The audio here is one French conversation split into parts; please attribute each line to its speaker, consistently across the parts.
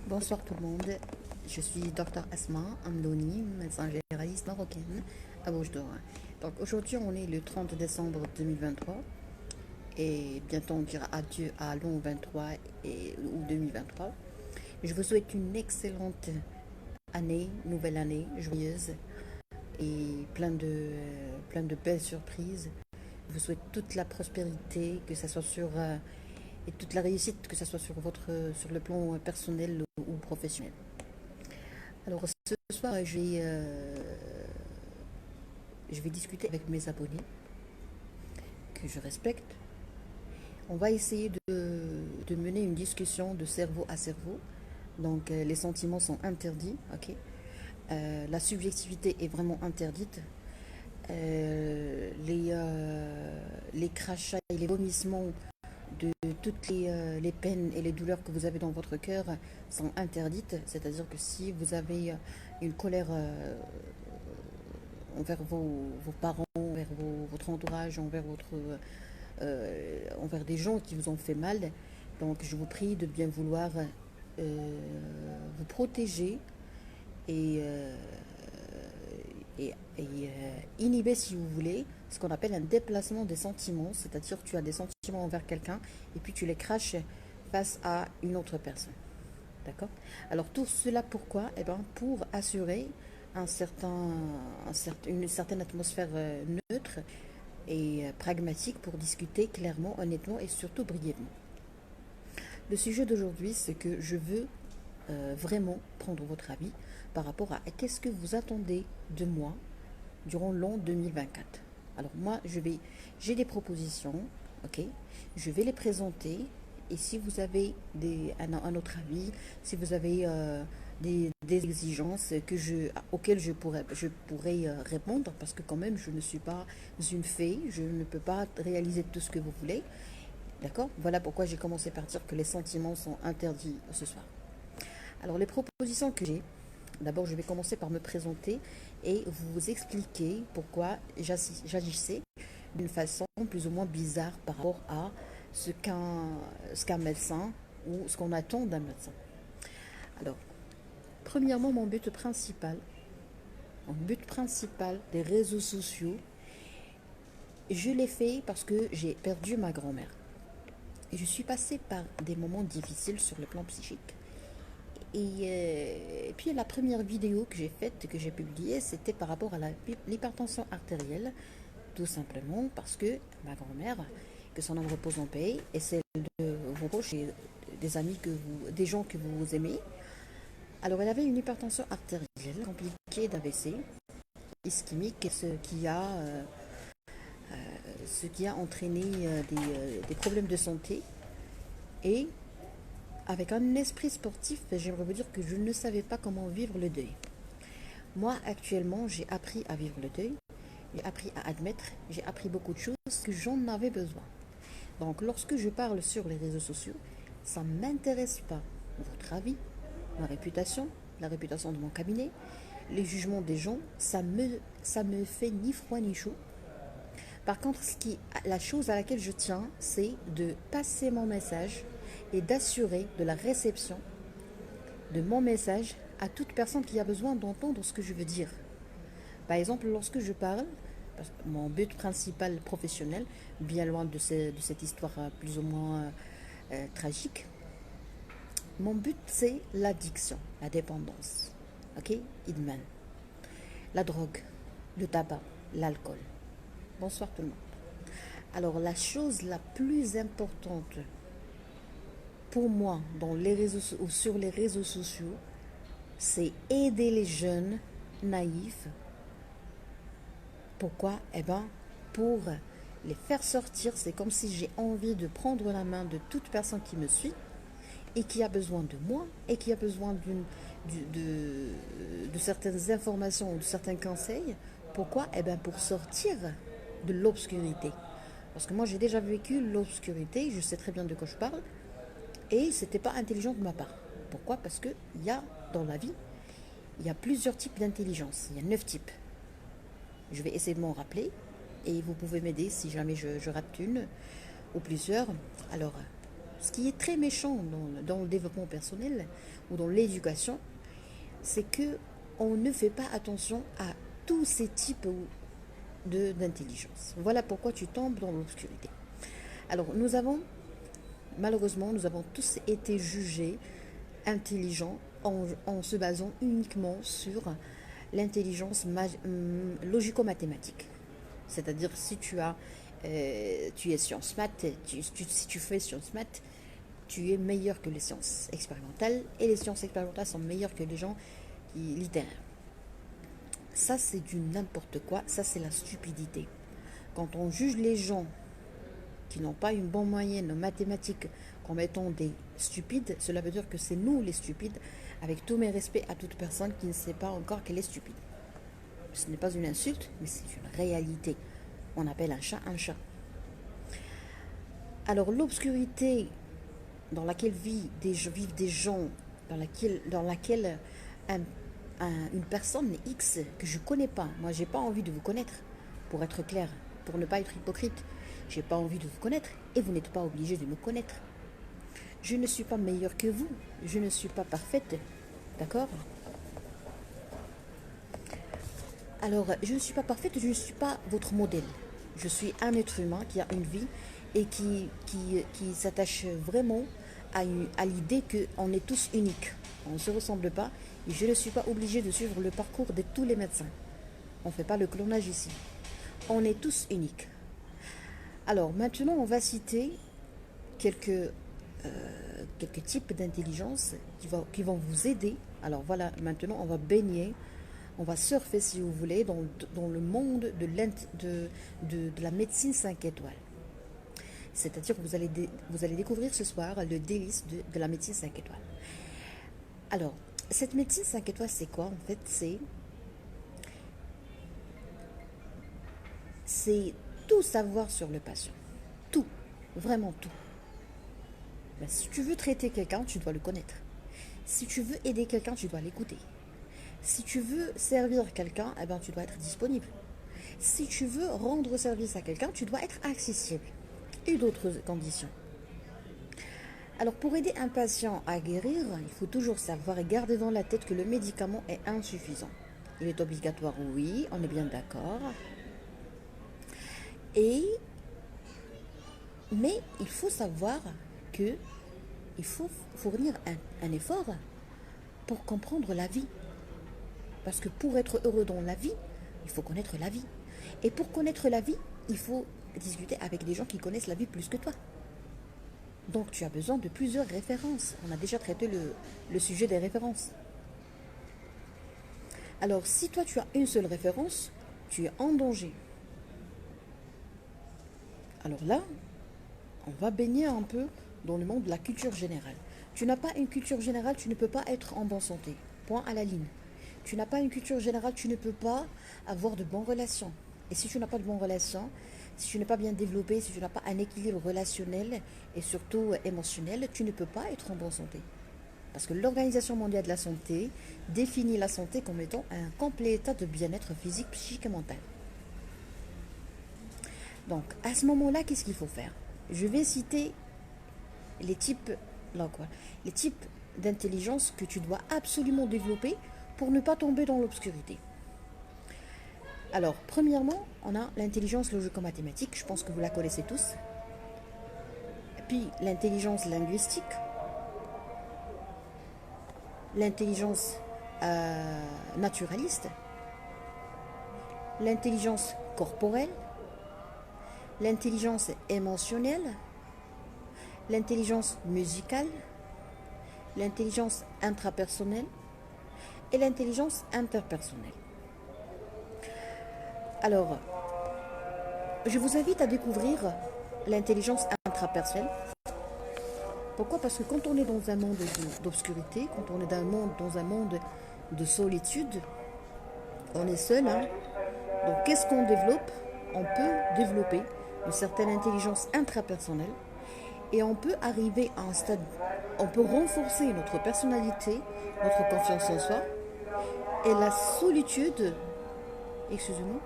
Speaker 1: Bonsoir tout le monde, je suis Dr Asma Amdouni, médecin généraliste marocaine à Bouches d'Or. Donc aujourd'hui on est le 30 décembre 2023 et bientôt on dira adieu à l'an 23 ou 2023. Je vous souhaite une excellente année, nouvelle année, joyeuse et plein de belles surprises. Je vous souhaite toute la prospérité, que ce soit et toute la réussite, que ce soit sur le plan personnel ou professionnel. Alors ce soir, je vais discuter avec mes abonnés que je respecte. On va essayer de mener une discussion de cerveau à cerveau. Donc les sentiments sont interdits, ok. La subjectivité est vraiment interdite. Les crachats et les vomissements de toutes les peines et les douleurs que vous avez dans votre cœur sont interdites. C'est-à-dire que si vous avez une colère envers vos parents, envers votre entourage, envers des gens qui vous ont fait mal, donc je vous prie de bien vouloir vous protéger et, euh, inhiber, si vous voulez, ce qu'on appelle un déplacement des sentiments, c'est-à-dire que tu as des sentiments envers quelqu'un et puis tu les craches face à une autre personne. D'accord. Alors tout cela pourquoi? Eh bien, pour assurer une certaine atmosphère neutre et pragmatique pour discuter clairement, honnêtement et surtout brièvement. Le sujet d'aujourd'hui, c'est que je veux vraiment prendre votre avis par rapport à qu'est-ce que vous attendez de moi durant l'an 2024. Alors moi, j'ai des propositions, ok. Je vais les présenter et si vous avez un autre avis, si vous avez des exigences auxquelles je pourrais répondre, parce que quand même, je ne suis pas une fée, je ne peux pas réaliser tout ce que vous voulez. D'accord. Voilà pourquoi j'ai commencé par dire que les sentiments sont interdits ce soir. Alors les propositions que j'ai, d'abord je vais commencer par me présenter et vous expliquer pourquoi j'agissais d'une façon plus ou moins bizarre par rapport à ce qu'un médecin ou ce qu'on attend d'un médecin. Alors, premièrement, mon but principal des réseaux sociaux, je l'ai fait parce que j'ai perdu ma grand-mère. Et je suis passée par des moments difficiles sur le plan psychique. Et puis la première vidéo que j'ai faite, que j'ai publiée, c'était par rapport à l'hypertension artérielle, tout simplement parce que ma grand-mère, que son âme repose en paix, et celle de vos proches et des gens que vous aimez, alors elle avait une hypertension artérielle compliquée d'AVC ischémique, ce qui a entraîné des problèmes de santé. Et avec un esprit sportif, j'aimerais vous dire que je ne savais pas comment vivre le deuil. Moi, actuellement, j'ai appris à vivre le deuil, j'ai appris à admettre, j'ai appris beaucoup de choses que j'en avais besoin. Donc, lorsque je parle sur les réseaux sociaux, ça ne m'intéresse pas votre avis, ma réputation, la réputation de mon cabinet, les jugements des gens, ça me fait ni froid ni chaud. Par contre, la chose à laquelle je tiens, c'est de passer mon message et d'assurer de la réception de mon message à toute personne qui a besoin d'entendre ce que je veux dire. Par exemple, lorsque je parle, mon but principal professionnel, bien loin de cette histoire plus ou moins tragique, mon but c'est l'addiction, la dépendance. Ok. Idman. La drogue, le tabac, l'alcool. Bonsoir tout le monde. Alors la chose la plus importante pour moi sur les réseaux sociaux, c'est aider les jeunes naïfs. Pourquoi? Eh bien, pour les faire sortir, c'est comme si j'ai envie de prendre la main de toute personne qui me suit et qui a besoin de moi et qui a besoin de certaines informations ou de certains conseils. Pourquoi? Eh bien, pour sortir de l'obscurité. Parce que moi, j'ai déjà vécu l'obscurité, je sais très bien de quoi je parle, et c'était pas intelligent de ma part. Pourquoi? Parce que dans la vie, il y a plusieurs types d'intelligence. Il y a 9 types. Je vais essayer de m'en rappeler et vous pouvez m'aider si jamais je rate une ou plusieurs. Alors, Ce qui est très méchant dans le développement personnel ou dans l'éducation, c'est que on ne fait pas attention à tous ces types d'intelligence. Voilà pourquoi tu tombes dans l'obscurité. Alors, malheureusement, nous avons tous été jugés intelligents en se basant uniquement sur l'intelligence logico-mathématique. C'est-à-dire, si tu es sciences maths, si tu fais sciences maths, tu es meilleur que les sciences expérimentales, et les sciences expérimentales sont meilleures que les gens littéraires. Ça, c'est du n'importe quoi, ça, c'est la stupidité. Quand on juge les gens qui n'ont pas une bonne moyenne en mathématiques comme étant des stupides, cela veut dire que c'est nous les stupides, avec tous mes respects à toute personne qui ne sait pas encore qu'elle est stupide. Ce n'est pas une insulte, mais c'est une réalité. On appelle un chat un chat. Alors l'obscurité dans laquelle vivent des gens, dans laquelle une personne X que je ne connais pas, moi j'ai pas envie de vous connaître, pour être clair, pour ne pas être hypocrite, j'ai pas envie de vous connaître et vous n'êtes pas obligé de me connaître. Je ne suis pas meilleure que vous, je ne suis pas parfaite, d'accord? Alors, je ne suis pas parfaite, je ne suis pas votre modèle. Je suis un être humain qui a une vie et qui s'attache vraiment à l'idée qu'on est tous uniques. On ne se ressemble pas et je ne suis pas obligée de suivre le parcours de tous les médecins. On ne fait pas le clonage ici. On est tous uniques. Alors, maintenant, on va citer quelques types d'intelligence qui vont vous aider. Alors voilà, maintenant, on va baigner. On va surfer, si vous voulez, dans le monde de la médecine 5 étoiles. C'est-à-dire que vous allez découvrir ce soir le délice de la médecine 5 étoiles. Alors, cette médecine 5 étoiles, c'est quoi? En fait, c'est tout savoir sur le patient. Tout. Vraiment tout. Ben, si tu veux traiter quelqu'un, tu dois le connaître. Si tu veux aider quelqu'un, tu dois l'écouter. Si tu veux servir quelqu'un, eh ben, tu dois être disponible. Si tu veux rendre service à quelqu'un, tu dois être accessible. Et d'autres conditions. Alors, pour aider un patient à guérir, il faut toujours savoir et garder dans la tête que le médicament est insuffisant. Il est obligatoire, oui, on est bien d'accord. Mais il faut savoir que il faut fournir un effort pour comprendre la vie. Parce que pour être heureux dans la vie, il faut connaître la vie. Et pour connaître la vie, il faut discuter avec des gens qui connaissent la vie plus que toi. Donc tu as besoin de plusieurs références. On a déjà traité le sujet des références. Alors si toi tu as une seule référence, tu es en danger. Alors là, on va baigner un peu dans le monde de la culture générale. Tu n'as pas une culture générale, tu ne peux pas être en bonne santé. Point à la ligne. Tu n'as pas une culture générale, tu ne peux pas avoir de bonnes relations. Et si tu n'as pas de bonnes relations, si tu n'es pas bien développé, si tu n'as pas un équilibre relationnel et surtout émotionnel, tu ne peux pas être en bonne santé. Parce que l'Organisation mondiale de la santé définit la santé comme étant un complet état de bien-être physique, psychique et mental. Donc, à ce moment-là, qu'est-ce qu'il faut faire? Je vais citer les types d'intelligence que tu dois absolument développer pour ne pas tomber dans l'obscurité. Alors, premièrement, on a l'intelligence logico-mathématique, je pense que vous la connaissez tous. Puis, l'intelligence linguistique, l'intelligence naturaliste, l'intelligence corporelle, l'intelligence émotionnelle, l'intelligence musicale, l'intelligence intrapersonnelle et l'intelligence interpersonnelle. Alors, je vous invite à découvrir l'intelligence intrapersonnelle. Pourquoi? Parce que quand on est dans un monde d'obscurité, quand on est dans un monde de solitude, on est seul. Hein? Donc, qu'est-ce qu'on développe? On peut développer une certaine intelligence intrapersonnelle et on peut arriver à un stade, on peut renforcer notre personnalité, notre confiance en soi et la solitude, excusez-moi,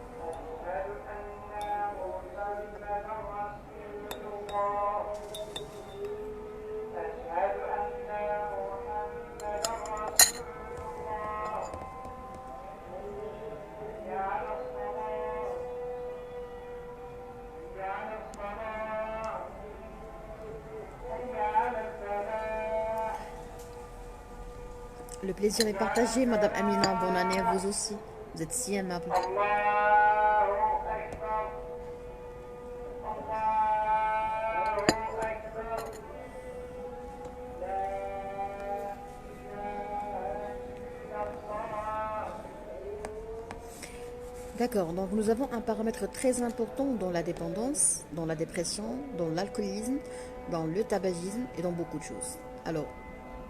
Speaker 1: Le plaisir est partagé, Madame Amina. Bonne année à vous aussi. Vous êtes si aimable. D'accord, donc nous avons un paramètre très important dans la dépendance, dans la dépression, dans l'alcoolisme, dans le tabagisme et dans beaucoup de choses. Alors,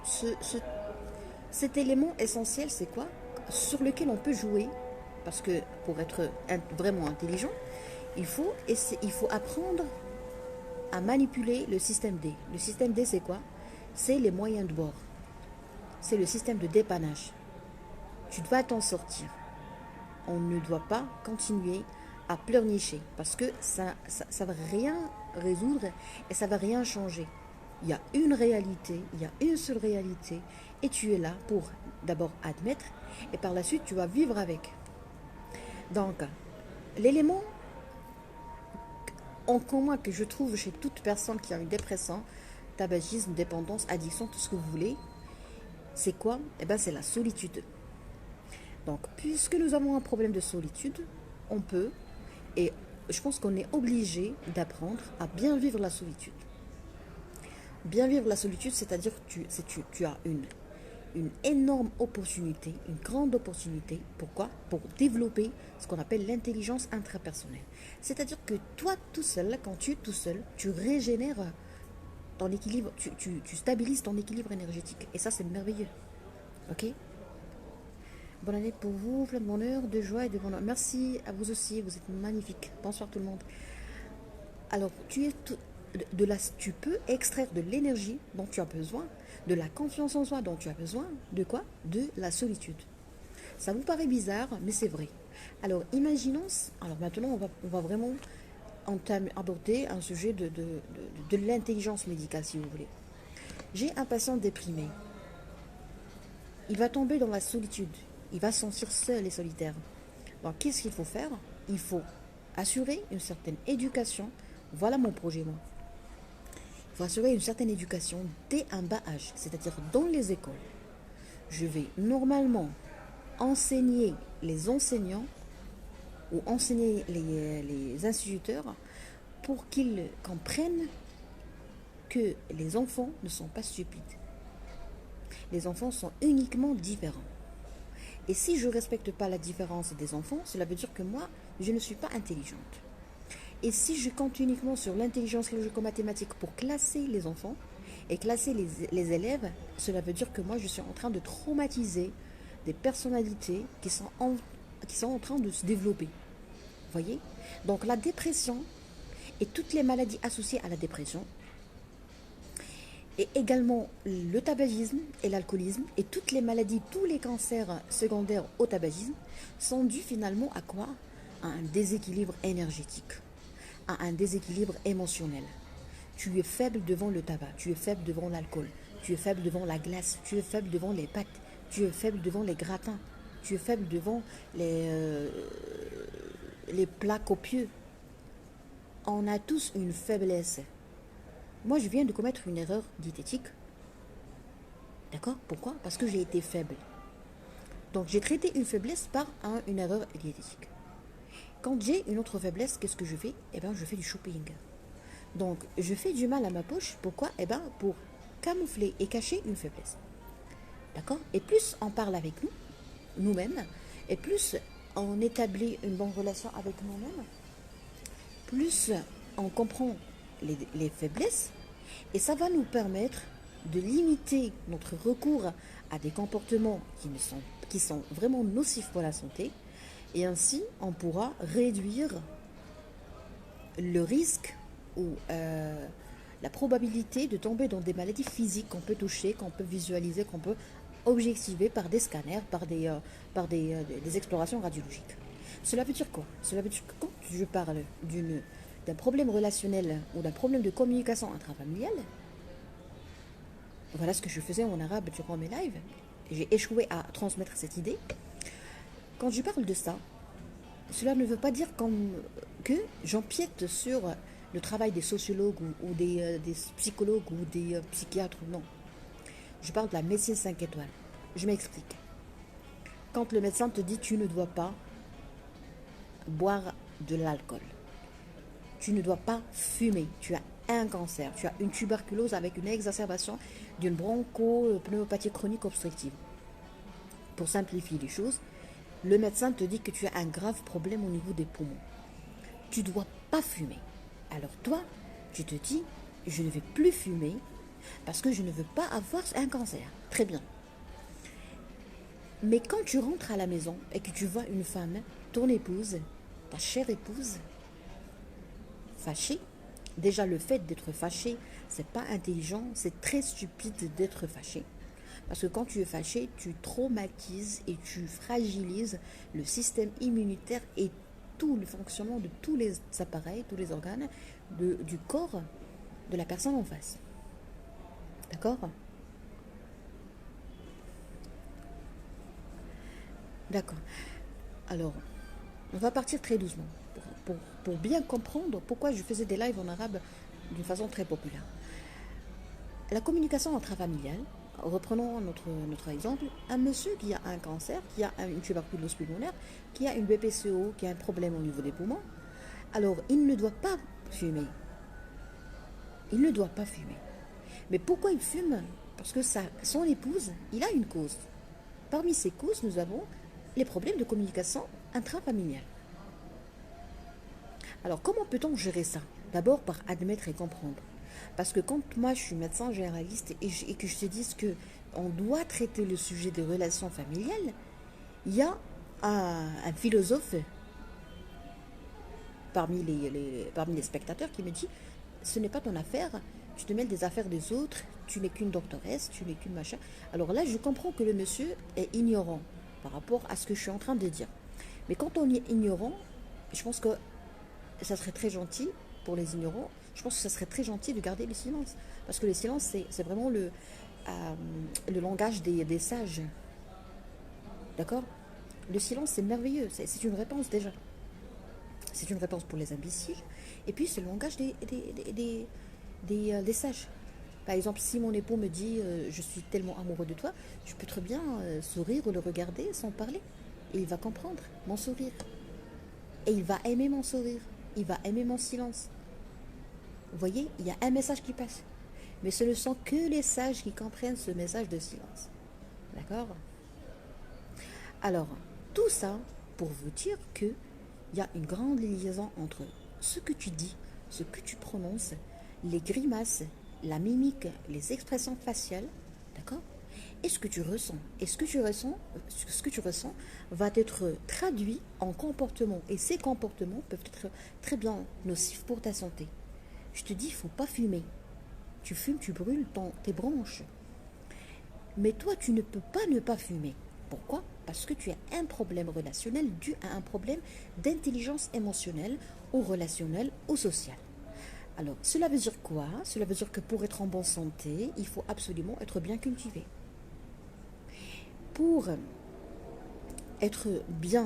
Speaker 1: ce, ce- cet élément essentiel, c'est quoi? Sur lequel on peut jouer, parce que pour être vraiment intelligent, il faut apprendre à manipuler le système D. Le système D, c'est quoi? C'est les moyens de bord. C'est le système de dépannage. Tu dois t'en sortir. On ne doit pas continuer à pleurnicher parce que ça va rien résoudre et ça va rien changer. Il y a une réalité, il y a une seule réalité et tu es là pour d'abord admettre et par la suite tu vas vivre avec. Donc, l'élément en commun que je trouve chez toute personne qui a une dépression, tabagisme, dépendance, addiction, tout ce que vous voulez, c'est quoi? Eh bien, c'est la solitude. Donc, puisque nous avons un problème de solitude, on peut, et je pense qu'on est obligé d'apprendre à bien vivre la solitude. Bien vivre la solitude, c'est-à-dire que tu as une énorme opportunité, une grande opportunité. Pourquoi? Pour développer ce qu'on appelle l'intelligence intrapersonnelle. C'est-à-dire que toi, tout seul, quand tu es tout seul, tu régénères ton équilibre, tu stabilises ton équilibre énergétique. Et ça, c'est merveilleux. Ok? Bonne année pour vous, plein de bonheur, de joie et de bonheur. Merci à vous aussi, vous êtes magnifiques. Bonsoir tout le monde. Alors, tu peux extraire de l'énergie dont tu as besoin, de la confiance en soi dont tu as besoin, de quoi? De la solitude. Ça vous paraît bizarre, mais c'est vrai. Alors, imaginons, alors maintenant, on va vraiment aborder un sujet de l'intelligence médicale, si vous voulez. J'ai un patient déprimé. Il va tomber dans la solitude. Il va se sentir seul et solitaire. Donc, qu'est-ce qu'il faut faire? Il faut assurer une certaine éducation. Voilà mon projet, moi. Il faut assurer une certaine éducation dès un bas âge, c'est-à-dire dans les écoles. Je vais normalement enseigner les enseignants ou enseigner les instituteurs pour qu'ils comprennent que les enfants ne sont pas stupides. Les enfants sont uniquement différents. Et si je ne respecte pas la différence des enfants, cela veut dire que moi, je ne suis pas intelligente. Et si je compte uniquement sur l'intelligence logico-mathématique pour classer les enfants et classer les élèves, cela veut dire que moi, je suis en train de traumatiser des personnalités qui sont en train de se développer. Vous voyez? Donc la dépression et toutes les maladies associées à la dépression, et également le tabagisme et l'alcoolisme, et toutes les maladies, tous les cancers secondaires au tabagisme, sont dus finalement à quoi? À un déséquilibre énergétique, à un déséquilibre émotionnel. Tu es faible devant le tabac, tu es faible devant l'alcool, tu es faible devant la glace, tu es faible devant les pâtes, tu es faible devant les gratins, tu es faible devant les plats copieux. On a tous une faiblesse. Moi, je viens de commettre une erreur diététique. D'accord? Pourquoi? Parce que j'ai été faible. Donc, j'ai traité une faiblesse par une erreur diététique. Quand j'ai une autre faiblesse, qu'est-ce que je fais? Eh bien, je fais du shopping. Donc, je fais du mal à ma poche. Pourquoi? Eh bien, pour camoufler et cacher une faiblesse. D'accord? Et plus on parle avec nous-mêmes, et plus on établit une bonne relation avec nous-mêmes, plus on comprend les faiblesses, et ça va nous permettre de limiter notre recours à des comportements qui sont vraiment nocifs pour la santé, et ainsi on pourra réduire le risque ou la probabilité de tomber dans des maladies physiques qu'on peut toucher, qu'on peut visualiser, qu'on peut objectiver par des scanners, par des explorations radiologiques. Cela veut dire quoi? Cela veut dire que quand je parle d'un problème relationnel ou d'un problème de communication intrafamiliale, voilà ce que je faisais en arabe durant mes lives, j'ai échoué à transmettre cette idée. Quand je parle de ça, cela ne veut pas dire que j'empiète sur le travail des sociologues ou des psychologues ou des psychiatres, non. Je parle de la médecine 5 étoiles. Je m'explique. Quand le médecin te dit tu ne dois pas boire de l'alcool, tu ne dois pas fumer, tu as un cancer, tu as une tuberculose avec une exacerbation d'une bronchopneumopathie chronique obstructive. Pour simplifier les choses, le médecin te dit que tu as un grave problème au niveau des poumons. Tu ne dois pas fumer. Alors toi, tu te dis, je ne vais plus fumer parce que je ne veux pas avoir un cancer. Très bien. Mais quand tu rentres à la maison et que tu vois une femme, ton épouse, ta chère épouse, fâchée, déjà le fait d'être fâché, c'est pas intelligent, c'est très stupide d'être fâché. Parce que quand tu es fâché, tu traumatises et tu fragilises le système immunitaire et tout le fonctionnement de tous les appareils, tous les organes du corps de la personne en face. D'accord? D'accord. Alors, on va partir très doucement pour bien comprendre pourquoi je faisais des lives en arabe d'une façon très populaire. La communication intrafamiliale, reprenons notre exemple, un monsieur qui a un cancer, qui a une tuberculose pulmonaire, qui a une BPCO, qui a un problème au niveau des poumons, alors il ne doit pas fumer. Il ne doit pas fumer. Mais pourquoi il fume? Parce que son épouse, il a une cause. Parmi ces causes, nous avons les problèmes de communication intrafamiliale. Alors, comment peut-on gérer ça? D'abord par admettre et comprendre. Parce que quand moi je suis médecin généraliste et que je te dise que on doit traiter le sujet des relations familiales, il y a un philosophe parmi les spectateurs qui me dit ce n'est pas ton affaire, tu te mêles des affaires des autres, tu n'es qu'une doctoresse, tu n'es qu'une machin. Alors là, je comprends que le monsieur est ignorant par rapport à ce que je suis en train de dire. Mais quand on est ignorant, je pense que ça serait très gentil pour les ignorants, je pense que ça serait très gentil de garder le silence. Parce que le silence, c'est vraiment le langage des sages. D'accord? Le silence, c'est merveilleux, c'est une réponse déjà. C'est une réponse pour les imbéciles. Et puis, c'est le langage des sages. Par exemple, si mon époux me dit je suis tellement amoureux de toi, je peux très bien sourire ou le regarder sans parler. Et il va comprendre mon sourire. Et il va aimer mon sourire. Il va aimer mon silence. Vous voyez, il y a un message qui passe. Mais ce ne sont que les sages qui comprennent ce message de silence. D'accord? Alors, tout ça pour vous dire qu'il y a une grande liaison entre ce que tu dis, ce que tu prononces, les grimaces, la mimique, les expressions faciales, d'accord? Et ce que tu ressens. Et ce que tu ressens va être traduit en comportement. Et ces comportements peuvent être très bien nocifs pour ta santé. Je te dis, il ne faut pas fumer. Tu fumes, tu brûles tes branches. Mais toi, tu ne peux pas ne pas fumer. Pourquoi? Parce que tu as un problème relationnel dû à un problème d'intelligence émotionnelle ou relationnelle ou sociale. Alors, cela veut dire quoi? Cela veut dire que pour être en bonne santé, il faut absolument être bien cultivé. Pour être bien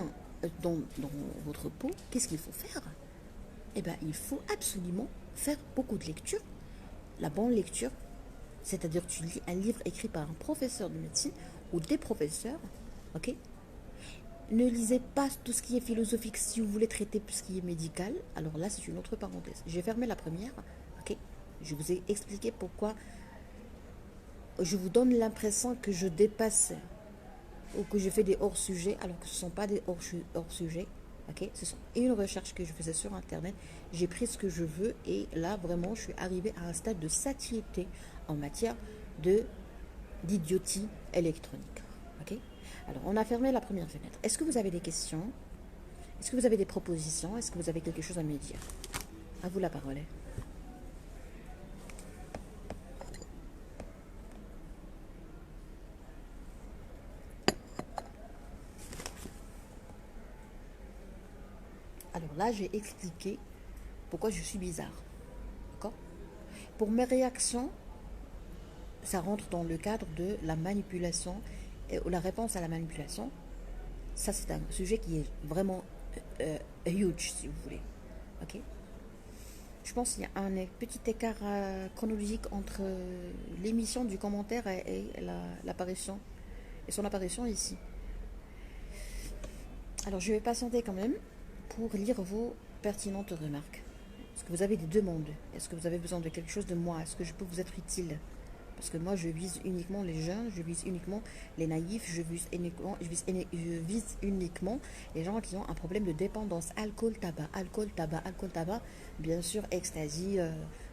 Speaker 1: dans votre peau, qu'est-ce qu'il faut faire? Eh bien, il faut absolument faire beaucoup de lecture. La bonne lecture, c'est-à-dire tu lis un livre écrit par un professeur de médecine ou des professeurs, ok? Ne lisez pas tout ce qui est philosophique si vous voulez traiter tout ce qui est médical. Alors là, c'est une autre parenthèse. J'ai fermé la première, ok? Je vous ai expliqué pourquoi je vous donne l'impression que je dépasse ou que je fais des hors-sujets, alors que ce ne sont pas des hors-sujets. Okay, ce sont une recherche que je faisais sur internet, j'ai pris ce que je veux et là vraiment je suis arrivée à un stade de satiété en matière d'idiotie électronique. Okay, alors on a fermé la première fenêtre. Est-ce que vous avez des questions? Est-ce que vous avez des propositions? Est-ce que vous avez quelque chose à me dire? À vous la parole. Alors là, j'ai expliqué pourquoi je suis bizarre. D'accord? Pour mes réactions, ça rentre dans le cadre de la manipulation ou la réponse à la manipulation. Ça, c'est un sujet qui est vraiment huge, si vous voulez. Ok? Je pense qu'il y a un petit écart chronologique entre l'émission du commentaire et l'apparition et son apparition ici. Alors je vais patienter quand même pour lire vos pertinentes remarques. Est-ce que vous avez des demandes? Est-ce que vous avez besoin de quelque chose de moi? Est-ce que je peux vous être utile? Parce que moi, je vise uniquement les jeunes, je vise uniquement les naïfs, je vise uniquement les gens qui ont un problème de dépendance. Alcool, tabac, alcool, tabac, alcool, tabac, bien sûr, ecstasy,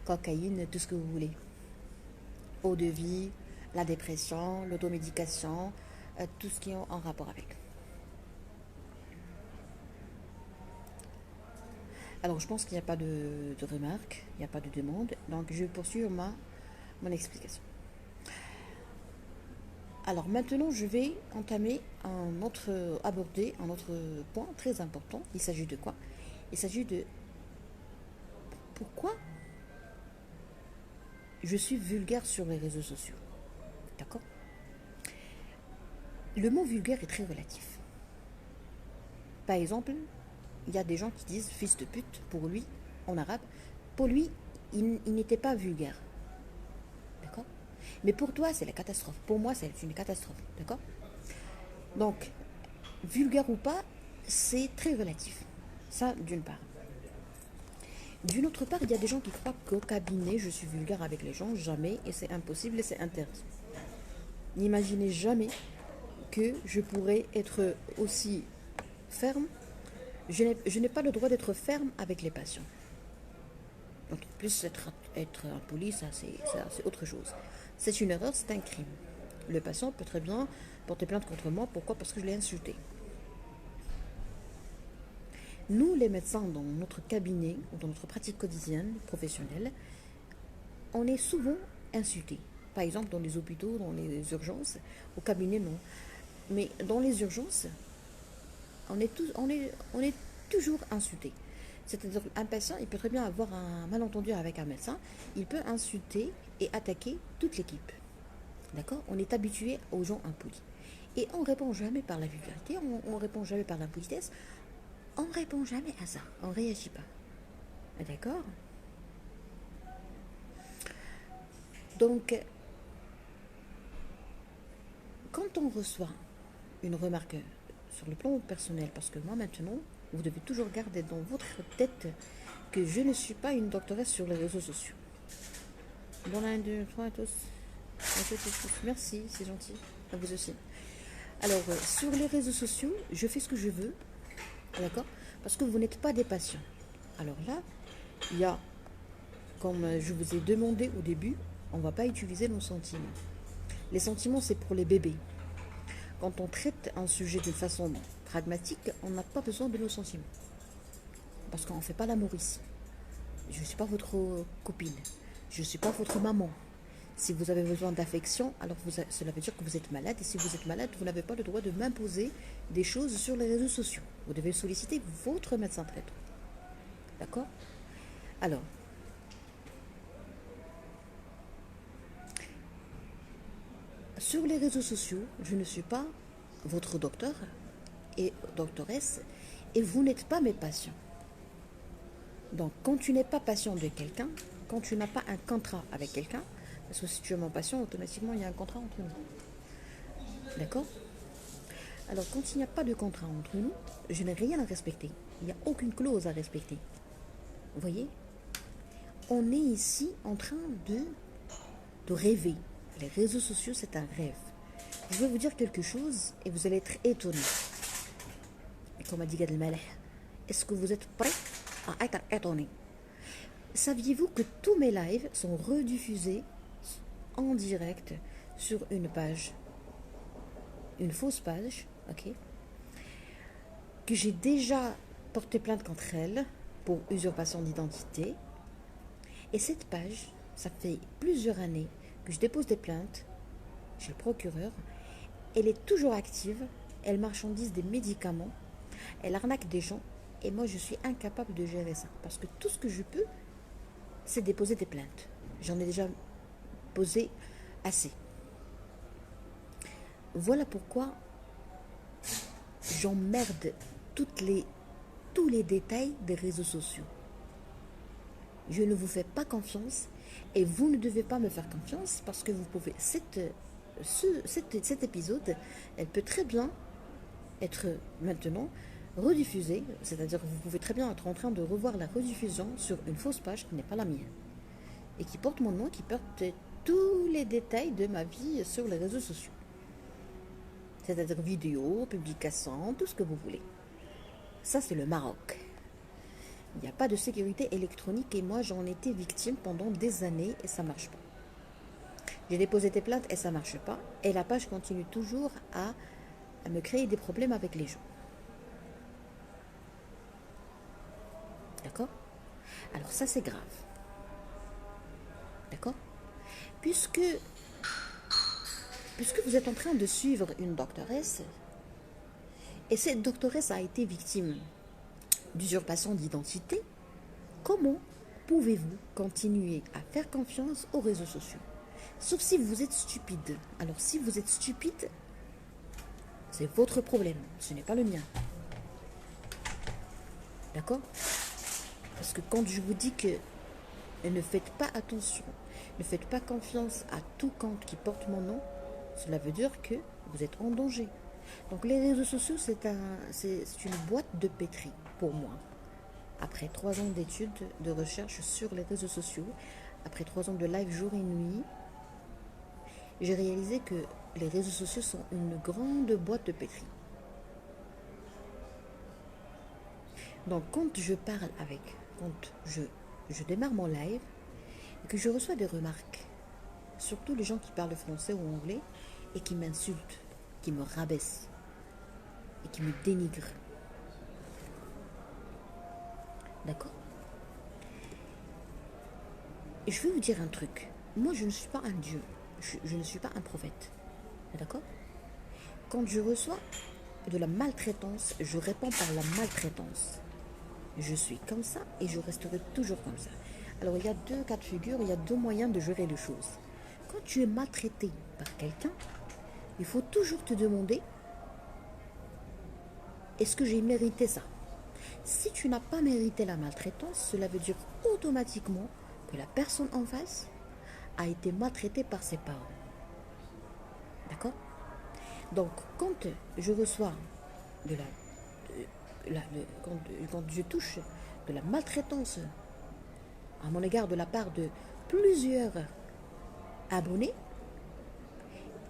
Speaker 1: cocaïne, tout ce que vous voulez. Eau de vie, la dépression, l'automédication, tout ce qui est en rapport avec. Alors, je pense qu'il n'y a pas de remarques, il n'y a pas de demande, donc je vais poursuivre mon explication. Alors maintenant, je vais aborder un autre point très important. Il s'agit de quoi? Il s'agit de pourquoi je suis vulgaire sur les réseaux sociaux. D'accord? Le mot vulgaire est très relatif. Par exemple, il y a des gens qui disent fils de pute pour lui, en arabe. Pour lui, il n'était pas vulgaire. D'accord? Mais pour toi, c'est la catastrophe. Pour moi, c'est une catastrophe. D'accord? Donc, vulgaire ou pas, c'est très relatif. Ça, d'une part. D'une autre part, il y a des gens qui croient qu'au cabinet, je suis vulgaire avec les gens. Jamais. Et c'est impossible et c'est interdit. N'imaginez jamais que je pourrais être aussi ferme. Je n'ai pas le droit d'être ferme avec les patients. Donc, plus être impoli, ça c'est autre chose. C'est une erreur, c'est un crime. Le patient peut très bien porter plainte contre moi. Pourquoi? Parce que je l'ai insulté. Nous, les médecins, dans notre cabinet ou dans notre pratique quotidienne, professionnelle, on est souvent insultés. Par exemple, dans les hôpitaux, dans les urgences, au cabinet, non. Mais dans les urgences, on est toujours insulté. C'est-à-dire qu'un patient, il peut très bien avoir un malentendu avec un médecin, il peut insulter et attaquer toute l'équipe. D'accord? On est habitué aux gens impolis. Et on ne répond jamais par la vulgarité, on ne répond jamais par l'impolitesse, on ne répond jamais à ça, on ne réagit pas. D'accord? Donc, quand on reçoit une remarque sur le plan personnel, parce que moi maintenant, vous devez toujours garder dans votre tête que je ne suis pas une doctoresse sur les réseaux sociaux. Bon, 1, 2, 3 à tous. Merci, c'est gentil. À vous aussi. Alors, sur les réseaux sociaux, je fais ce que je veux. D'accord? Parce que vous n'êtes pas des patients. Alors là, il y a, comme je vous ai demandé au début, on ne va pas utiliser nos sentiments. Les sentiments, c'est pour les bébés. Quand on traite un sujet d'une façon pragmatique, on n'a pas besoin de nos sentiments. Parce qu'on ne fait pas l'amour ici. Je ne suis pas votre copine. Je ne suis pas votre maman. Si vous avez besoin d'affection, alors cela veut dire que vous êtes malade. Et si vous êtes malade, vous n'avez pas le droit de m'imposer des choses sur les réseaux sociaux. Vous devez solliciter votre médecin traitant. D'accord? Alors, sur les réseaux sociaux, je ne suis pas votre docteur et doctoresse et vous n'êtes pas mes patients. Donc, quand tu n'es pas patient de quelqu'un, quand tu n'as pas un contrat avec quelqu'un, parce que si tu es mon patient, automatiquement, il y a un contrat entre nous. D'accord? Alors, quand il n'y a pas de contrat entre nous, je n'ai rien à respecter. Il n'y a aucune clause à respecter. Vous voyez? On est ici en train de rêver. Les réseaux sociaux, c'est un rêve. Je vais vous dire quelque chose et vous allez être étonnés. Et comme a dit Gad Elmaleh, est-ce que vous êtes prêts à être étonnés? Saviez-vous que tous mes lives sont rediffusés en direct sur une page, une fausse page, ok, que j'ai déjà porté plainte contre elle pour usurpation d'identité. Et cette page, ça fait plusieurs années que je dépose des plaintes chez le procureur. Elle est toujours active, elle marchandise des médicaments, elle arnaque des gens, et moi je suis incapable de gérer ça. Parce que tout ce que je peux, c'est déposer des plaintes. J'en ai déjà posé assez. Voilà pourquoi j'emmerde tous les détails des réseaux sociaux. Je ne vous fais pas confiance et vous ne devez pas me faire confiance parce que vous pouvez. Cette cet épisode, elle peut très bien être maintenant rediffusée, c'est-à-dire que vous pouvez très bien être en train de revoir la rediffusion sur une fausse page qui n'est pas la mienne et qui porte mon nom, qui porte tous les détails de ma vie sur les réseaux sociaux. C'est-à-dire vidéos, publications, tout ce que vous voulez. Ça, c'est le Maroc. Il n'y a pas de sécurité électronique et moi, j'en étais victime pendant des années et ça ne marche pas. J'ai déposé des plaintes et ça ne marche pas. Et la page continue toujours à me créer des problèmes avec les gens. D'accord? Alors ça, c'est grave. D'accord? Puisque vous êtes en train de suivre une doctoresse, et cette doctoresse a été victime d'usurpation d'identité, comment pouvez-vous continuer à faire confiance aux réseaux sociaux? Sauf si vous êtes stupide. Alors si vous êtes stupide, c'est votre problème, ce n'est pas le mien. D'accord? Parce que quand je vous dis que ne faites pas attention, ne faites pas confiance à tout compte qui porte mon nom, cela veut dire que vous êtes en danger. Donc les réseaux sociaux, c'est une boîte de pétri pour moi. Après 3 ans d'études, de recherche sur les réseaux sociaux, après 3 ans de live jour et nuit, j'ai réalisé que les réseaux sociaux sont une grande boîte de pétri. Donc quand je parle quand je démarre mon live, et que je reçois des remarques, surtout les gens qui parlent français ou anglais, et qui m'insultent, qui me rabaissent, et qui me dénigrent. D'accord? Et je vais vous dire un truc. Moi, je ne suis pas un dieu. Je ne suis pas un prophète. D'accord? Quand je reçois de la maltraitance, je réponds par la maltraitance. Je suis comme ça et je resterai toujours comme ça. Alors, il y a 2 cas de figure, il y a 2 moyens de gérer les choses. Quand tu es maltraité par quelqu'un, il faut toujours te demander, est-ce que j'ai mérité ça? Si tu n'as pas mérité la maltraitance, cela veut dire automatiquement que la personne en face a été maltraitée par ses parents. D'accord? Donc, quand je reçois de quand je touche de la maltraitance à mon égard de la part de plusieurs abonnés,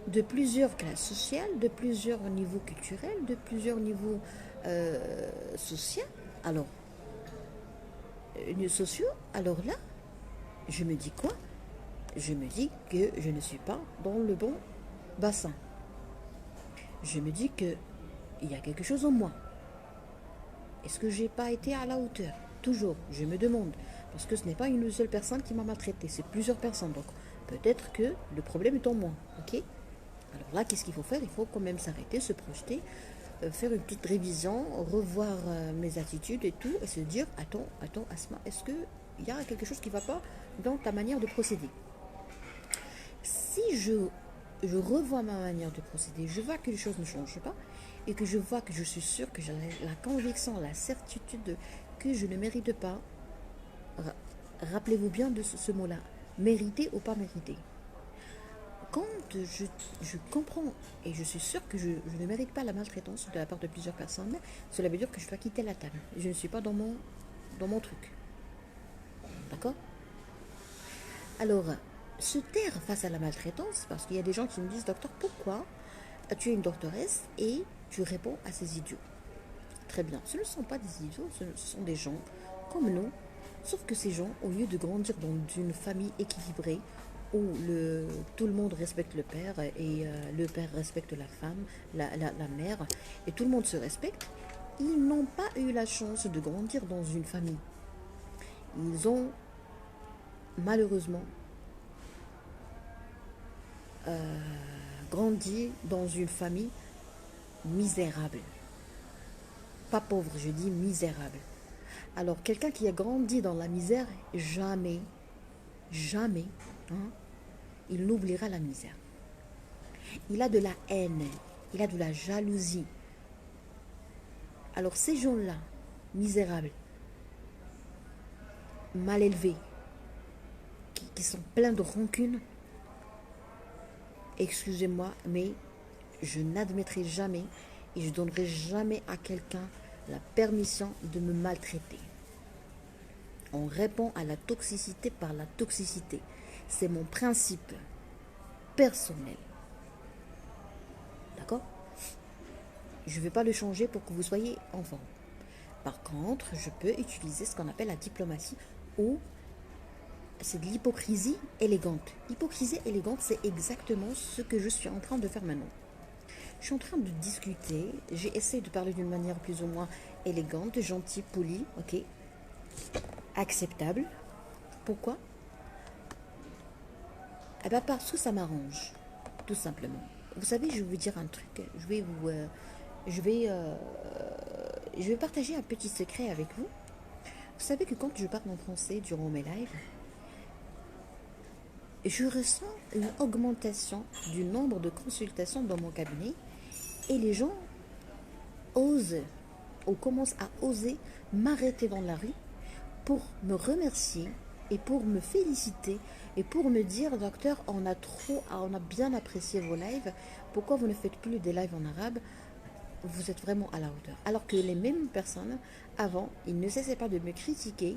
Speaker 1: de plusieurs classes sociales, de plusieurs niveaux culturels, de plusieurs niveaux sociaux, alors sociaux, alors là, je me dis quoi? Je me dis que je ne suis pas dans le bon bassin. Je me dis que il y a quelque chose en moi. Est-ce que j'ai pas été à la hauteur? Toujours, je me demande. Parce que ce n'est pas une seule personne qui m'a maltraité, c'est plusieurs personnes. Donc peut-être que le problème est en moi. Ok? Alors là, qu'est-ce qu'il faut faire? Il faut quand même s'arrêter, se projeter, faire une petite révision, revoir mes attitudes et tout, et se dire, attends, Asma, est-ce qu'il y a quelque chose qui ne va pas dans ta manière de procéder? Si je revois ma manière de procéder, je vois que les choses ne changent pas, et que je vois que je suis sûre, que j'ai la conviction, la certitude que je ne mérite pas, rappelez-vous bien de ce mot-là, mériter ou pas mériter. Quand je comprends et je suis sûre que je ne mérite pas la maltraitance de la part de plusieurs personnes, cela veut dire que je dois quitter la table. Je ne suis pas dans mon truc. D'accord? Alors, se taire face à la maltraitance, parce qu'il y a des gens qui me disent, docteur, pourquoi tu es une doctoresse et tu réponds à ces idiots? Très bien, ce ne sont pas des idiots, ce sont des gens comme nous, sauf que ces gens, au lieu de grandir dans une famille équilibrée, où tout le monde respecte le père et le père respecte la femme, la mère, et tout le monde se respecte, ils n'ont pas eu la chance de grandir dans une famille. Ils ont malheureusement grandi dans une famille misérable. Pas pauvre, je dis misérable. Alors, quelqu'un qui a grandi dans la misère, jamais, hein, il n'oubliera la misère. Il a de la haine, il a de la jalousie. Alors, ces gens-là, misérables, mal élevés, qui sont pleins de rancune, excusez-moi, mais je n'admettrai jamais et je donnerai jamais à quelqu'un la permission de me maltraiter. On répond à la toxicité par la toxicité. C'est mon principe personnel. D'accord? Je ne vais pas le changer pour que vous soyez en forme. Par contre, je peux utiliser ce qu'on appelle la diplomatie ou c'est de l'hypocrisie élégante. L'hypocrisie élégante, c'est exactement ce que je suis en train de faire maintenant. Je suis en train de discuter, j'ai essayé de parler d'une manière plus ou moins élégante, gentille, polie, ok, acceptable. Pourquoi? Eh bien parce que ça m'arrange, tout simplement. Vous savez, je vais vous dire un truc, je vais, euh, je vais partager un petit secret avec vous. Vous savez que quand je parle en français durant mes lives, je ressens une augmentation du nombre de consultations dans mon cabinet et les gens osent ou commencent à oser m'arrêter dans la rue pour me remercier et pour me féliciter et pour me dire docteur, on a bien apprécié vos lives, pourquoi vous ne faites plus des lives en arabe, vous êtes vraiment à la hauteur. Alors que les mêmes personnes avant, ils ne cessaient pas de me critiquer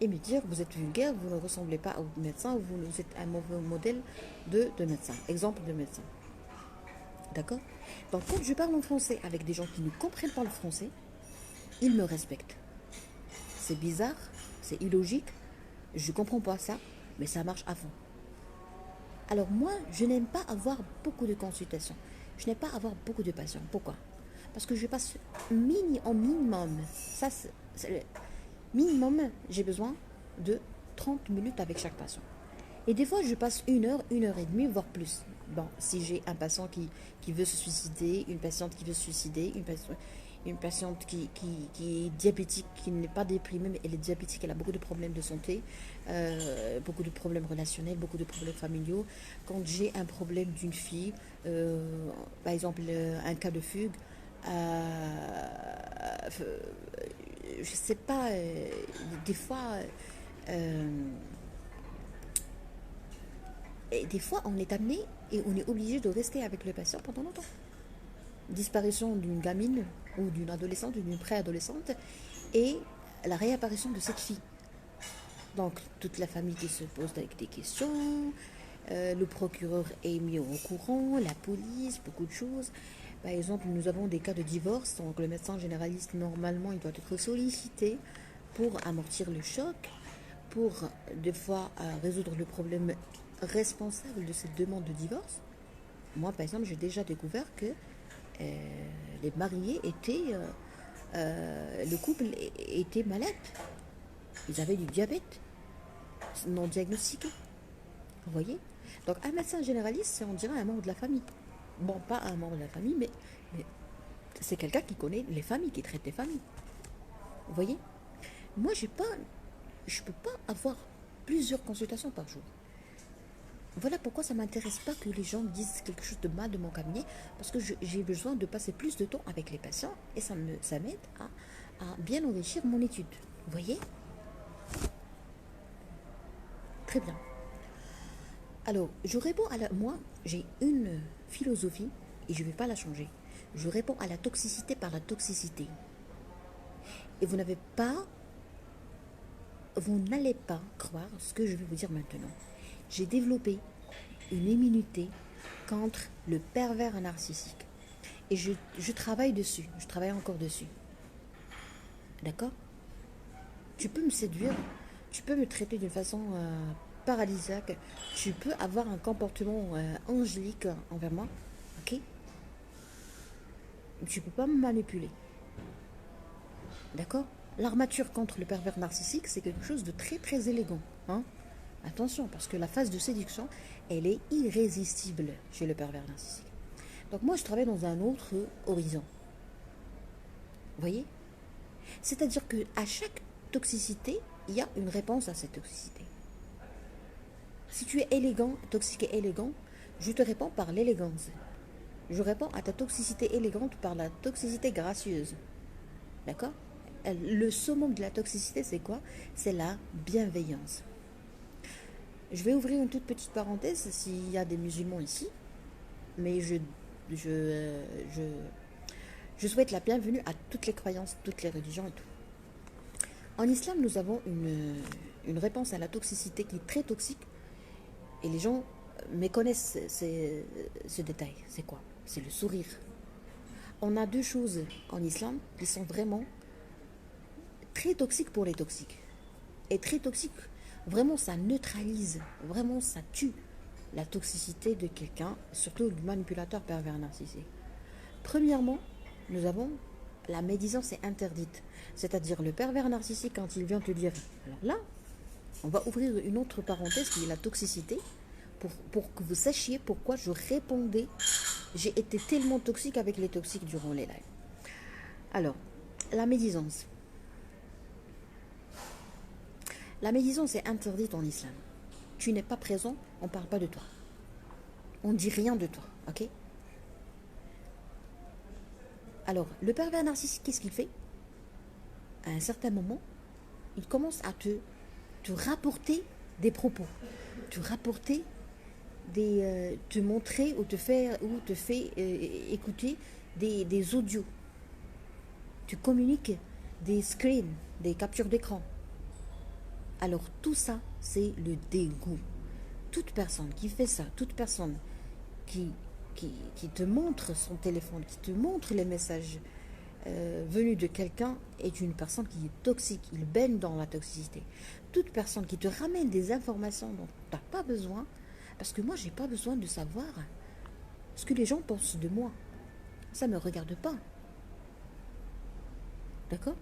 Speaker 1: et me dire vous êtes vulgaire, vous ne ressemblez pas au médecin, vous êtes un mauvais modèle de médecin, exemple de médecin. D'accord? Donc quand je parle en français avec des gens qui ne comprennent pas le français, ils me respectent. C'est bizarre, c'est illogique, je ne comprends pas ça, mais ça marche à fond. Alors moi, je n'aime pas avoir beaucoup de consultations. Je n'aime pas avoir beaucoup de patients. Pourquoi? Parce que je passe en minimum, ça c'est le minimum, j'ai besoin de 30 minutes avec chaque patient. Et des fois, je passe une heure et demie, voire plus. Bon, si j'ai un patient qui veut se suicider, une patiente qui veut se suicider, une patiente qui est diabétique, qui n'est pas déprimée, mais elle est diabétique, elle a beaucoup de problèmes de santé, beaucoup de problèmes relationnels, beaucoup de problèmes familiaux. Quand j'ai un problème d'une fille, par exemple un cas de fugue, je sais pas, des fois... euh, Et des fois, on est amené et on est obligé de rester avec le patient pendant longtemps. Disparition d'une gamine ou d'une adolescente ou d'une préadolescente et la réapparition de cette fille. Donc, toute la famille qui se pose avec des questions, le procureur est mis au courant, la police, beaucoup de choses. Par exemple, nous avons des cas de divorce, donc le médecin généraliste, normalement, il doit être sollicité pour amortir le choc, pour des fois résoudre le problème responsable de cette demande de divorce. Moi, par exemple, j'ai déjà découvert que les mariés étaient, le couple était malade. Ils avaient du diabète non diagnostiqué. Vous voyez? Donc, un médecin généraliste, c'est on dirait un membre de la famille. Bon, pas un membre de la famille, mais c'est quelqu'un qui connaît les familles, qui traite les familles. Vous voyez? Moi, je ne peux pas avoir plusieurs consultations par jour. Voilà pourquoi ça ne m'intéresse pas que les gens disent quelque chose de mal de mon cabinet, parce que j'ai besoin de passer plus de temps avec les patients et ça m'aide à bien enrichir mon étude. Vous voyez? Très bien. Alors, je réponds moi, j'ai une philosophie et je ne vais pas la changer. Je réponds à la toxicité par la toxicité. Et vous n'allez pas croire ce que je vais vous dire maintenant. J'ai développé une immunité contre le pervers narcissique. Et je travaille dessus, je travaille encore dessus. D'accord? Tu peux me séduire, tu peux me traiter d'une façon paralysaque, tu peux avoir un comportement angélique envers moi, ok? Tu ne peux pas me manipuler. D'accord? L'armature contre le pervers narcissique, c'est quelque chose de très très élégant. Hein? Attention, parce que la phase de séduction, elle est irrésistible chez le pervers narcissique. Donc moi, je travaille dans un autre horizon. Vous voyez? C'est-à-dire qu'à chaque toxicité, il y a une réponse à cette toxicité. Si tu es élégant, toxique et élégant, je te réponds par l'élégance. Je réponds à ta toxicité élégante par la toxicité gracieuse. D'accord? Le summum de la toxicité, c'est quoi? C'est la bienveillance. Je vais ouvrir une toute petite parenthèse s'il y a des musulmans ici. mais je souhaite la bienvenue à toutes les croyances, toutes les religions et tout. En islam, nous avons une réponse à la toxicité qui est très toxique et les gens méconnaissent ce détail. C'est quoi? C'est le sourire. On a deux choses en islam qui sont vraiment très toxiques pour les toxiques. Et très toxiques, vraiment ça neutralise, vraiment ça tue la toxicité de quelqu'un, surtout du manipulateur pervers narcissique. Premièrement, nous avons la médisance est interdite. C'est-à-dire le pervers narcissique, quand il vient te dire, alors là, on va ouvrir une autre parenthèse qui est la toxicité, pour que vous sachiez pourquoi je répondais. J'ai été tellement toxique avec les toxiques durant les lives. Alors, la médisance. La médisance est interdite en islam. Tu n'es pas présent, on ne parle pas de toi. On ne dit rien de toi, ok? Alors, le pervers narcissique, qu'est-ce qu'il fait? À un certain moment, il commence à te rapporter des propos, te rapporter te montrer ou te fait écouter des audios. Tu communiques des screens, des captures d'écran. Alors tout ça, c'est le dégoût. Toute personne qui fait ça, toute personne qui te montre son téléphone, qui te montre les messages venus de quelqu'un est une personne qui est toxique. Il baigne dans la toxicité. Toute personne qui te ramène des informations dont tu n'as pas besoin, parce que moi, je n'ai pas besoin de savoir ce que les gens pensent de moi. Ça ne me regarde pas. D'accord?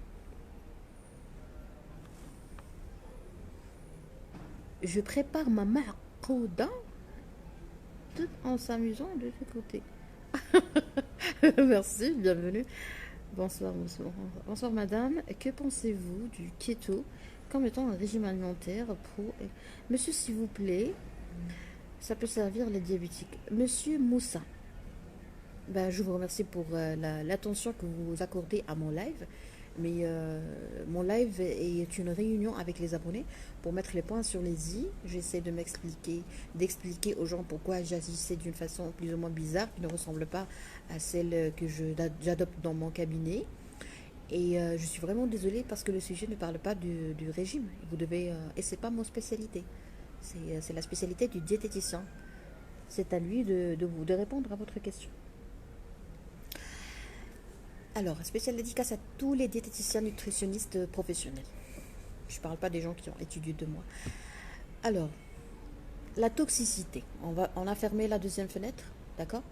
Speaker 1: Je prépare ma marcouda tout en s'amusant de ce côté. Merci, bienvenue. Bonsoir, bonsoir. Bonsoir madame. Que pensez-vous du keto comme étant un régime alimentaire pro... Monsieur, s'il vous plaît, ça peut servir les diabétiques. Monsieur Moussa, ben, je vous remercie pour l'attention que vous accordez à mon live. Mais mon live est une réunion avec les abonnés pour mettre les points sur les i. J'essaie de d'expliquer aux gens pourquoi j'agissais d'une façon plus ou moins bizarre, qui ne ressemble pas à celle que j'adopte dans mon cabinet. Et je suis vraiment désolée parce que le sujet ne parle pas du régime. Vous devez, et c'est pas mon spécialité. C'est la spécialité du diététicien. C'est à lui de répondre à votre question. Alors, spéciale dédicace à tous les diététiciens nutritionnistes professionnels. Je ne parle pas des gens qui ont étudié de moi. Alors, la toxicité. On a fermé la deuxième fenêtre, d'accord?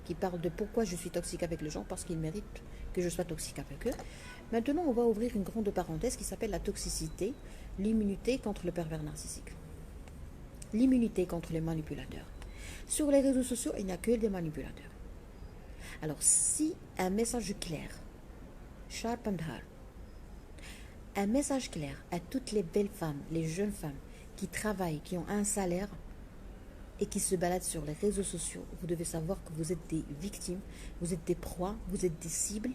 Speaker 1: Qui parle de pourquoi je suis toxique avec les gens, parce qu'ils méritent que je sois toxique avec eux. Maintenant, on va ouvrir une grande parenthèse qui s'appelle la toxicité, l'immunité contre le pervers narcissique. L'immunité contre les manipulateurs. Sur les réseaux sociaux, il n'y a que des manipulateurs. Alors, si un message clair, sharp and hard, un message clair à toutes les belles femmes, les jeunes femmes qui travaillent, qui ont un salaire et qui se baladent sur les réseaux sociaux, vous devez savoir que vous êtes des victimes, vous êtes des proies, vous êtes des cibles.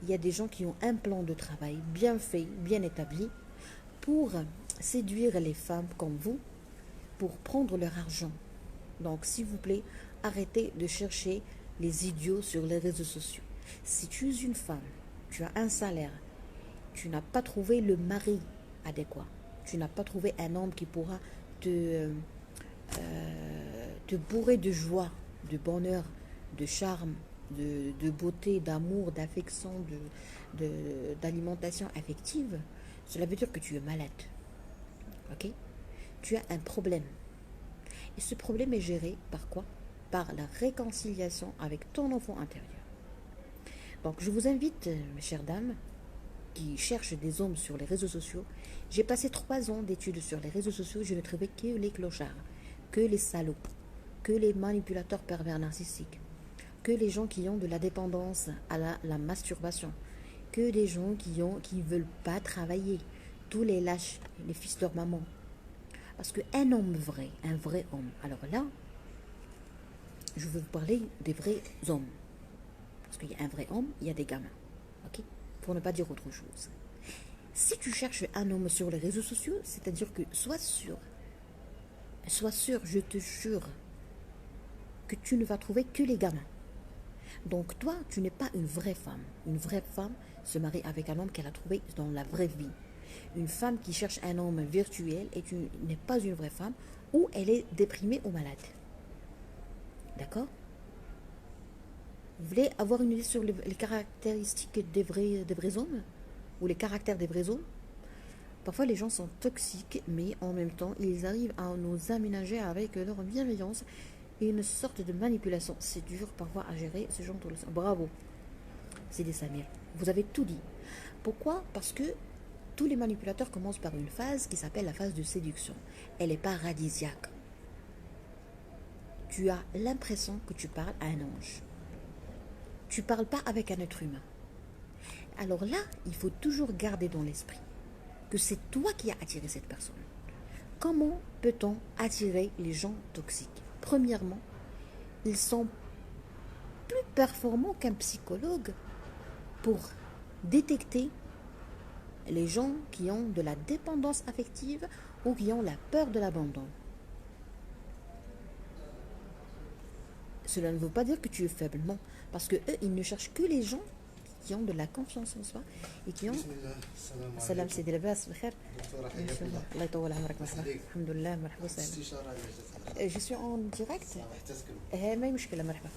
Speaker 1: Il y a des gens qui ont un plan de travail bien fait, bien établi, pour séduire les femmes comme vous, pour prendre leur argent. Donc, s'il vous plaît, arrêtez de chercher les idiots sur les réseaux sociaux. Si tu es une femme, tu as un salaire, tu n'as pas trouvé le mari adéquat, tu n'as pas trouvé un homme qui pourra te bourrer de joie, de bonheur, de charme, de beauté, d'amour, d'affection, d'alimentation affective, cela veut dire que tu es malade. Ok? Tu as un problème. Et ce problème est géré par quoi? Par la réconciliation avec ton enfant intérieur. Donc je vous invite, mes chères dames, qui cherchent des hommes sur les réseaux sociaux. J'ai passé 3 ans d'études sur les réseaux sociaux, je ne trouvais que les clochards, que les salauds, que les manipulateurs pervers narcissiques, que les gens qui ont de la dépendance à la masturbation, que des gens qui ne veulent pas travailler, tous les lâches, les fils de leur maman. Parce qu'un homme vrai, un vrai homme, alors là, je veux vous parler des vrais hommes. Parce qu'il y a un vrai homme, il y a des gamins. Ok? Pour ne pas dire autre chose. Si tu cherches un homme sur les réseaux sociaux, c'est-à-dire que sois sûr, je te jure, que tu ne vas trouver que les gamins. Donc toi, tu n'es pas une vraie femme. Une vraie femme se marie avec un homme qu'elle a trouvé dans la vraie vie. Une femme qui cherche un homme virtuel et tu n'es pas une vraie femme, ou elle est déprimée ou malade. D'accord? Vous voulez avoir une idée sur les caractéristiques des vrais hommes? Ou les caractères des vrais hommes? Parfois les gens sont toxiques, mais en même temps, ils arrivent à nous aménager avec leur bienveillance et une sorte de manipulation. C'est dur parfois à gérer ce genre de leçons. Bravo, c'est des Samir. Vous avez tout dit. Pourquoi? Parce que tous les manipulateurs commencent par une phase qui s'appelle la phase de séduction. Elle n'est pas paradisiaque. Tu as l'impression que tu parles à un ange. Tu ne parles pas avec un être humain. Alors là, il faut toujours garder dans l'esprit que c'est toi qui as attiré cette personne. Comment peut-on attirer les gens toxiques? Premièrement, ils sont plus performants qu'un psychologue pour détecter les gens qui ont de la dépendance affective ou qui ont la peur de l'abandon. Cela ne veut pas dire que tu es faible, non. Parce que eux, ils ne cherchent que les gens qui ont de la confiance en soi et qui ont... Salam Sidi Labas, Allah yطول عمرك مرحبا. Alhamdoulilah, مرحبا salam. Je suis en direct. ما مشكلة مرحبا.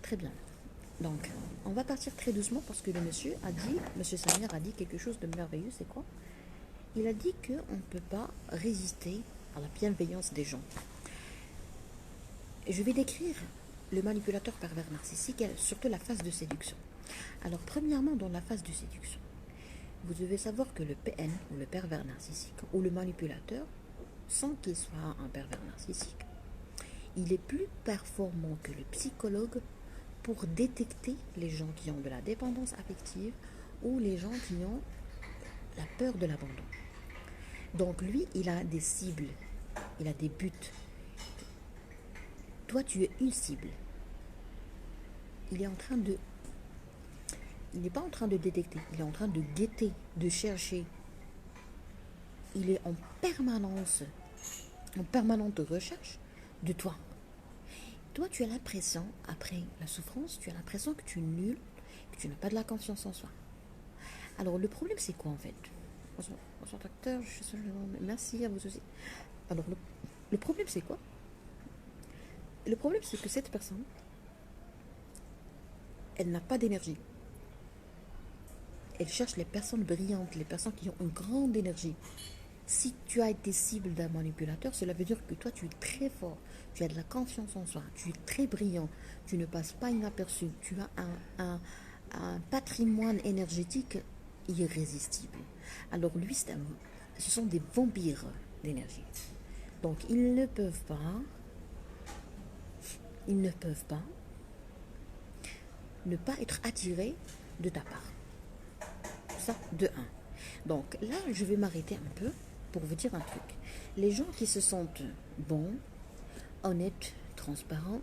Speaker 1: Très bien. Donc, on va partir très doucement parce que le monsieur Samir a dit quelque chose de merveilleux, c'est quoi? Il a dit qu'on ne peut pas résister à la bienveillance des gens. Et je vais décrire le manipulateur pervers narcissique, surtout la phase de séduction. Alors, premièrement, dans la phase de séduction, vous devez savoir que le PN, ou le pervers narcissique, ou le manipulateur, sans qu'il soit un pervers narcissique, il est plus performant que le psychologue pour détecter les gens qui ont de la dépendance affective ou les gens qui ont la peur de l'abandon. Donc lui, il a des cibles, il a des buts. Toi, tu es une cible. Il n'est pas en train de détecter, il est en train de guetter, de chercher. Il est en permanente recherche de toi. Toi, tu as l'impression, après la souffrance, tu as l'impression que tu es nul, que tu n'as pas de la confiance en soi. Alors, le problème, c'est quoi en fait? Bonsoir, docteur, merci à vous aussi. Alors, le problème, c'est quoi? Le problème, c'est que cette personne, elle n'a pas d'énergie. Elle cherche les personnes brillantes, les personnes qui ont une grande énergie. Si tu as été cible d'un manipulateur, cela veut dire que toi, tu es très fort. Tu as de la confiance en soi. Tu es très brillant. Tu ne passes pas inaperçu. Tu as un patrimoine énergétique irrésistible. Alors lui, ce sont des vampires d'énergie. Donc, ils ne peuvent pas ne pas être attirés de ta part. Ça, de un. Donc là, je vais m'arrêter un peu pour vous dire un truc. Les gens qui se sentent bons, honnêtes, transparents,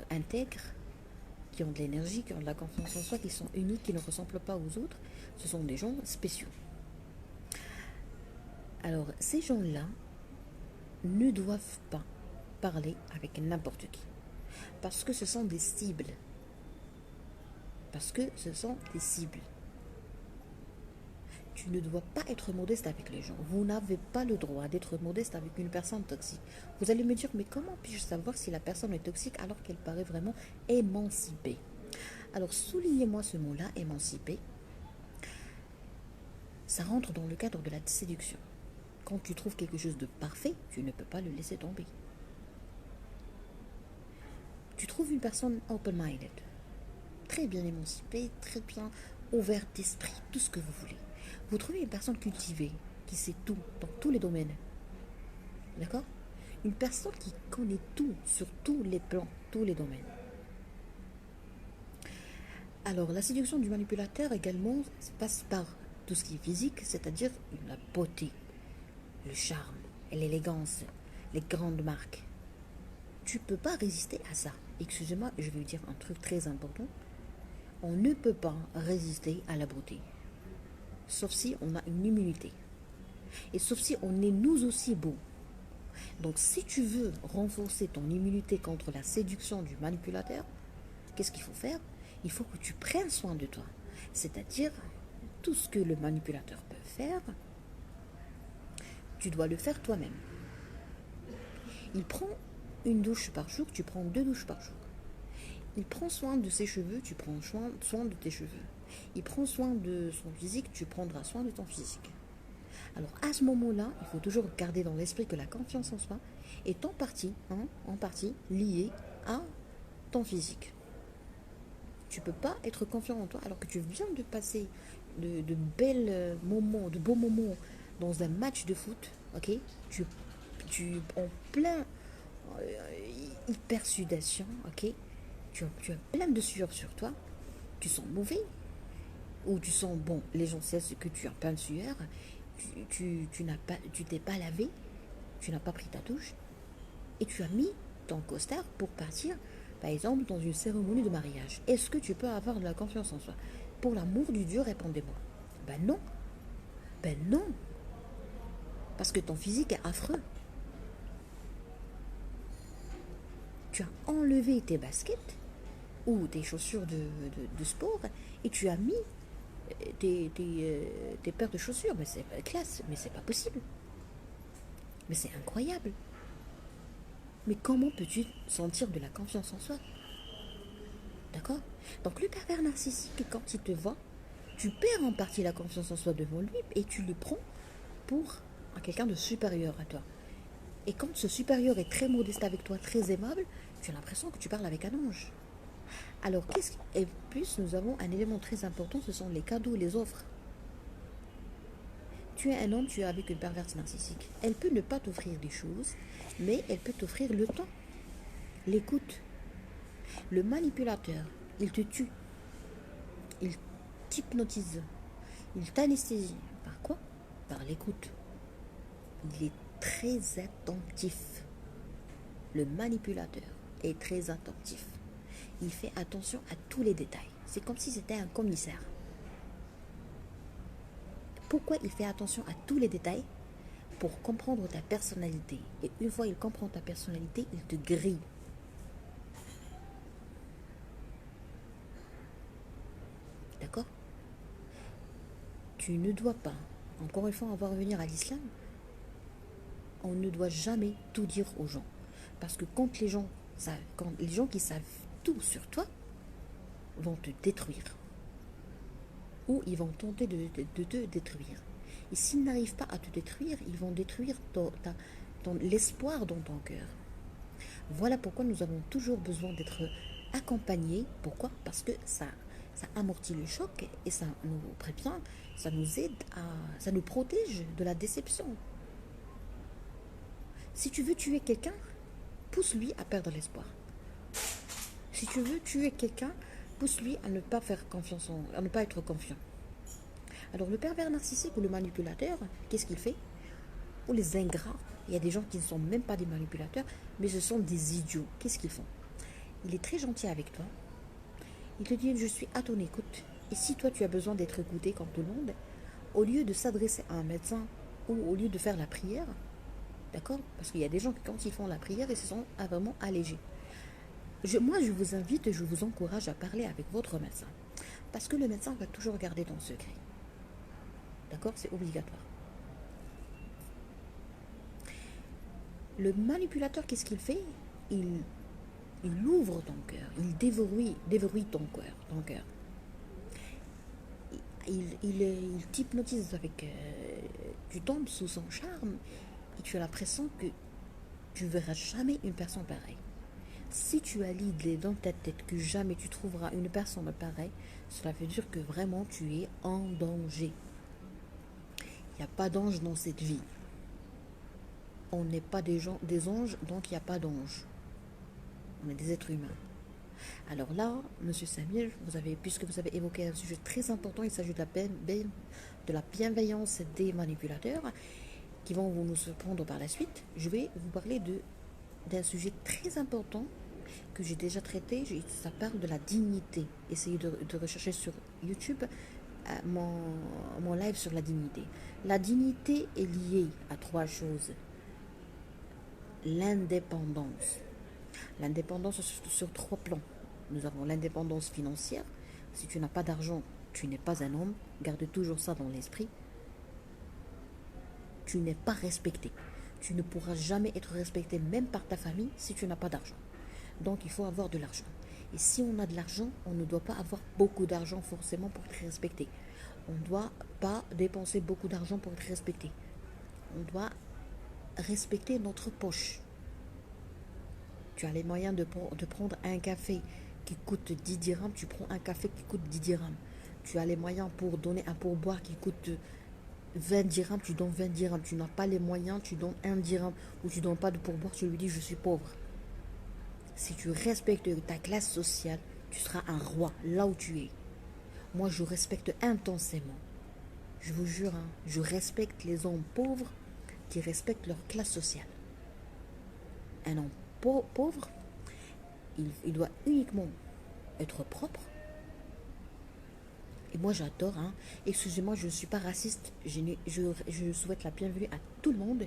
Speaker 1: intègres, qui ont de l'énergie, qui ont de la confiance en soi, qui sont uniques, qui ne ressemblent pas aux autres, ce sont des gens spéciaux. Alors, ces gens-là ne doivent pas parler avec n'importe qui. Parce que ce sont des cibles. Tu ne dois pas être modeste avec les gens. Vous n'avez pas le droit d'être modeste avec une personne toxique. Vous allez me dire, mais comment puis-je savoir si la personne est toxique alors qu'elle paraît vraiment émancipée? Alors, soulignez-moi ce mot-là, émancipée. Ça rentre dans le cadre de la séduction. Quand tu trouves quelque chose de parfait, tu ne peux pas le laisser tomber. Tu trouves une personne open-minded, très bien émancipée, très bien ouverte d'esprit, tout ce que vous voulez. Vous trouvez une personne cultivée, qui sait tout, dans tous les domaines. D'accord? Une personne qui connaît tout, sur tous les plans, tous les domaines. Alors, la séduction du manipulateur également passe par tout ce qui est physique, c'est-à-dire la beauté, le charme, l'élégance, les grandes marques. Tu ne peux pas résister à ça. Excusez-moi, je vais vous dire un truc très important. On ne peut pas résister à la beauté. Sauf si on a une immunité. Et sauf si on est nous aussi beaux. Donc si tu veux renforcer ton immunité contre la séduction du manipulateur, qu'est-ce qu'il faut faire? Il faut que tu prennes soin de toi. C'est-à-dire, tout ce que le manipulateur peut faire, tu dois le faire toi-même. Il prend une douche par jour, tu prends 2 douches par jour. Il prend soin de ses cheveux, tu prends soin de tes cheveux. Il prend soin de son physique, tu prendras soin de ton physique. Alors à ce moment-là, il faut toujours garder dans l'esprit que la confiance en soi est en partie liée à ton physique. Tu ne peux pas être confiant en toi alors que tu viens de passer de beaux moments dans un match de foot, ok? Tu en plein hyper sudation, ok? Tu as plein de sueur sur toi, tu sens mauvais, ou tu sens bon, les gens savent que tu as plein de sueur, tu t'es pas lavé, tu n'as pas pris ta douche, et tu as mis ton costard pour partir, par exemple, dans une cérémonie de mariage. Est-ce que tu peux avoir de la confiance en soi? Pour l'amour du Dieu, répondez-moi. Ben non. Ben non. Parce que ton physique est affreux. Tu as enlevé tes baskets ou tes chaussures de sport et tu as mis tes paires de chaussures. Mais c'est classe, mais c'est pas possible. Mais c'est incroyable. Mais comment peux-tu sentir de la confiance en soi? D'accord? Donc le pervers narcissique, quand il te voit, tu perds en partie la confiance en soi devant lui et tu le prends pour quelqu'un de supérieur à toi. Et quand ce supérieur est très modeste avec toi, très aimable, tu as l'impression que tu parles avec un ange. Alors, et plus nous avons un élément très important, ce sont les cadeaux et les offres. Tu es un homme, tu es avec une perverse narcissique. Elle peut ne pas t'offrir des choses, mais elle peut t'offrir le temps, l'écoute. Le manipulateur, il te tue, il t'hypnotise, il t'anesthésie. Par quoi? Par l'écoute. Il est très attentif. Le manipulateur est très attentif. Il fait attention à tous les détails. C'est comme si c'était un commissaire. Pourquoi il fait attention à tous les détails? Pour comprendre ta personnalité. Et une fois qu'il comprend ta personnalité, il te grille. D'accord? Tu ne dois pas, encore une fois, on va revenir à l'islam, on ne doit jamais tout dire aux gens. Parce que quand les gens qui savent tout sur toi vont te détruire. Ou ils vont tenter de te détruire. Et s'ils n'arrivent pas à te détruire, ils vont détruire l'espoir dans ton cœur. Voilà pourquoi nous avons toujours besoin d'être accompagnés. Pourquoi? Parce que ça amortit le choc et ça nous prévient, ça nous aide ça nous protège de la déception. Si tu veux tuer quelqu'un, pousse-lui à perdre l'espoir. Si tu veux tuer quelqu'un, pousse-lui à ne pas faire confiance, à ne pas être confiant. Alors le pervers narcissique ou le manipulateur, qu'est-ce qu'il fait? Ou les ingrats, il y a des gens qui ne sont même pas des manipulateurs, mais ce sont des idiots. Qu'est-ce qu'ils font? Il est très gentil avec toi. Il te dit, je suis à ton écoute. Et si toi tu as besoin d'être écouté comme tout le monde, au lieu de s'adresser à un médecin ou au lieu de faire la prière, d'accord? Parce qu'il y a des gens qui quand ils font la prière, ils se sont vraiment allégés. Moi, je vous invite et je vous encourage à parler avec votre médecin. Parce que le médecin va toujours garder ton secret. D'accord? C'est obligatoire. Le manipulateur, qu'est-ce qu'il fait? Il ouvre ton cœur, il déverrouille ton cœur. Il t'hypnotise avec... tu tombes sous son charme et tu as l'impression que tu ne verras jamais une personne pareille. Si tu as l'idée dans ta tête que jamais tu trouveras une personne pareille, cela veut dire que vraiment tu es en danger. Il n'y a pas d'ange dans cette vie. On n'est pas des anges, donc il n'y a pas d'ange. On est des êtres humains. Alors là, Monsieur Samir, puisque vous avez évoqué un sujet très important, il s'agit de la bienveillance des manipulateurs qui vont nous surprendre par la suite. Je vais vous parler d'un sujet très important que j'ai déjà traité. Ça parle de la dignité. Essayez de rechercher sur YouTube mon live sur la dignité. La dignité est liée à 3 choses. l'indépendance. L'indépendance sur trois plans. Nous avons l'indépendance financière. Si tu n'as pas d'argent, tu n'es pas un homme. Garde toujours ça dans l'esprit. Tu n'es pas respecté. Tu ne pourras jamais être respecté, même par ta famille, si tu n'as pas d'argent. Donc, il faut avoir de l'argent. Et si on a de l'argent, on ne doit pas avoir beaucoup d'argent forcément pour être respecté. On ne doit pas dépenser beaucoup d'argent pour être respecté. On doit respecter notre poche. Tu as les moyens de prendre un café qui coûte 10 dirhams, tu prends un café qui coûte 10 dirhams. Tu as les moyens pour donner un pourboire qui coûte 20 dirhams, tu donnes 20 dirhams. Tu n'as pas les moyens, tu donnes 1 dirham. Ou tu ne donnes pas de pourboire, tu lui dis je suis pauvre. Si tu respectes ta classe sociale, tu seras un roi là où tu es. Moi, je respecte intensément. Je vous jure, hein, je respecte les hommes pauvres qui respectent leur classe sociale. Un homme pauvre, il doit uniquement être propre. Et moi, j'adore. Hein. Excusez-moi, je ne suis pas raciste. Je souhaite la bienvenue à tout le monde.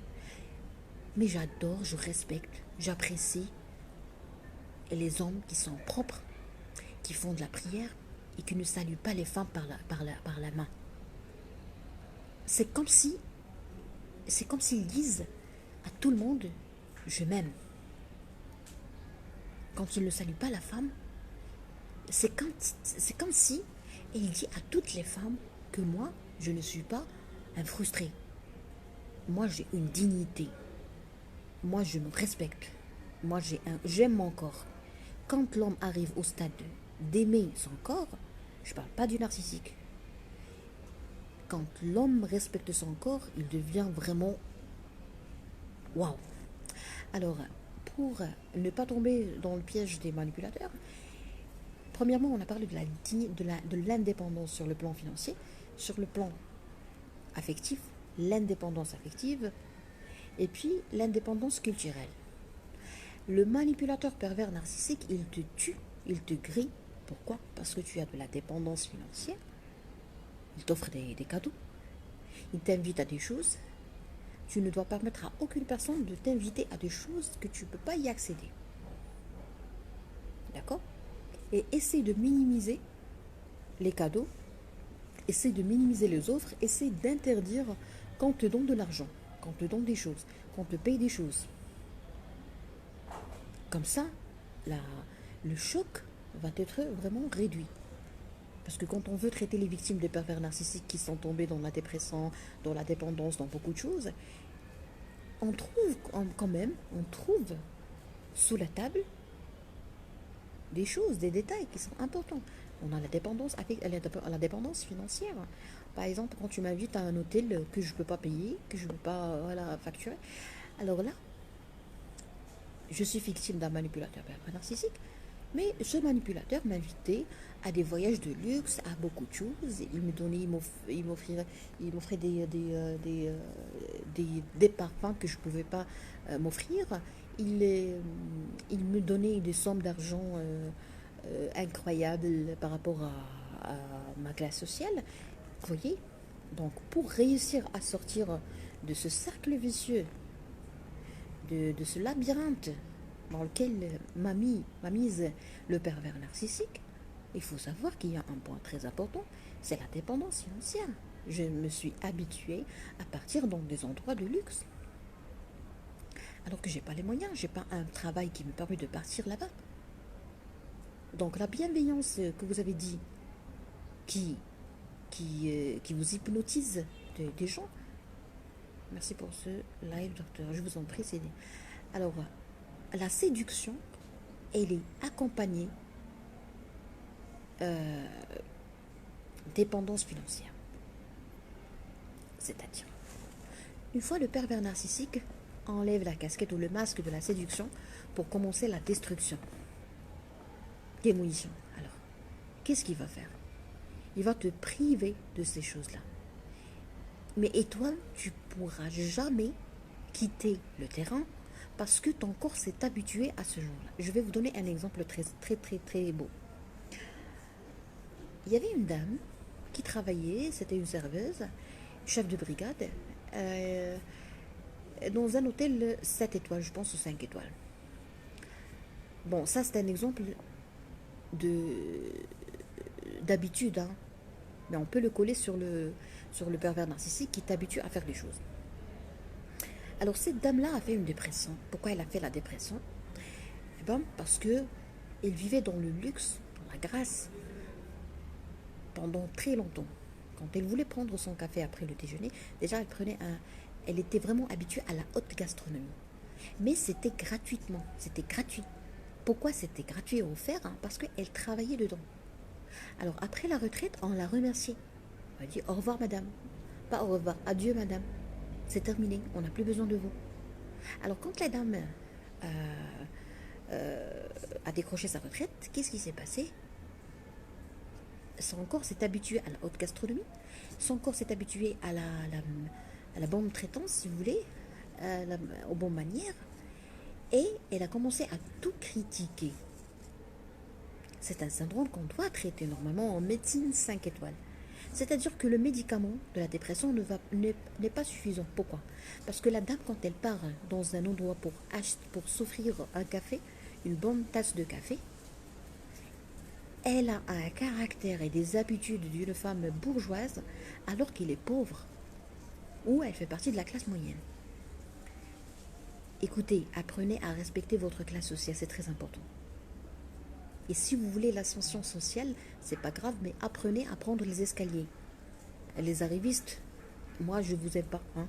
Speaker 1: Mais j'adore, je respecte, j'apprécie les hommes qui sont propres, qui font de la prière et qui ne saluent pas les femmes par la main. C'est comme s'ils disent à tout le monde, je m'aime. Quand ils ne saluent pas la femme, c'est comme si il dit à toutes les femmes que moi, je ne suis pas un frustré. Moi, j'ai une dignité. Moi, je me respecte. Moi, j'aime mon corps. Quand l'homme arrive au stade d'aimer son corps, je ne parle pas du narcissique. Quand l'homme respecte son corps, il devient vraiment waouh. Alors, pour ne pas tomber dans le piège des manipulateurs, premièrement, on a parlé de l'indépendance sur le plan financier, sur le plan affectif, l'indépendance affective, et puis l'indépendance culturelle. Le manipulateur pervers narcissique, il te tue, il te grille. Pourquoi? Parce que tu as de la dépendance financière. Il t'offre des cadeaux. Il t'invite à des choses. Tu ne dois permettre à aucune personne de t'inviter à des choses que tu ne peux pas y accéder. D'accord? Et essaie de minimiser les cadeaux. Essaie de minimiser les offres. Essaie d'interdire qu'on te donne de l'argent, qu'on te donne des choses, qu'on te paye des choses. Comme ça, le choc va être vraiment réduit. Parce que quand on veut traiter les victimes de pervers narcissiques qui sont tombés dans la dépression, dans la dépendance, dans beaucoup de choses, on trouve quand même, sous la table des choses, des détails qui sont importants. On a la dépendance la dépendance financière. Par exemple, quand tu m'invites à un hôtel que je ne peux pas payer, que je ne peux pas facturer, alors là, je suis victime d'un manipulateur narcissique, mais ce manipulateur m'invitait à des voyages de luxe, à beaucoup de choses. Il m'offrait des parfums que je ne pouvais pas m'offrir. Il me donnait des sommes d'argent incroyables par rapport à ma classe sociale. Vous voyez? Donc, pour réussir à sortir de ce cercle vicieux, de ce labyrinthe dans lequel m'a mise le pervers narcissique, il faut savoir qu'il y a un point très important, c'est la dépendance financière. Je me suis habituée à partir dans des endroits de luxe. Alors que je n'ai pas les moyens, je n'ai pas un travail qui me permet de partir là-bas. Donc la bienveillance que vous avez dit, qui vous hypnotise des gens. Merci pour ce live, docteur. Je vous en prie, c'est... Alors, la séduction, elle est accompagnée dépendance financière. C'est-à-dire, une fois le pervers narcissique enlève la casquette ou le masque de la séduction pour commencer la destruction, démolition. Alors, qu'est-ce qu'il va faire? Il va te priver de ces choses-là. Mais et toi, tu ne pourras jamais quitter le terrain parce que ton corps s'est habitué à ce jour-là. Je vais vous donner un exemple très, très, très, très beau. Il y avait une dame qui travaillait, c'était une serveuse, chef de brigade. dans un hôtel 7 étoiles, je pense, ou 5 étoiles. Bon, ça c'est un exemple de d'habitude, hein. Mais on peut le coller sur le pervers narcissique qui t'habitue à faire des choses. Alors cette dame-là a fait une dépression. Pourquoi elle a fait la dépression? Eh ben, parce que elle vivait dans le luxe, dans la grâce, pendant très longtemps. Quand elle voulait prendre son café après le déjeuner, déjà elle était vraiment habituée à la haute gastronomie. Mais c'était gratuitement, c'était gratuit. Pourquoi c'était gratuit et offert? Parce qu'elle travaillait dedans. Alors après la retraite, on l'a remerciée. On a dit au revoir madame. Pas au revoir, adieu madame. C'est terminé, on n'a plus besoin de vous. Alors quand la dame a décroché sa retraite, qu'est-ce qui s'est passé? Son corps s'est habitué à la haute gastronomie, son corps s'est habitué à la bonne traitance, si vous voulez, aux bonnes manières, et elle a commencé à tout critiquer. C'est un syndrome qu'on doit traiter normalement en médecine 5 étoiles. C'est-à-dire que le médicament de la dépression n'est pas suffisant. Pourquoi? Parce que la dame, quand elle part dans un endroit pour s'offrir un café, une bonne tasse de café, elle a un caractère et des habitudes d'une femme bourgeoise alors qu'elle est pauvre ou elle fait partie de la classe moyenne. Écoutez, apprenez à respecter votre classe sociale, c'est très important. Et si vous voulez l'ascension sociale, c'est pas grave, mais apprenez à prendre les escaliers. Les arrivistes, moi je vous aime pas, hein.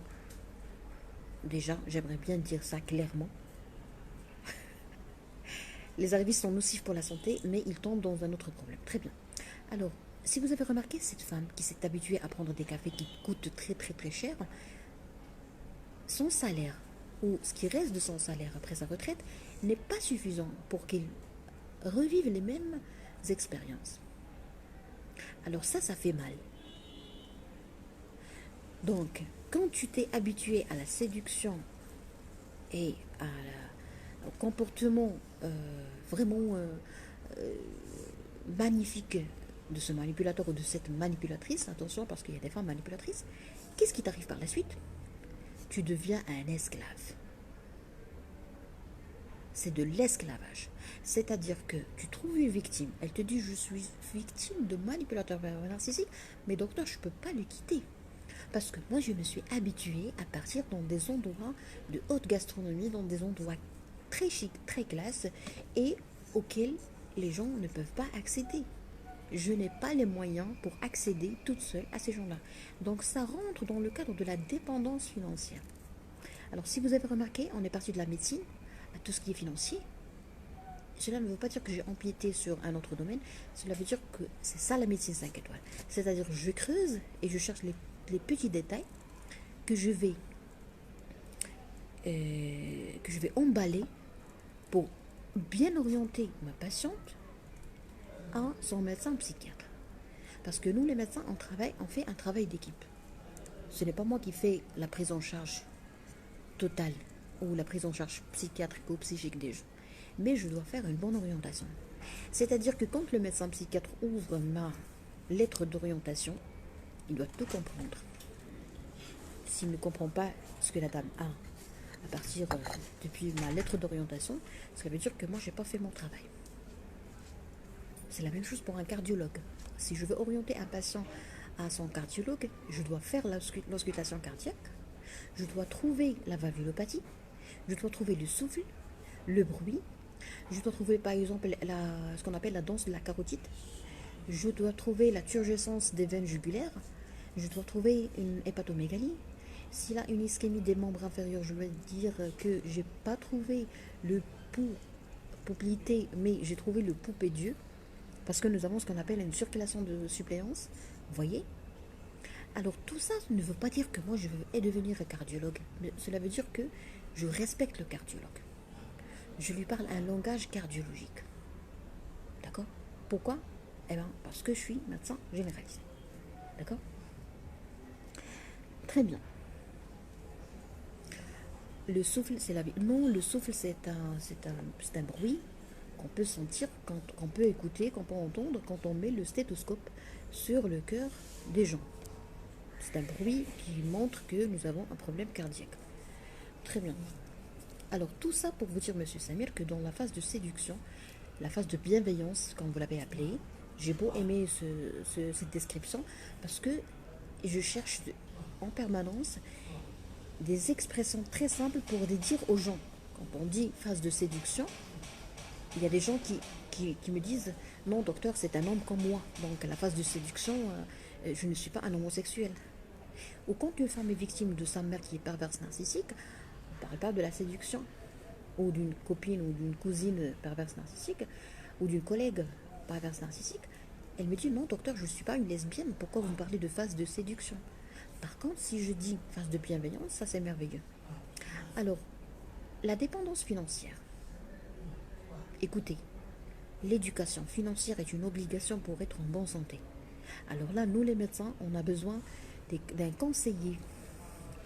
Speaker 1: Déjà, j'aimerais bien dire ça clairement. Les arrivistes sont nocifs pour la santé, mais ils tombent dans un autre problème. Très bien. Alors, si vous avez remarqué cette femme qui s'est habituée à prendre des cafés qui coûtent très très très cher, son salaire, ou ce qui reste de son salaire après sa retraite, n'est pas suffisant pour qu'il revive les mêmes expériences. Alors ça fait mal. Donc, quand tu t'es habitué à la séduction et au comportement vraiment magnifique de ce manipulateur ou de cette manipulatrice, attention parce qu'il y a des femmes manipulatrices, qu'est-ce qui t'arrive par la suite? Tu deviens un esclave. C'est de l'esclavage. C'est-à-dire que tu trouves une victime, elle te dit je suis victime de manipulateur narcissique, mais docteur, je ne peux pas le quitter. Parce que moi, je me suis habituée à partir dans des endroits de haute gastronomie, dans des endroits très chics, très classe, et auxquels les gens ne peuvent pas accéder. Je n'ai pas les moyens pour accéder toute seule à ces gens-là. Donc ça rentre dans le cadre de la dépendance financière. Alors si vous avez remarqué, on est parti de la médecine à tout ce qui est financier. Cela ne veut pas dire que j'ai empiété sur un autre domaine, cela veut dire que c'est ça la médecine 5 étoiles. C'est-à-dire que je creuse et je cherche les petits détails que je vais emballer pour bien orienter ma patiente à son médecin psychiatre. Parce que nous, les médecins, on fait un travail d'équipe. Ce n'est pas moi qui fais la prise en charge totale ou la prise en charge psychiatrique ou psychique des gens. Mais je dois faire une bonne orientation. C'est-à-dire que quand le médecin psychiatre ouvre ma lettre d'orientation, il doit tout comprendre. S'il ne comprend pas ce que la dame a à partir depuis ma lettre d'orientation, ça veut dire que moi, je n'ai pas fait mon travail. C'est la même chose pour un cardiologue. Si je veux orienter un patient à son cardiologue, je dois faire l'auscultation cardiaque, je dois trouver la valvulopathie, je dois trouver le souffle, le bruit, je dois trouver par exemple ce qu'on appelle la danse de la carotide, je dois trouver la turgescence des veines jugulaires, je dois trouver une hépatomégalie. S'il a une ischémie des membres inférieurs, je vais dire que j'ai pas trouvé le pouls poplité, mais j'ai trouvé le pouls pédieux, parce que nous avons ce qu'on appelle une circulation de suppléance. Vous voyez? Alors tout ça ne veut pas dire que moi je vais devenir cardiologue, mais cela veut dire que je respecte le cardiologue. Je lui parle un langage cardiologique. D'accord? Pourquoi? Eh bien, parce que je suis médecin généraliste. D'accord? Très bien. Le souffle, c'est la vie. Non, le souffle, c'est un bruit qu'on peut sentir, qu'on peut écouter, qu'on peut entendre quand on met le stéthoscope sur le cœur des gens. C'est un bruit qui montre que nous avons un problème cardiaque. Très bien. Alors, tout ça pour vous dire, monsieur Samir, que dans la phase de séduction, la phase de bienveillance, comme vous l'avez appelé, j'ai beau aimer cette description parce que je cherche en permanence des expressions très simples pour les dire aux gens. Quand on dit phase de séduction, il y a des gens qui me disent non, docteur, c'est un homme comme moi. Donc, la phase de séduction, je ne suis pas un homosexuel. Ou quand une femme est victime de sa mère qui est perverse narcissique, on ne parle pas de la séduction. Ou d'une copine ou d'une cousine perverse narcissique, ou d'une collègue perverse narcissique. Elle me dit non, docteur, je ne suis pas une lesbienne, pourquoi vous me parlez de phase de séduction? Par contre, si je dis phase de bienveillance, ça c'est merveilleux. Alors, la dépendance financière. Écoutez, l'éducation financière est une obligation pour être en bonne santé. Alors là, nous les médecins, on a besoin d'un conseiller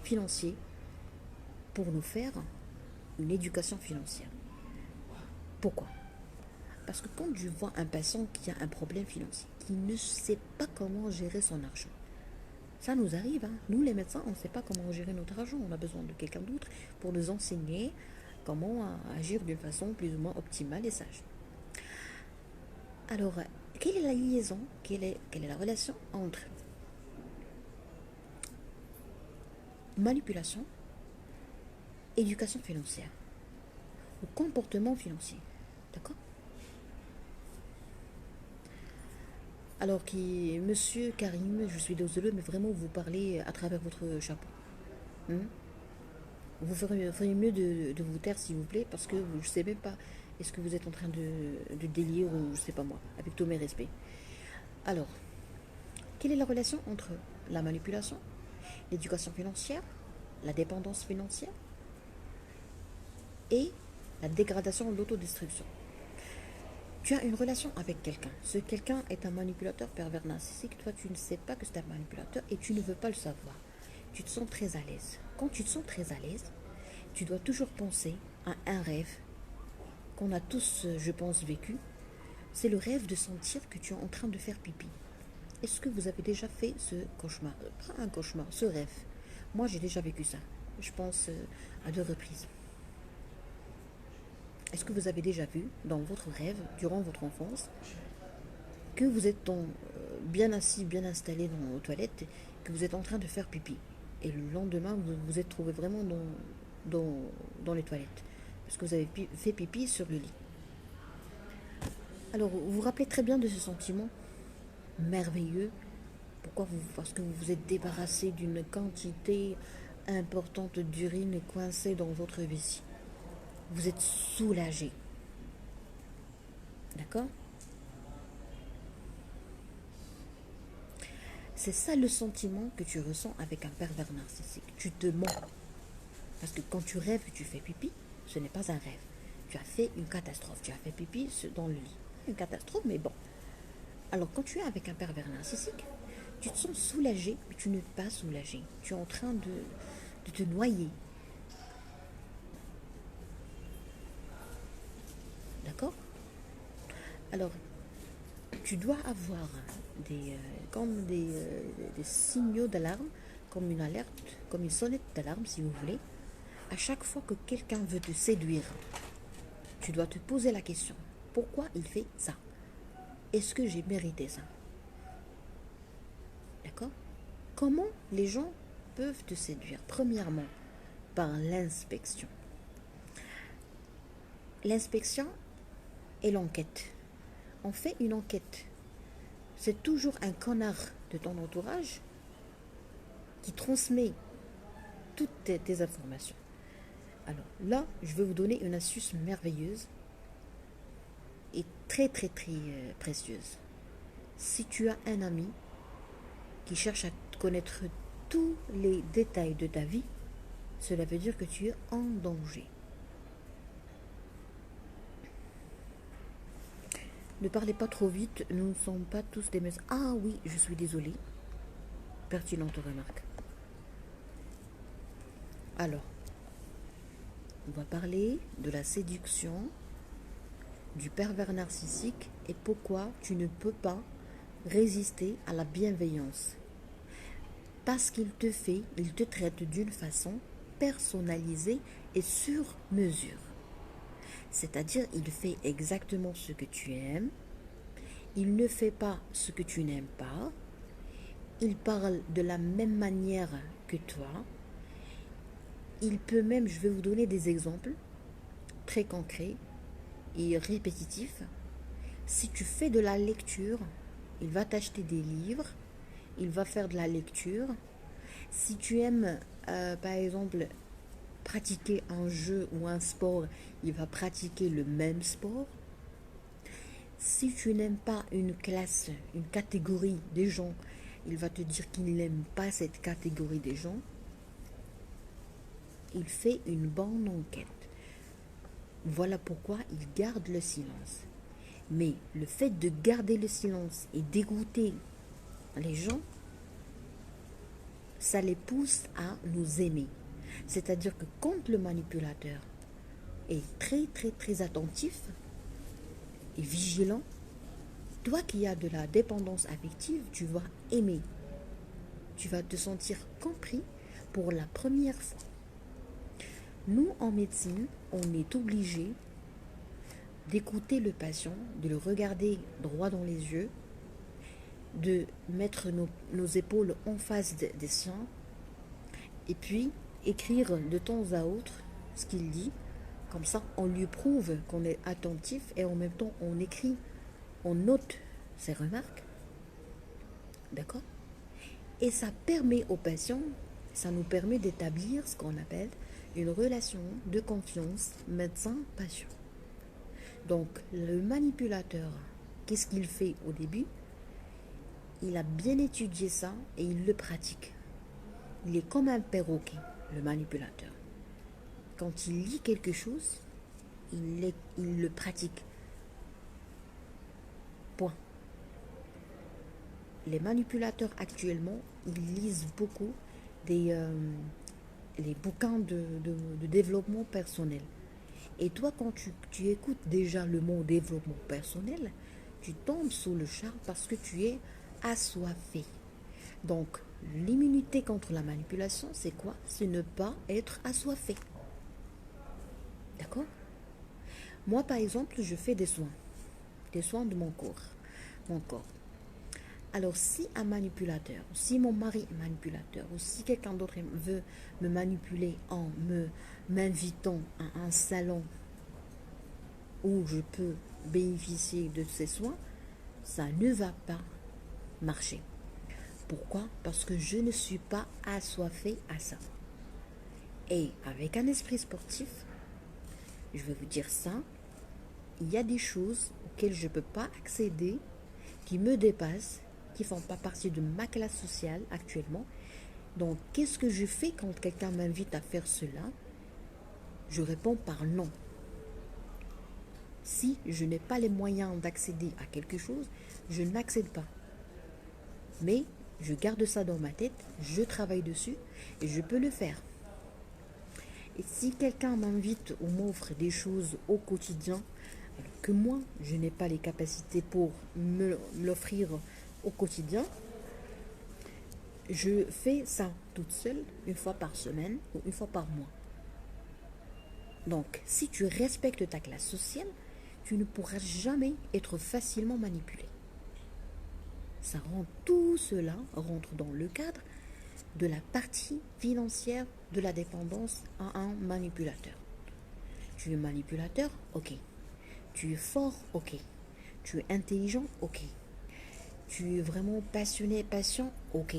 Speaker 1: financier pour nous faire une éducation financière. Pourquoi? Parce que quand je vois un patient qui a un problème financier, qui ne sait pas comment gérer son argent, ça nous arrive, hein. Nous les médecins, on ne sait pas comment gérer notre argent. On a besoin de quelqu'un d'autre pour nous enseigner comment agir d'une façon plus ou moins optimale et sage. Alors, quelle est la liaison, quelle est la relation entre manipulation, éducation financière ou comportement financier? D'accord? Alors, monsieur Karim, je suis désolée, mais vraiment vous parlez à travers votre chapeau. Hmm? Vous feriez mieux de vous taire, s'il vous plaît, parce que je ne sais même pas, est-ce que vous êtes en train de délire ou je ne sais pas moi, avec tous mes respects. Alors, quelle est la relation entre la manipulation, l'éducation financière, la dépendance financière et la dégradation de l'autodestruction? Tu as une relation avec quelqu'un. Ce quelqu'un est un manipulateur pervers narcissique. Toi, tu ne sais pas que c'est un manipulateur et tu ne veux pas le savoir. Tu te sens très à l'aise. Quand tu te sens très à l'aise, tu dois toujours penser à un rêve qu'on a tous, je pense, vécu. C'est le rêve de sentir que tu es en train de faire pipi. Est-ce que vous avez déjà fait ce cauchemar? Pas un cauchemar, ce rêve. Moi, j'ai déjà vécu ça. Je pense à 2 reprises. Est-ce que vous avez déjà vu dans votre rêve, durant votre enfance, que vous êtes bien assis, bien installé dans vos toilettes, que vous êtes en train de faire pipi? Et le lendemain, vous vous êtes trouvé vraiment dans les toilettes. Parce que vous avez fait pipi sur le lit. Alors, vous vous rappelez très bien de ce sentiment merveilleux. Pourquoi? Parce que vous vous êtes débarrassé d'une quantité importante d'urine coincée dans votre vessie. Vous êtes soulagé. D'accord? C'est ça le sentiment que tu ressens avec un pervers narcissique. Tu te mens. Parce que quand tu rêves que tu fais pipi, ce n'est pas un rêve. Tu as fait une catastrophe. Tu as fait pipi dans le lit. Une catastrophe, mais bon. Alors, quand tu es avec un pervers narcissique, tu te sens soulagé, mais tu n'es pas soulagé. Tu es en train de te noyer. D'accord? Alors, tu dois avoir des signaux d'alarme, comme une alerte, comme une sonnette d'alarme, si vous voulez. À chaque fois que quelqu'un veut te séduire, tu dois te poser la question. Pourquoi il fait ça? Est-ce que j'ai mérité ça? D'accord? Comment les gens peuvent te séduire? Premièrement, par l'inspection. L'inspection et l'enquête. On fait une enquête. C'est toujours un connard de ton entourage qui transmet toutes tes informations. Alors là, je vais vous donner une astuce merveilleuse et très très très précieuse. Si tu as un ami qui cherche à connaître tous les détails de ta vie, cela veut dire que tu es en danger. Ne parlez pas trop vite, nous ne sommes pas tous des médecins. Ah oui, je suis désolée. Pertinente remarque. Alors, on va parler de la séduction, du pervers narcissique et pourquoi tu ne peux pas résister à la bienveillance. Parce qu'il te traite d'une façon personnalisé et sur mesure. C'est-à-dire, il fait exactement ce que tu aimes, il ne fait pas ce que tu n'aimes pas, il parle de la même manière que toi, il peut même, je vais vous donner des exemples très concrets et répétitifs. Si tu fais de la lecture, il va t'acheter des livres, il va faire de la lecture. Si tu aimes, par exemple, pratiquer un jeu ou un sport, il va pratiquer le même sport. Si tu n'aimes pas une classe, une catégorie des gens, il va te dire qu'il n'aime pas cette catégorie des gens. Il fait une bonne enquête. Voilà pourquoi il garde le silence. Mais le fait de garder le silence et d'écouter les gens, ça les pousse à nous aimer. C'est-à-dire que quand le manipulateur est très très très attentif et vigilant, toi qui as de la dépendance affective, tu vas aimer. Tu vas te sentir compris pour la première fois. Nous, en médecine, on est obligé d'écouter le patient, de le regarder droit dans les yeux, de mettre nos épaules en face des siens, et puis écrire de temps à autre ce qu'il dit. Comme ça, on lui prouve qu'on est attentif et en même temps, on écrit, on note ses remarques. D'accord? Et ça permet aux patients, ça nous permet d'établir ce qu'on appelle une relation de confiance médecin-patient. Donc, le manipulateur, qu'est-ce qu'il fait au début? Il a bien étudié ça et il le pratique. Il est comme un perroquet, le manipulateur. Quand il lit quelque chose, il le pratique. Point. Les manipulateurs actuellement, ils lisent beaucoup les bouquins de développement personnel. Et toi, quand tu écoutes déjà le mot développement personnel, tu tombes sous le charme parce que tu es assoiffé. Donc, l'immunité contre la manipulation, c'est quoi? C'est ne pas être assoiffé. D'accord? Moi, par exemple, je fais des soins de mon corps. Alors, si un manipulateur, si mon mari est manipulateur, ou si quelqu'un d'autre veut me manipuler en m'invitant à un salon où je peux bénéficier de ces soins, ça ne va pas marcher. Pourquoi? Parce que je ne suis pas assoiffée à ça. Et avec un esprit sportif, je vais vous dire ça, il y a des choses auxquelles je ne peux pas accéder, qui me dépassent, qui ne font pas partie de ma classe sociale actuellement. Donc, qu'est-ce que je fais quand quelqu'un m'invite à faire cela? Je réponds par non. Si je n'ai pas les moyens d'accéder à quelque chose, je n'accède pas. Mais je garde ça dans ma tête, je travaille dessus et je peux le faire. Et si quelqu'un m'invite ou m'offre des choses au quotidien, alors que moi, je n'ai pas les capacités pour me l'offrir au quotidien, je fais ça toute seule, une fois par semaine ou une fois par mois. Donc, si tu respectes ta classe sociale, tu ne pourras jamais être facilement manipulé. Tout cela rentre dans le cadre de la partie financière de la dépendance à un manipulateur. Tu es manipulateur, ok. Tu es fort, ok. Tu es intelligent, ok. Tu es vraiment passionné, patient, ok.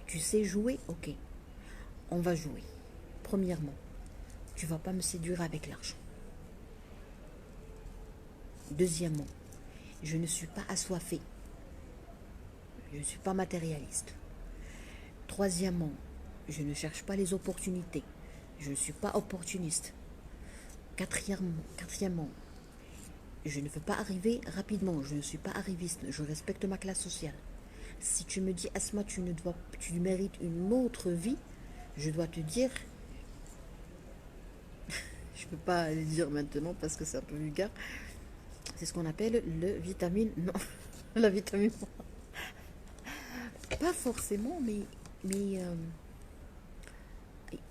Speaker 1: Tu sais jouer, ok. On va jouer. Premièrement, tu ne vas pas me séduire avec l'argent. Deuxièmement, je ne suis pas assoiffé. Je ne suis pas matérialiste. Troisièmement, je ne cherche pas les opportunités. Je ne suis pas opportuniste. Quatrièmement, je ne veux pas arriver rapidement. Je ne suis pas arriviste. Je respecte ma classe sociale. Si tu me dis, Asma, tu mérites une autre vie, je dois te dire, je ne peux pas le dire maintenant parce que c'est un peu vulgaire, c'est ce qu'on appelle le vitamine, non, la vitamine, pas forcément, mais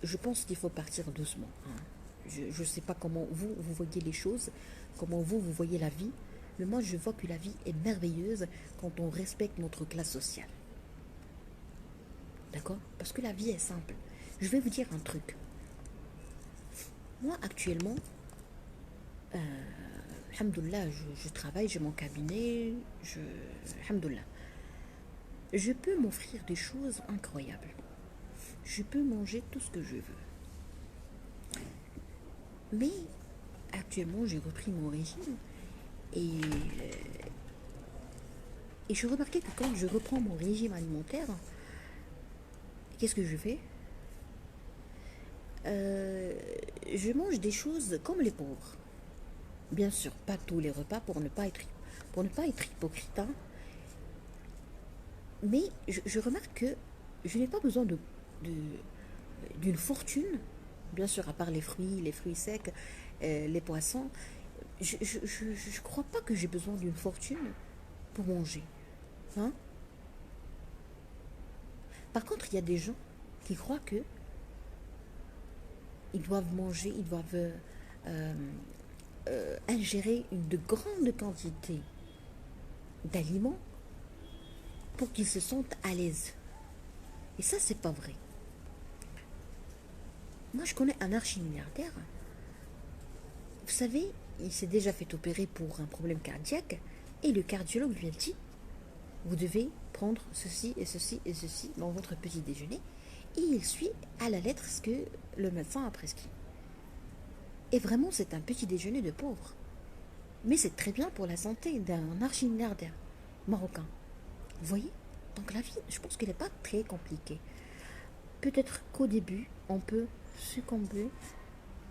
Speaker 1: je pense qu'il faut partir doucement, hein. Je ne sais pas comment vous voyez les choses, comment vous voyez la vie, mais moi, je vois que la vie est merveilleuse quand on respecte notre classe sociale. D'accord? Parce que la vie est simple. Je vais vous dire un truc. Moi, actuellement, alhamdoulilah, je travaille, j'ai mon cabinet, alhamdoulilah. Je peux m'offrir des choses incroyables. Je peux manger tout ce que je veux. Mais actuellement, j'ai repris mon régime et, et je remarquais que quand je reprends mon régime alimentaire, qu'est-ce que je fais? Je mange des choses comme les pauvres. Bien sûr, pas tous les repas pour ne pas être hypocrite, hein. Mais je remarque que je n'ai pas besoin d'une fortune, bien sûr, à part les fruits secs, les poissons. Je ne crois pas que j'ai besoin d'une fortune pour manger, hein. Par contre, il y a des gens qui croient que ils doivent manger, ils doivent ingérer de grandes quantités d'aliments pour qu'ils se sentent à l'aise. Et ça, c'est pas vrai. Moi, je connais un archi-milliardaire. Vous savez, il s'est déjà fait opérer pour un problème cardiaque et le cardiologue lui a dit, vous devez prendre ceci et ceci et ceci dans votre petit déjeuner, et il suit à la lettre ce que le médecin a prescrit. Et vraiment, c'est un petit déjeuner de pauvre. Mais c'est très bien pour la santé d'un archi-milliardaire marocain. Vous voyez? Donc la vie, je pense qu'elle n'est pas très compliquée. Peut-être qu'au début, on peut succomber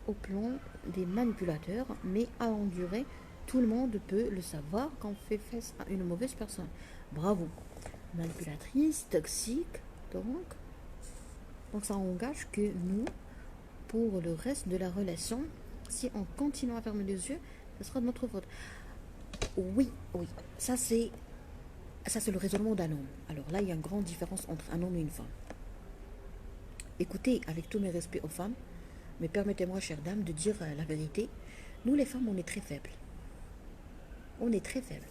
Speaker 1: au plan des manipulateurs, mais à endurer, tout le monde peut le savoir quand on fait face à une mauvaise personne. Bravo. Manipulatrice, toxique, donc ça engage que nous, pour le reste de la relation, si on continue à fermer les yeux, ce sera de notre faute. Oui, oui, ça c'est le raisonnement d'un homme. Alors là, il y a une grande différence entre un homme et une femme. Écoutez, avec tous mes respects aux femmes, mais permettez-moi, chère dame, de dire la vérité. Nous, les femmes, on est très faibles. On est très faibles.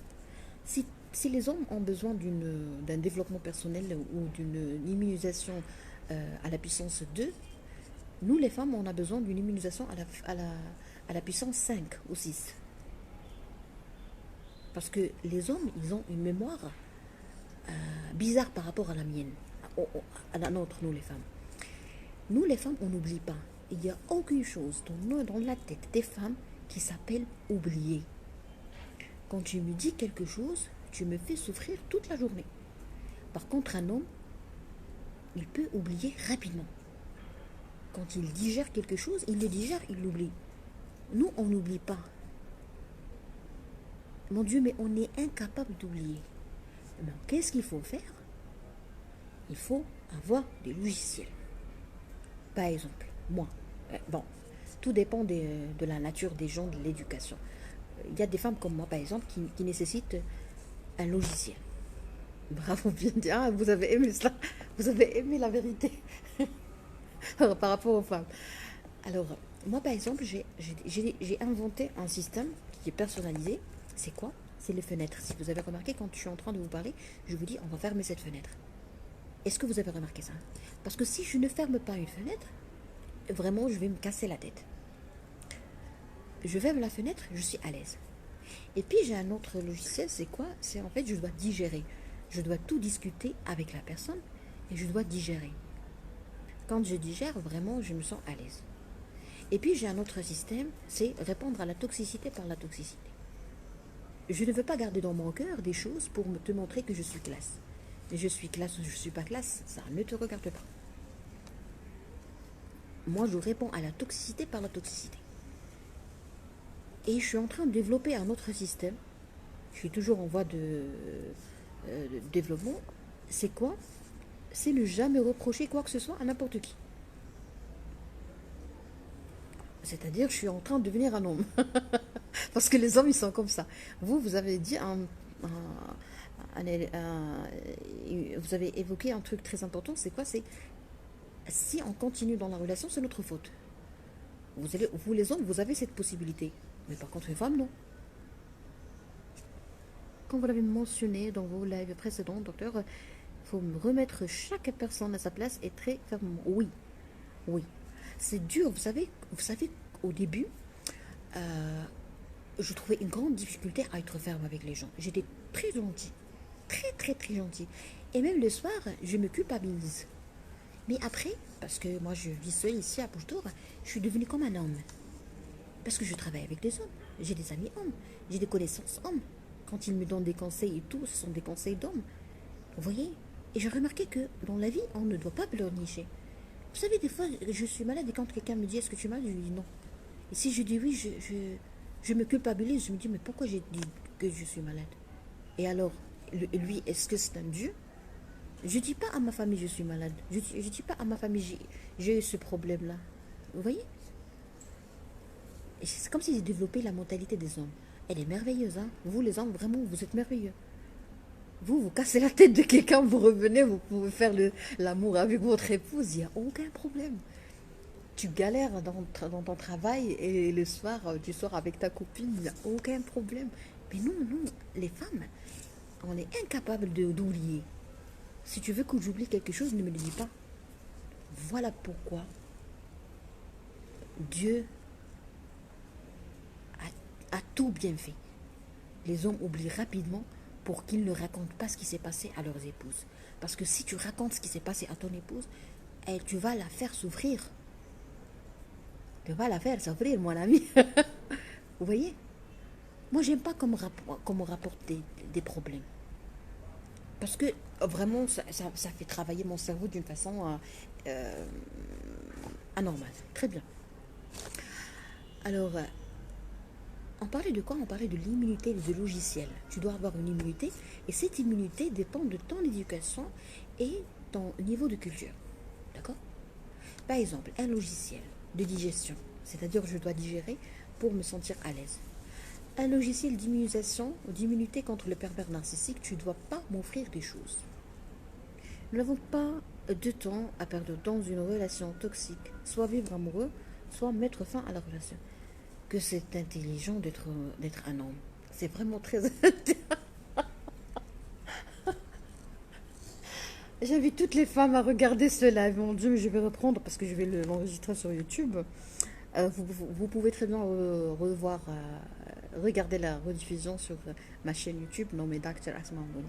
Speaker 1: Si les hommes ont besoin d'un développement personnel ou d'une immunisation à la puissance 2, nous, les femmes, on a besoin d'une immunisation à la puissance 5 ou 6. Parce que les hommes, ils ont une mémoire bizarre par rapport à la mienne, à la nôtre, nous, les femmes. Nous, les femmes, on n'oublie pas. Il n'y a aucune chose dans la tête des femmes qui s'appelle oublier. Quand tu me dis quelque chose, tu me fais souffrir toute la journée. Par contre, un homme, il peut oublier rapidement. Quand il digère quelque chose, il le digère, il l'oublie. Nous, on n'oublie pas. Mon Dieu, mais on est incapable d'oublier. Mais qu'est-ce qu'il faut faire? Il faut avoir des logiciels. Par exemple, moi, bon, tout dépend de la nature des gens, de l'éducation. Il y a des femmes comme moi, par exemple, qui nécessitent un logiciel. Bravo, bien dit. Ah, vous avez aimé cela. Vous avez aimé la vérité par rapport aux femmes. Alors, moi, par exemple, j'ai inventé un système qui est personnalisé. C'est quoi? C'est les fenêtres. Si vous avez remarqué, quand je suis en train de vous parler, je vous dis, on va fermer cette fenêtre. Est-ce que vous avez remarqué ça? Parce que si je ne ferme pas une fenêtre, vraiment, je vais me casser la tête. Je ferme la fenêtre, je suis à l'aise. Et puis, j'ai un autre logiciel, c'est quoi? C'est en fait, je dois digérer. Je dois tout discuter avec la personne et je dois digérer. Quand je digère, vraiment, je me sens à l'aise. Et puis, j'ai un autre système, c'est répondre à la toxicité par la toxicité. Je ne veux pas garder dans mon cœur des choses pour te montrer que je suis classe. Mais je suis classe ou je ne suis pas classe, ça ne te regarde pas. Moi, je réponds à la toxicité par la toxicité. Et je suis en train de développer un autre système. Je suis toujours en voie de développement. C'est quoi? C'est ne jamais reprocher quoi que ce soit à n'importe qui. C'est-à-dire, je suis en train de devenir un homme. Parce que les hommes, ils sont comme ça. Vous avez dit vous avez évoqué un truc très important. C'est quoi? C'est Si on continue dans la relation, c'est notre faute. Vous les hommes, vous avez cette possibilité. Mais par contre, les femmes, non. Comme vous l'avez mentionné dans vos lives précédents, docteur, il faut remettre chaque personne à sa place et très fermement. Oui, oui. C'est dur, vous savez, au début, euh, je trouvais une grande difficulté à être ferme avec les gens. J'étais très gentille, très très très gentille. Et même le soir, je me culpabilise. Mais après, parce que moi je vis seule ici à Bouche d'Or, je suis devenue comme un homme. Parce que je travaille avec des hommes. J'ai des amis hommes. J'ai des connaissances hommes. Quand ils me donnent des conseils et tout, ce sont des conseils d'hommes. Vous voyez? Et j'ai remarqué que dans la vie, on ne doit pas pleurnicher. Vous savez, des fois, je suis malade et quand quelqu'un me dit est-ce que tu es malade, je lui dis non. Et si je dis oui, je me culpabilise. Je me dis mais pourquoi j'ai dit que je suis malade? Et alors, lui, est-ce que c'est un Dieu? Je ne dis pas à ma famille je suis malade. Je ne dis pas à ma famille j'ai eu ce problème-là. Vous voyez? C'est comme si j'ai développé la mentalité des hommes. Elle est merveilleuse, hein. Vous, les hommes, vraiment, vous êtes merveilleux. Vous cassez la tête de quelqu'un, vous revenez, vous pouvez faire l'amour avec votre épouse, il n'y a aucun problème. Tu galères dans ton travail et le soir, tu sors avec ta copine, il n'y a aucun problème. Mais nous, les femmes, on est incapables d'oublier. Si tu veux que j'oublie quelque chose, ne me le dis pas. Voilà pourquoi Dieu a tout bien fait. Les hommes oublient rapidement pour qu'ils ne racontent pas ce qui s'est passé à leurs épouses. Parce que si tu racontes ce qui s'est passé à ton épouse, tu vas la faire souffrir. Tu vas la faire souffrir, mon ami. Vous voyez? Moi, j'aime pas qu'on me rapporte des problèmes. Parce que vraiment, ça fait travailler mon cerveau d'une façon euh, anormale. Très bien. Alors, on parlait de quoi? On parlait de l'immunité des logiciels. Tu dois avoir une immunité et cette immunité dépend de ton éducation et ton niveau de culture. D'accord? Par exemple, un logiciel de digestion, c'est-à-dire je dois digérer pour me sentir à l'aise. Un logiciel d'immunisation ou d'immunité contre le pervers narcissique, tu ne dois pas m'offrir des choses. Nous n'avons pas de temps à perdre dans une relation toxique, soit vivre amoureux, soit mettre fin à la relation. Que c'est intelligent d'être un homme. C'est vraiment très J'invite toutes les femmes à regarder ce live. Mon Dieu, mais je vais reprendre parce que je vais l'enregistrer sur YouTube. Vous pouvez très bien regarder la rediffusion sur ma chaîne YouTube nommée Dr. Asma Mbouni.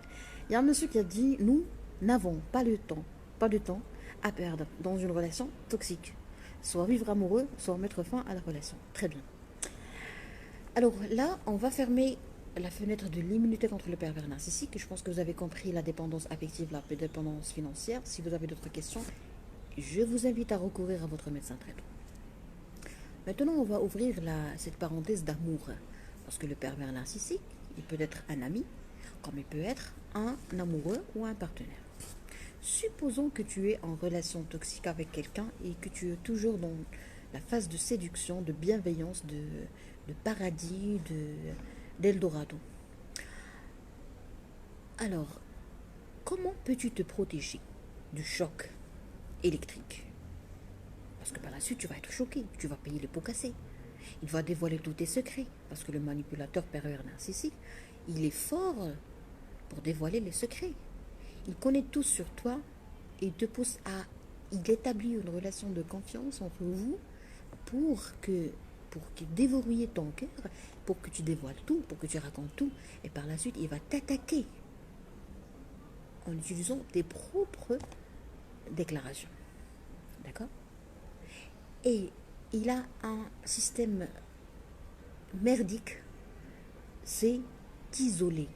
Speaker 1: Il y a un monsieur qui a dit nous n'avons pas de temps à perdre dans une relation toxique. Soit vivre amoureux, soit mettre fin à la relation. Très bien. Alors là, on va fermer la fenêtre de l'immunité contre le pervers narcissique. Je pense que vous avez compris la dépendance affective, la dépendance financière. Si vous avez d'autres questions, je vous invite à recourir à votre médecin traitant. Maintenant, on va ouvrir cette parenthèse d'amour. Parce que le pervers narcissique, il peut être un ami, comme il peut être un amoureux ou un partenaire. Supposons que tu es en relation toxique avec quelqu'un et que tu es toujours dans la phase de séduction, de bienveillance, de paradis, d'Eldorado. Alors, comment peux-tu te protéger du choc électrique? Parce que par la suite, tu vas être choqué, tu vas payer les pots cassés. Il va dévoiler tous tes secrets, parce que le manipulateur pervers narcissique, il est fort pour dévoiler les secrets. Il connaît tout sur toi et il te pousse à... Il établit une relation de confiance entre vous pour que déverrouiller ton cœur, pour que tu dévoiles tout, pour que tu racontes tout. Et par la suite, il va t'attaquer en utilisant tes propres déclarations. D'accord? Et il a un système merdique, c'est t'isoler.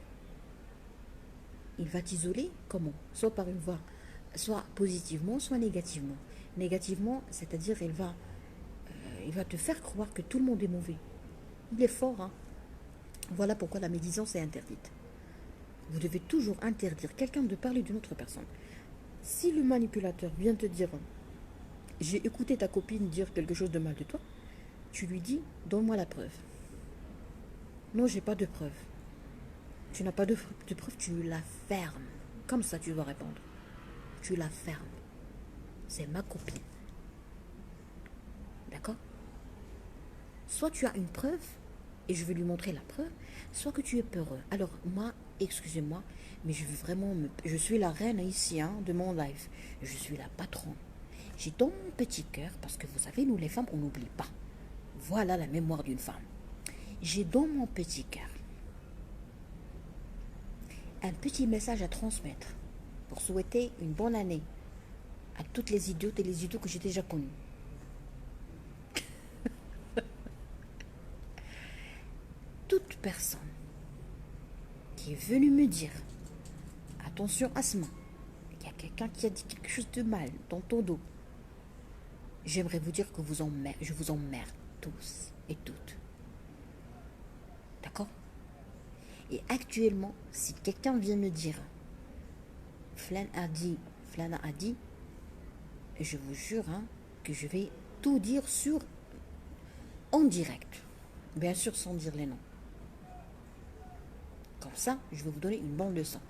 Speaker 1: Il va t'isoler comment? Soit par une voie, soit positivement, soit négativement. Négativement, c'est-à-dire il va te faire croire que tout le monde est mauvais. Il est fort, hein? Voilà pourquoi la médisance est interdite. Vous devez toujours interdire quelqu'un de parler d'une autre personne. Si le manipulateur vient te dire « J'ai écouté ta copine dire quelque chose de mal de toi », tu lui dis « Donne-moi la preuve ». Non, j'ai pas de preuve. Tu n'as pas de preuve, tu la fermes. Comme ça, tu dois répondre. Tu la fermes. c'est ma copine. D'accord? Soit tu as une preuve, et je vais lui montrer la preuve, soit que tu es peureux. Alors, moi, excusez-moi, mais je veux vraiment je suis la reine ici, hein, de mon live. Je suis la patronne. J'ai dans mon petit cœur, parce que vous savez, nous les femmes, on n'oublie pas. Voilà la mémoire d'une femme. J'ai dans mon petit cœur un petit message à transmettre pour souhaiter une bonne année à toutes les idiotes et les idiots que j'ai déjà connus. Toute personne qui est venue me dire attention Asma, il y a quelqu'un qui a dit quelque chose de mal dans ton dos, j'aimerais vous dire que je vous emmerde tous et toutes. D'accord? Et actuellement, si quelqu'un vient me dire Flana a dit, je vous jure hein, que je vais tout dire en direct. Bien sûr sans dire les noms. Comme ça, je vais vous donner une bonne leçon.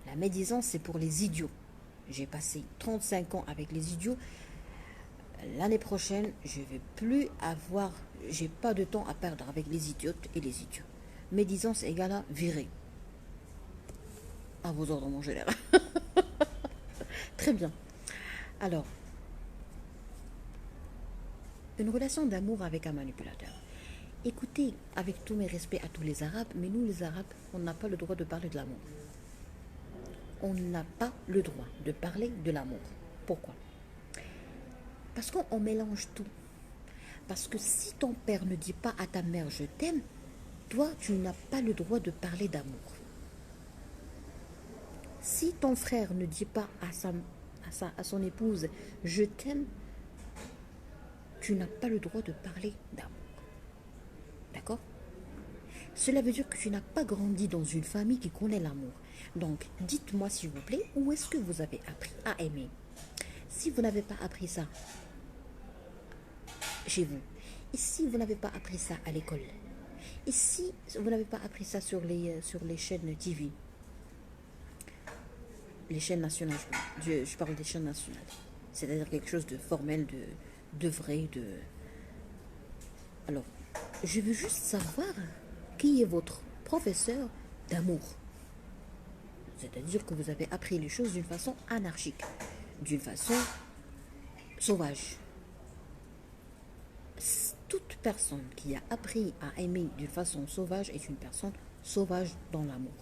Speaker 1: La médisance, c'est pour les idiots. J'ai passé 35 ans avec les idiots. L'année prochaine, je ne vais plus avoir... J'ai pas de temps à perdre avec les idiotes et les idiots. Médisance égale à virer. À vos ordres, mon général. Très bien. Alors, une relation d'amour avec un manipulateur. Écoutez, avec tous mes respects à tous les Arabes, mais nous les Arabes, on n'a pas le droit de parler de l'amour. On n'a pas le droit de parler de l'amour. Pourquoi? Parce qu'on mélange tout. Parce que si ton père ne dit pas à ta mère je t'aime, toi tu n'as pas le droit de parler d'amour. Si ton frère ne dit pas à son épouse je t'aime, tu n'as pas le droit de parler d'amour. D'accord? Cela veut dire que tu n'as pas grandi dans une famille qui connaît l'amour. Donc, dites-moi s'il vous plaît, où est-ce que vous avez appris à aimer? Si vous n'avez pas appris ça chez vous, et si vous n'avez pas appris ça à l'école, et si vous n'avez pas appris ça sur les chaînes TV, les chaînes nationales, je parle des chaînes nationales, c'est-à-dire quelque chose de formel, de vrai, de... Alors, je veux juste savoir qui est votre professeur d'amour. C'est-à-dire que vous avez appris les choses d'une façon anarchique, d'une façon sauvage. Toute personne qui a appris à aimer d'une façon sauvage est une personne sauvage dans l'amour.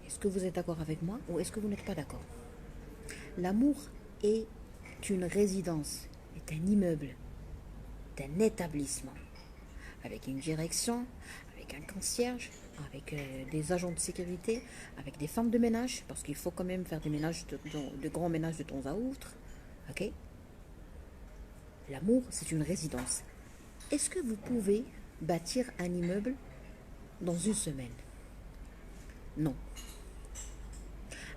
Speaker 1: Est-ce que vous êtes d'accord avec moi ou est-ce que vous n'êtes pas d'accord? L'amour est une résidence, est un immeuble, est un établissement, avec une direction, avec un concierge, avec des agents de sécurité, avec des femmes de ménage, parce qu'il faut quand même faire des ménages, de grands ménages de temps à autre. Ok? L'amour, c'est une résidence. Est-ce que vous pouvez bâtir un immeuble dans une semaine? Non.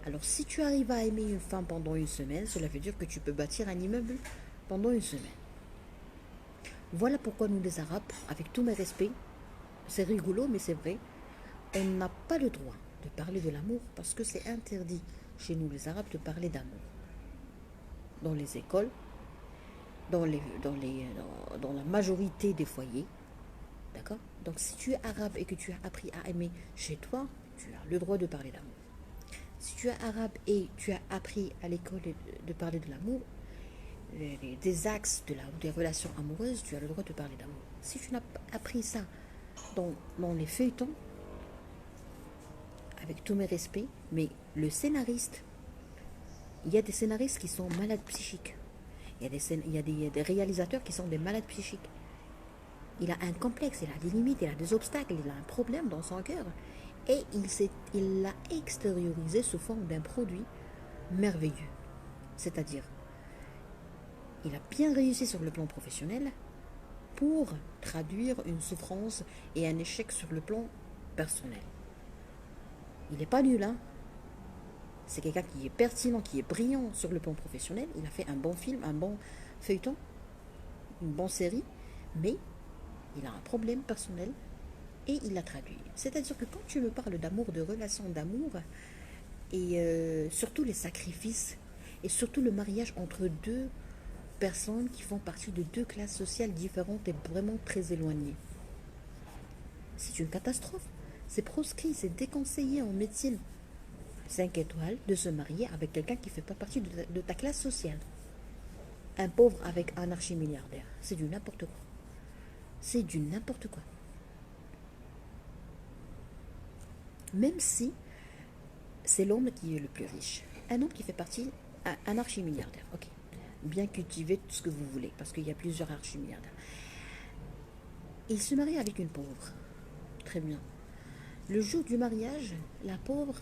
Speaker 1: Alors, si tu arrives à aimer une femme pendant une semaine, cela veut dire que tu peux bâtir un immeuble pendant une semaine. Voilà pourquoi nous les Arabes, avec tous mes respects, c'est rigolo mais c'est vrai, on n'a pas le droit de parler de l'amour parce que c'est interdit chez nous les Arabes de parler d'amour. Dans les écoles, dans la majorité des foyers, d'accord? Donc si tu es arabe et que tu as appris à aimer chez toi, tu as le droit de parler d'amour. Si tu es arabe et tu as appris à l'école de parler de l'amour, des axes des relations amoureuses, tu as le droit de parler d'amour. Si tu n'as pas appris ça dans les feuilletons, avec tous mes respects, mais le scénariste, il y a des scénaristes qui sont malades psychiques. Il y a des réalisateurs qui sont des malades psychiques. Il a un complexe, il a des limites, il a des obstacles, il a un problème dans son cœur. Et il l'a extériorisé sous forme d'un produit merveilleux. C'est-à-dire, il a bien réussi sur le plan professionnel pour traduire une souffrance et un échec sur le plan personnel. Il n'est pas nul, hein. C'est quelqu'un qui est pertinent, qui est brillant sur le plan professionnel. Il a fait un bon film, un bon feuilleton, une bonne série, mais il a un problème personnel et il l'a traduit. C'est-à-dire que quand tu me parles d'amour, de relation d'amour, et surtout les sacrifices, Et surtout le mariage entre deux personnes qui font partie de deux classes sociales différentes et vraiment très éloignées. C'est une catastrophe. C'est proscrit, c'est déconseillé en médecine. 5 étoiles de se marier avec quelqu'un qui ne fait pas partie de ta classe sociale. Un pauvre avec un archimilliardaire. C'est du n'importe quoi. C'est du n'importe quoi. Même si c'est l'homme qui est le plus riche. Un homme qui fait partie, un archimilliardaire, ok. Bien cultivé, tout ce que vous voulez, parce qu'il y a plusieurs archimilliardaires. Il se marie avec une pauvre. Très bien. Le jour du mariage, la pauvre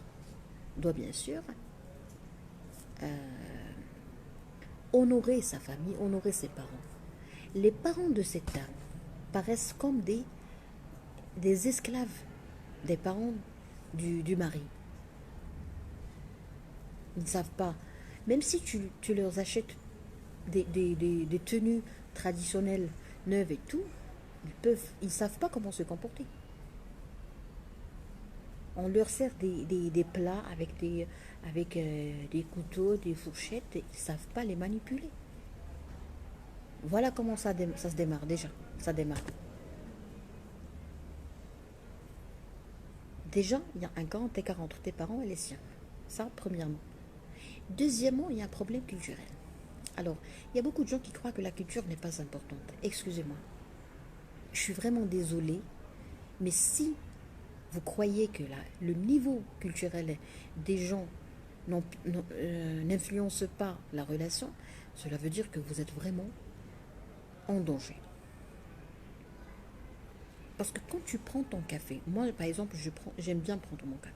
Speaker 1: doit bien sûr honorer sa famille, honorer ses parents. Les parents de cette dame paraissent comme des esclaves des parents du mari. Ils ne savent pas. Même si tu leur achètes des tenues traditionnelles neuves et tout, ils ne savent pas comment se comporter. On leur sert des plats avec des couteaux, des fourchettes, et ils ne savent pas les manipuler. Voilà comment ça se démarre déjà. Ça démarre. Déjà, il y a un grand écart entre tes parents et les siens. Ça, premièrement. Deuxièmement, il y a un problème culturel. Alors, il y a beaucoup de gens qui croient que la culture n'est pas importante. Excusez-moi. Je suis vraiment désolée, mais si vous croyez que le niveau culturel des gens n'influence pas la relation, cela veut dire que vous êtes vraiment en danger. Parce que quand tu prends ton café, moi par exemple, j'aime bien prendre mon café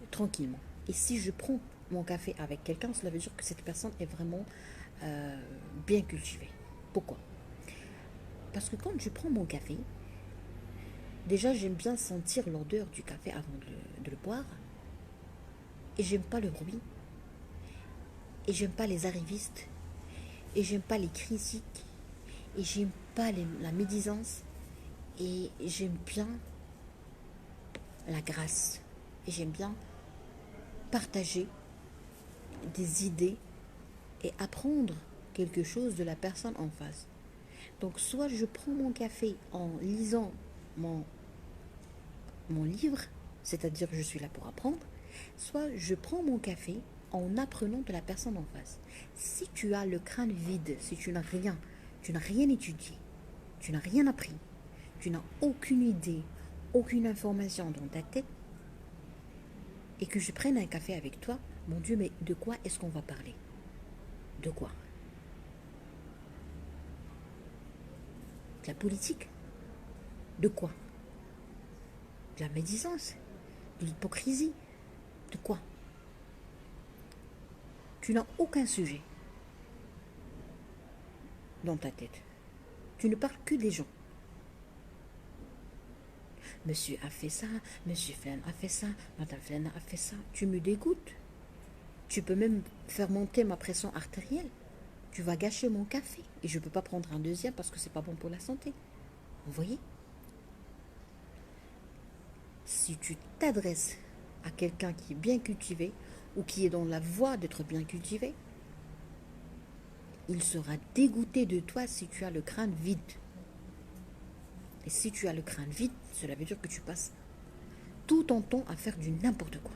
Speaker 1: tranquillement. Et si je prends mon café avec quelqu'un, cela veut dire que cette personne est vraiment bien cultivée. Pourquoi? Parce que quand je prends mon café, déjà j'aime bien sentir l'odeur du café avant de le boire. Et j'aime pas le bruit. Et j'aime pas les arrivistes. Et j'aime pas les critiques. Et j'aime pas la médisance. Et j'aime bien la grâce. Et j'aime bien partager des idées et apprendre quelque chose de la personne en face. Donc soit je prends mon café en lisant mon livre, c'est-à-dire je suis là pour apprendre, soit je prends mon café en apprenant de la personne en face. Si tu as le crâne vide, si tu n'as rien étudié, tu n'as rien appris, tu n'as aucune idée, aucune information dans ta tête, et que je prenne un café avec toi, mon Dieu, mais de quoi est-ce qu'on va parler? De quoi? De la politique? De quoi? De la médisance? De l'hypocrisie? De quoi? Tu n'as aucun sujet dans ta tête. Tu ne parles que des gens. Monsieur a fait ça, monsieur Flan a fait ça, madame Flan a fait ça. Tu me dégoûtes. Tu peux même faire monter ma pression artérielle. Tu vas gâcher mon café. Et je ne peux pas prendre un deuxième parce que c'est pas bon pour la santé. Vous voyez? Si tu t'adresses à quelqu'un qui est bien cultivé ou qui est dans la voie d'être bien cultivé, il sera dégoûté de toi si tu as le crâne vide. Et si tu as le crâne vide, cela veut dire que tu passes tout ton temps à faire du n'importe quoi.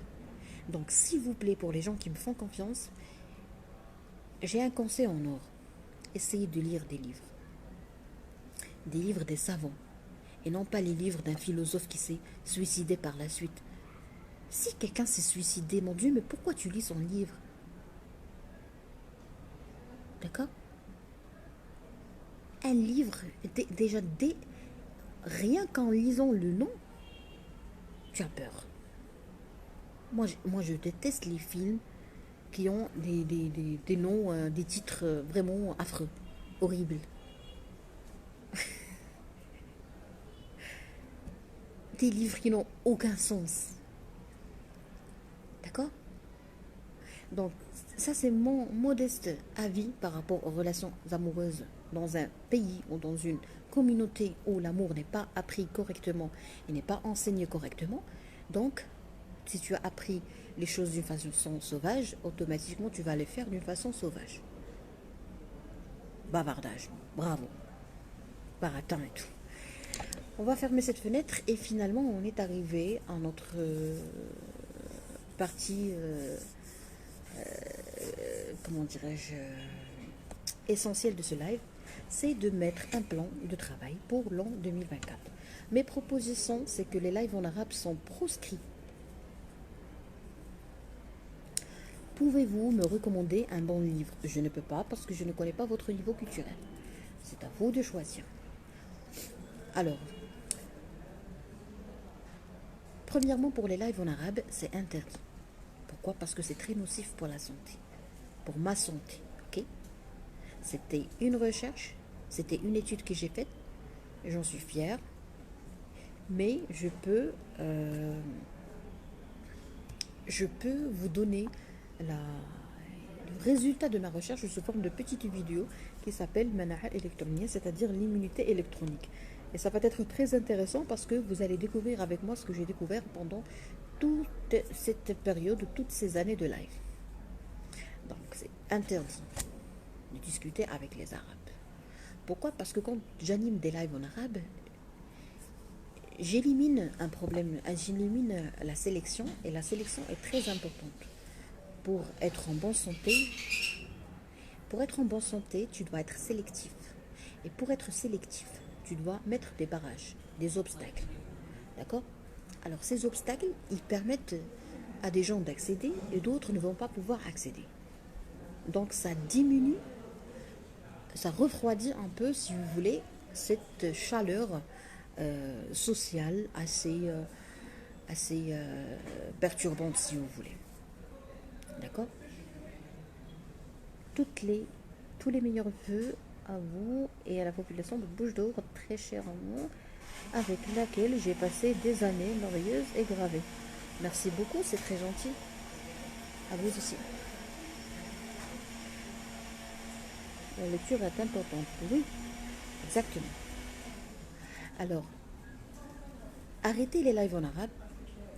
Speaker 1: Donc, s'il vous plaît, pour les gens qui me font confiance, j'ai un conseil en or. Essayez de lire des livres. Des livres des savants. Et non pas les livres d'un philosophe qui s'est suicidé par la suite. Si quelqu'un s'est suicidé, mon Dieu, mais pourquoi tu lis son livre? D'accord? Un livre, déjà, rien qu'en lisant le nom, tu as peur. Moi, je déteste les films qui ont des noms, des titres vraiment affreux, horribles. Des livres qui n'ont aucun sens. D'accord? Donc, ça c'est mon modeste avis par rapport aux relations amoureuses dans un pays ou dans une communauté où l'amour n'est pas appris correctement et n'est pas enseigné correctement. Donc, si tu as appris les choses d'une façon sauvage, automatiquement tu vas les faire d'une façon sauvage. Bavardage, bravo, baratin et tout. On va fermer cette fenêtre et finalement on est arrivé à notre partie, comment dirais-je, essentielle de ce live, c'est de mettre un plan de travail pour l'an 2024. Mes propositions, c'est que les lives en arabe sont proscrits. Pouvez-vous me recommander un bon livre? Je ne peux pas parce que je ne connais pas votre niveau culturel. C'est à vous de choisir. Alors, premièrement, pour les lives en arabe, c'est interdit. Pourquoi? Parce que c'est très nocif pour la santé. Pour ma santé, ok? C'était une recherche, c'était une étude que j'ai faite. J'en suis fière. Mais je peux vous donner le résultat de ma recherche sous forme de petites vidéos qui s'appelle Mana'a électronique, c'est-à-dire l'immunité électronique. Et ça va être très intéressant parce que vous allez découvrir avec moi ce que j'ai découvert pendant toute cette période, toutes ces années de live. Donc c'est interdit de discuter avec les Arabes. Pourquoi? Parce que quand j'anime des lives en arabe, j'élimine un problème, j'élimine la sélection, et la sélection est très importante. Pour être en bonne santé, tu dois être sélectif. Et pour être sélectif, tu dois mettre des barrages, des obstacles. D'accord? Alors ces obstacles, ils permettent à des gens d'accéder et d'autres ne vont pas pouvoir accéder. Donc ça diminue, ça refroidit un peu, si vous voulez, cette chaleur sociale assez perturbante, si vous voulez. D'accord? Tous les meilleurs vœux à vous et à la population de Bouche d'Or, très chère à moi, avec laquelle j'ai passé des années merveilleuses et gravées. Merci beaucoup, c'est très gentil. À vous aussi. La lecture est importante. Oui, exactement. Alors, arrêter les lives en arabe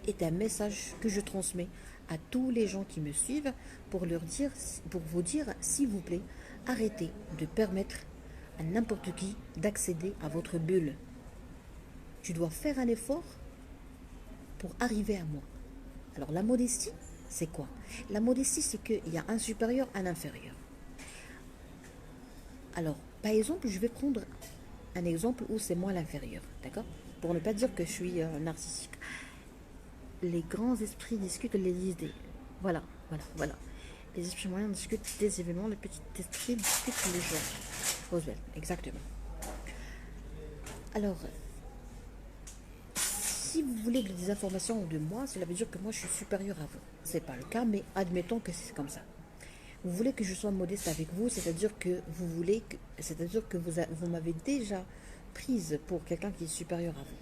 Speaker 1: est un message que je transmets à tous les gens qui me suivent pour vous dire, s'il vous plaît, arrêtez de permettre à n'importe qui d'accéder à votre bulle. Tu dois faire un effort pour arriver à moi. Alors la modestie, c'est quoi? La modestie, c'est qu'il y a un supérieur, un inférieur. Alors, par exemple, je vais prendre un exemple où c'est moi l'inférieur, d'accord? Pour ne pas dire que je suis narcissique. Les grands esprits discutent les idées. Voilà. Les esprits moyens discutent des événements, les petits esprits discutent les gens. Roosevelt, exactement. Alors, si vous voulez des informations de moi, cela veut dire que moi je suis supérieur à vous. C'est pas le cas, mais admettons que c'est comme ça. Vous voulez que je sois modeste avec vous, c'est-à-dire que vous m'avez déjà prise pour quelqu'un qui est supérieur à vous.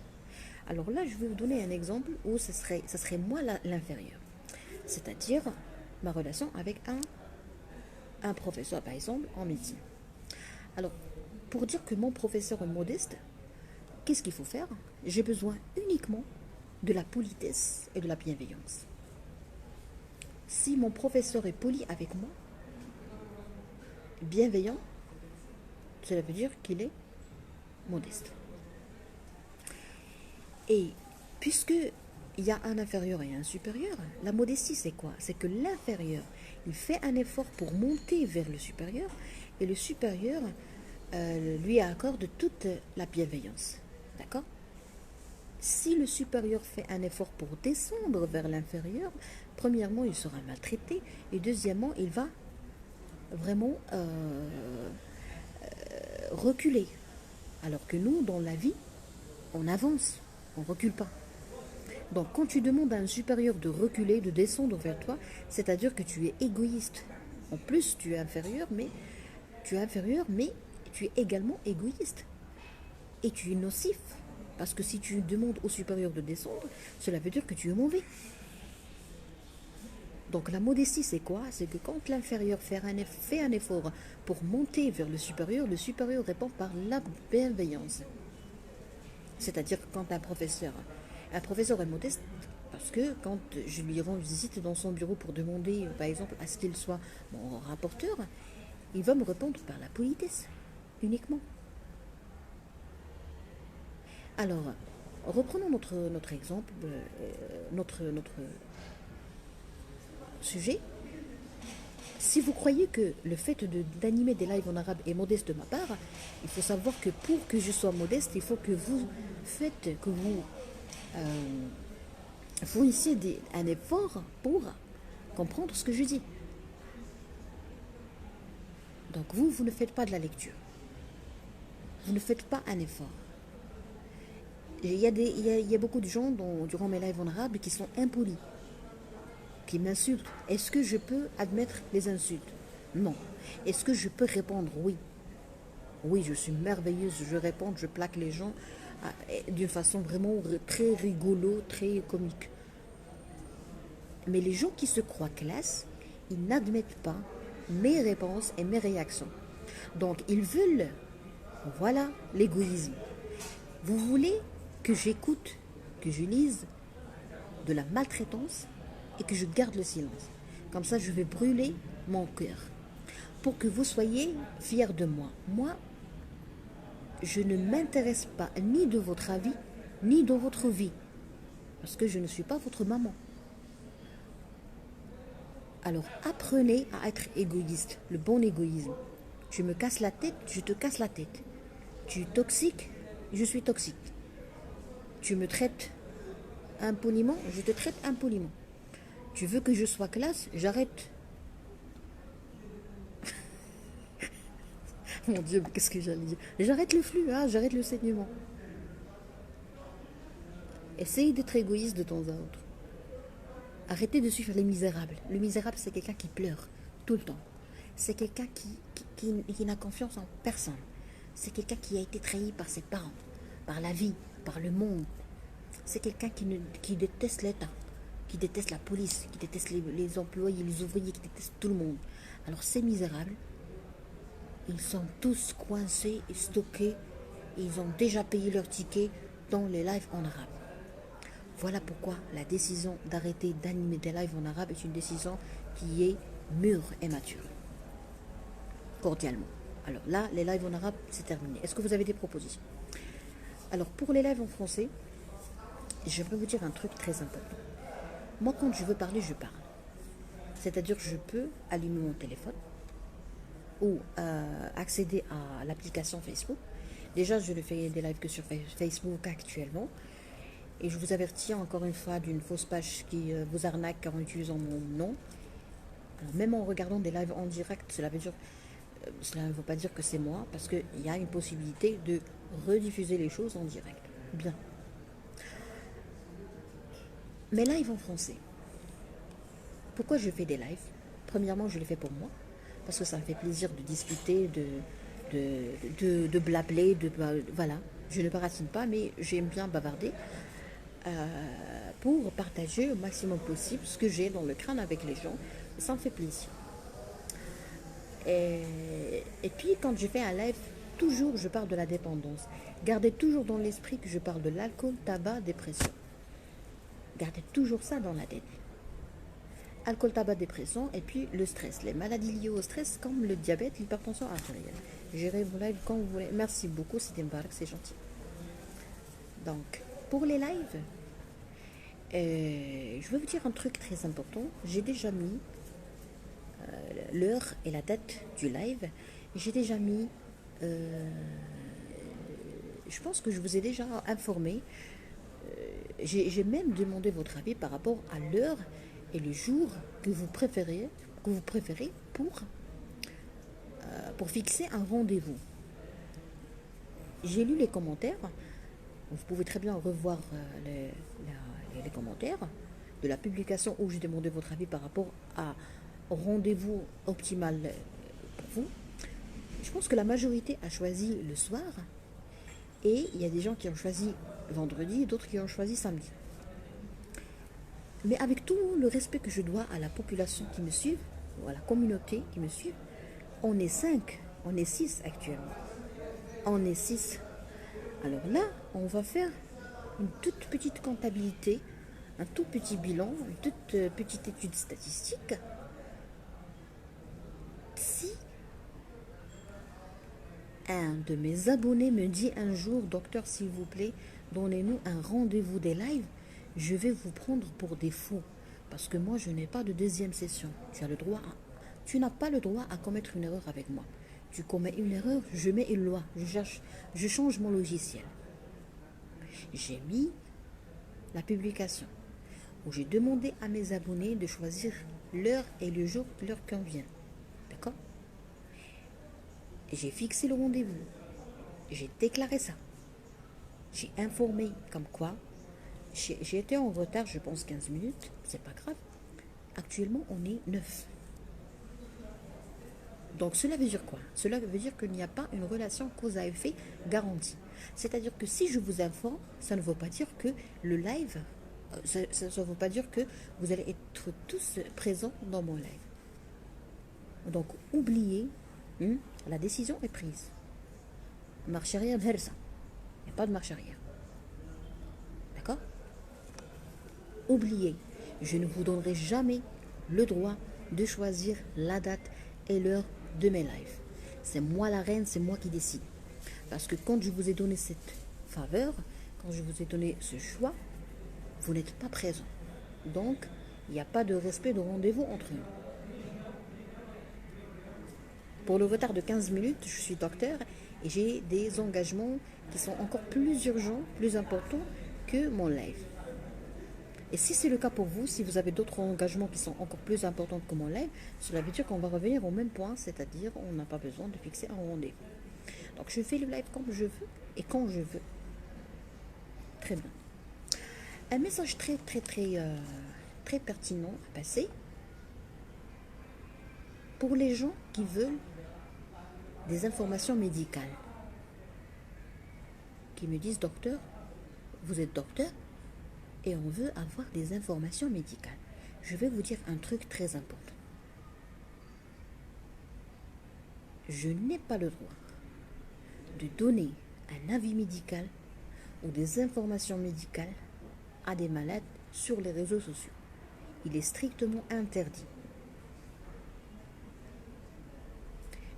Speaker 1: Alors là, je vais vous donner un exemple où ça serait moi l'inférieur. C'est-à-dire ma relation avec un professeur, par exemple, en médecine. Alors, pour dire que mon professeur est modeste, qu'est-ce qu'il faut faire? J'ai besoin uniquement de la politesse et de la bienveillance. Si mon professeur est poli avec moi, bienveillant, cela veut dire qu'il est modeste. Et puisque il y a un inférieur et un supérieur, la modestie c'est quoi? C'est que l'inférieur, il fait un effort pour monter vers le supérieur et le supérieur lui accorde toute la bienveillance. D'accord? Si le supérieur fait un effort pour descendre vers l'inférieur, premièrement, il sera maltraité et deuxièmement, il va vraiment reculer. Alors que nous, dans la vie, on avance, on ne recule pas. Donc quand tu demandes à un supérieur de reculer, de descendre vers toi, c'est-à-dire que tu es égoïste. En plus, tu es inférieur, mais tu es également égoïste. Et tu es nocif. Parce que si tu demandes au supérieur de descendre, cela veut dire que tu es mauvais. Donc la modestie, c'est quoi? C'est que quand l'inférieur fait un effort pour monter vers le supérieur répond par la bienveillance. C'est-à-dire que quand un professeur est modeste, Parce que quand je lui rends visite dans son bureau pour demander, par exemple, à ce qu'il soit mon rapporteur, il va me répondre par la politesse, uniquement. Alors, reprenons notre exemple, notre sujet. Si vous croyez que le fait d'animer des lives en arabe est modeste de ma part, il faut savoir que pour que je sois modeste, il faut que vous faites, que vous fournissiez un effort pour comprendre ce que je dis. Donc vous ne faites pas de la lecture. Vous ne faites pas un effort. Il y a beaucoup de gens durant mes lives en arabe qui sont impolis, qui m'insultent. Est-ce que je peux admettre les insultes? Non. Est-ce que je peux répondre? Oui. Oui, je suis merveilleuse, je réponds, je plaque les gens d'une façon vraiment très rigolo, très comique. Mais les gens qui se croient classe, ils n'admettent pas mes réponses et mes réactions. Donc, ils veulent, voilà l'égoïsme. Vous voulez que j'écoute, que je lise de la maltraitance et que je garde le silence. Comme ça, je vais brûler mon cœur pour que vous soyez fiers de moi. Moi, je ne m'intéresse pas ni de votre avis, ni de votre vie, parce que je ne suis pas votre maman. Alors, apprenez à être égoïste, le bon égoïsme. Tu me casses la tête, je te casse la tête. Tu es toxique, je suis toxique. Tu me traites impoliment, je te traite impoliment. Tu veux que je sois classe, j'arrête. Mon Dieu, mais qu'est-ce que j'allais dire? J'arrête le flux, hein, j'arrête le saignement. Essayez d'être égoïste de temps à autre. Arrêtez de suivre les misérables. Le misérable, c'est quelqu'un qui pleure tout le temps. C'est quelqu'un qui n'a confiance en personne. C'est quelqu'un qui a été trahi par ses parents, par la vie, par le monde. C'est quelqu'un qui déteste l'État, qui déteste la police, qui déteste les employés, les ouvriers, qui déteste tout le monde. Alors ces misérables, ils sont tous coincés et stockés. Ils ont déjà payé leur ticket dans les lives en arabe. Voilà pourquoi la décision d'arrêter d'animer des lives en arabe est une décision qui est mûre et mature. Cordialement. Alors là, les lives en arabe, c'est terminé. Est-ce que vous avez des propositions? Alors pour les lives en français, j'aimerais vous dire un truc très important. Moi, quand je veux parler, je parle. C'est-à-dire que je peux allumer mon téléphone ou accéder à l'application Facebook. Déjà, je ne fais des lives que sur Facebook actuellement. Et je vous avertis encore une fois d'une fausse page qui vous arnaque en utilisant mon nom. Alors, même en regardant des lives en direct, cela ne veut pas dire que c'est moi, parce qu'il y a une possibilité de rediffuser les choses en direct. Bien. Mes lives en français. Pourquoi je fais des lives? Premièrement, je les fais pour moi, parce que ça me fait plaisir de discuter, de blabler, voilà. Je ne baratine pas, mais j'aime bien bavarder pour partager au maximum possible ce que j'ai dans le crâne avec les gens. Ça me fait plaisir. Et puis, quand je fais un live, toujours je parle de la dépendance. Gardez toujours dans l'esprit que je parle de l'alcool, tabac, dépression. Gardez toujours ça dans la tête. Alcool, tabac, dépression, et puis le stress. Les maladies liées au stress, comme le diabète, l'hypertension artérielle. Gérez vos lives quand vous voulez. Merci beaucoup, c'était Mbarak, c'est gentil. Donc, pour les lives, je veux vous dire un truc très important. J'ai déjà mis l'heure et la date du live. J'ai déjà mis... je pense que je vous ai déjà informé. J'ai même demandé votre avis par rapport à l'heure et le jour que vous préférez pour fixer un rendez-vous. J'ai lu les commentaires. Vous pouvez très bien revoir les commentaires de la publication où j'ai demandé votre avis par rapport à rendez-vous optimal pour vous. Je pense que la majorité a choisi le soir et il y a des gens qui ont choisi vendredi et d'autres qui ont choisi samedi. Mais avec tout le respect que je dois à la population qui me suit, ou à la communauté qui me suit, on est 5, on est 6 actuellement. On est 6. Alors là, on va faire une toute petite comptabilité un tout petit bilan, une toute petite étude statistique. Si un de mes abonnés me dit un jour, docteur, s'il vous plaît, donnez-nous un rendez-vous des lives, je vais vous prendre pour des fous. Parce que moi, je n'ai pas de deuxième session. Tu n'as pas le droit à commettre une erreur avec moi. Tu commets une erreur, je mets une loi, je change mon logiciel. J'ai mis la publication où j'ai demandé à mes abonnés de choisir l'heure et le jour qui leur convient. D'accord? Et j'ai fixé le rendez-vous. J'ai déclaré ça. J'ai informé comme quoi j'ai été en retard, je pense 15 minutes, c'est pas grave. Actuellement, on est 9. Donc cela veut dire quoi? Cela veut dire qu'il n'y a pas une relation cause à effet garantie. C'est-à-dire que si je vous informe, ça ne veut pas dire que le live, ça ne veut pas dire que vous allez être tous présents dans mon live. Donc oubliez, la décision est prise. Marche arrière, il n'y a pas de marche arrière. D'accord? Oubliez, je ne vous donnerai jamais le droit de choisir la date et l'heure de mes lives. C'est moi la reine, c'est moi qui décide. Parce que quand je vous ai donné cette faveur, quand je vous ai donné ce choix, vous n'êtes pas présent. Donc, il n'y a pas de respect de rendez-vous entre nous. Pour le retard de 15 minutes, je suis docteur et j'ai des engagements qui sont encore plus urgents, plus importants que mon live. Et si c'est le cas pour vous, si vous avez d'autres engagements qui sont encore plus importants que mon live, cela veut dire qu'on va revenir au même point, c'est-à-dire on n'a pas besoin de fixer un rendez-vous. Donc je fais le live comme je veux et quand je veux. Très bien. Un message très pertinent à passer pour les gens qui veulent des informations médicales, qui me disent docteur, vous êtes docteur et on veut avoir des informations médicales. Je vais vous dire un truc très important. Je n'ai pas le droit de donner un avis médical ou des informations médicales à des malades sur les réseaux sociaux. Il est strictement interdit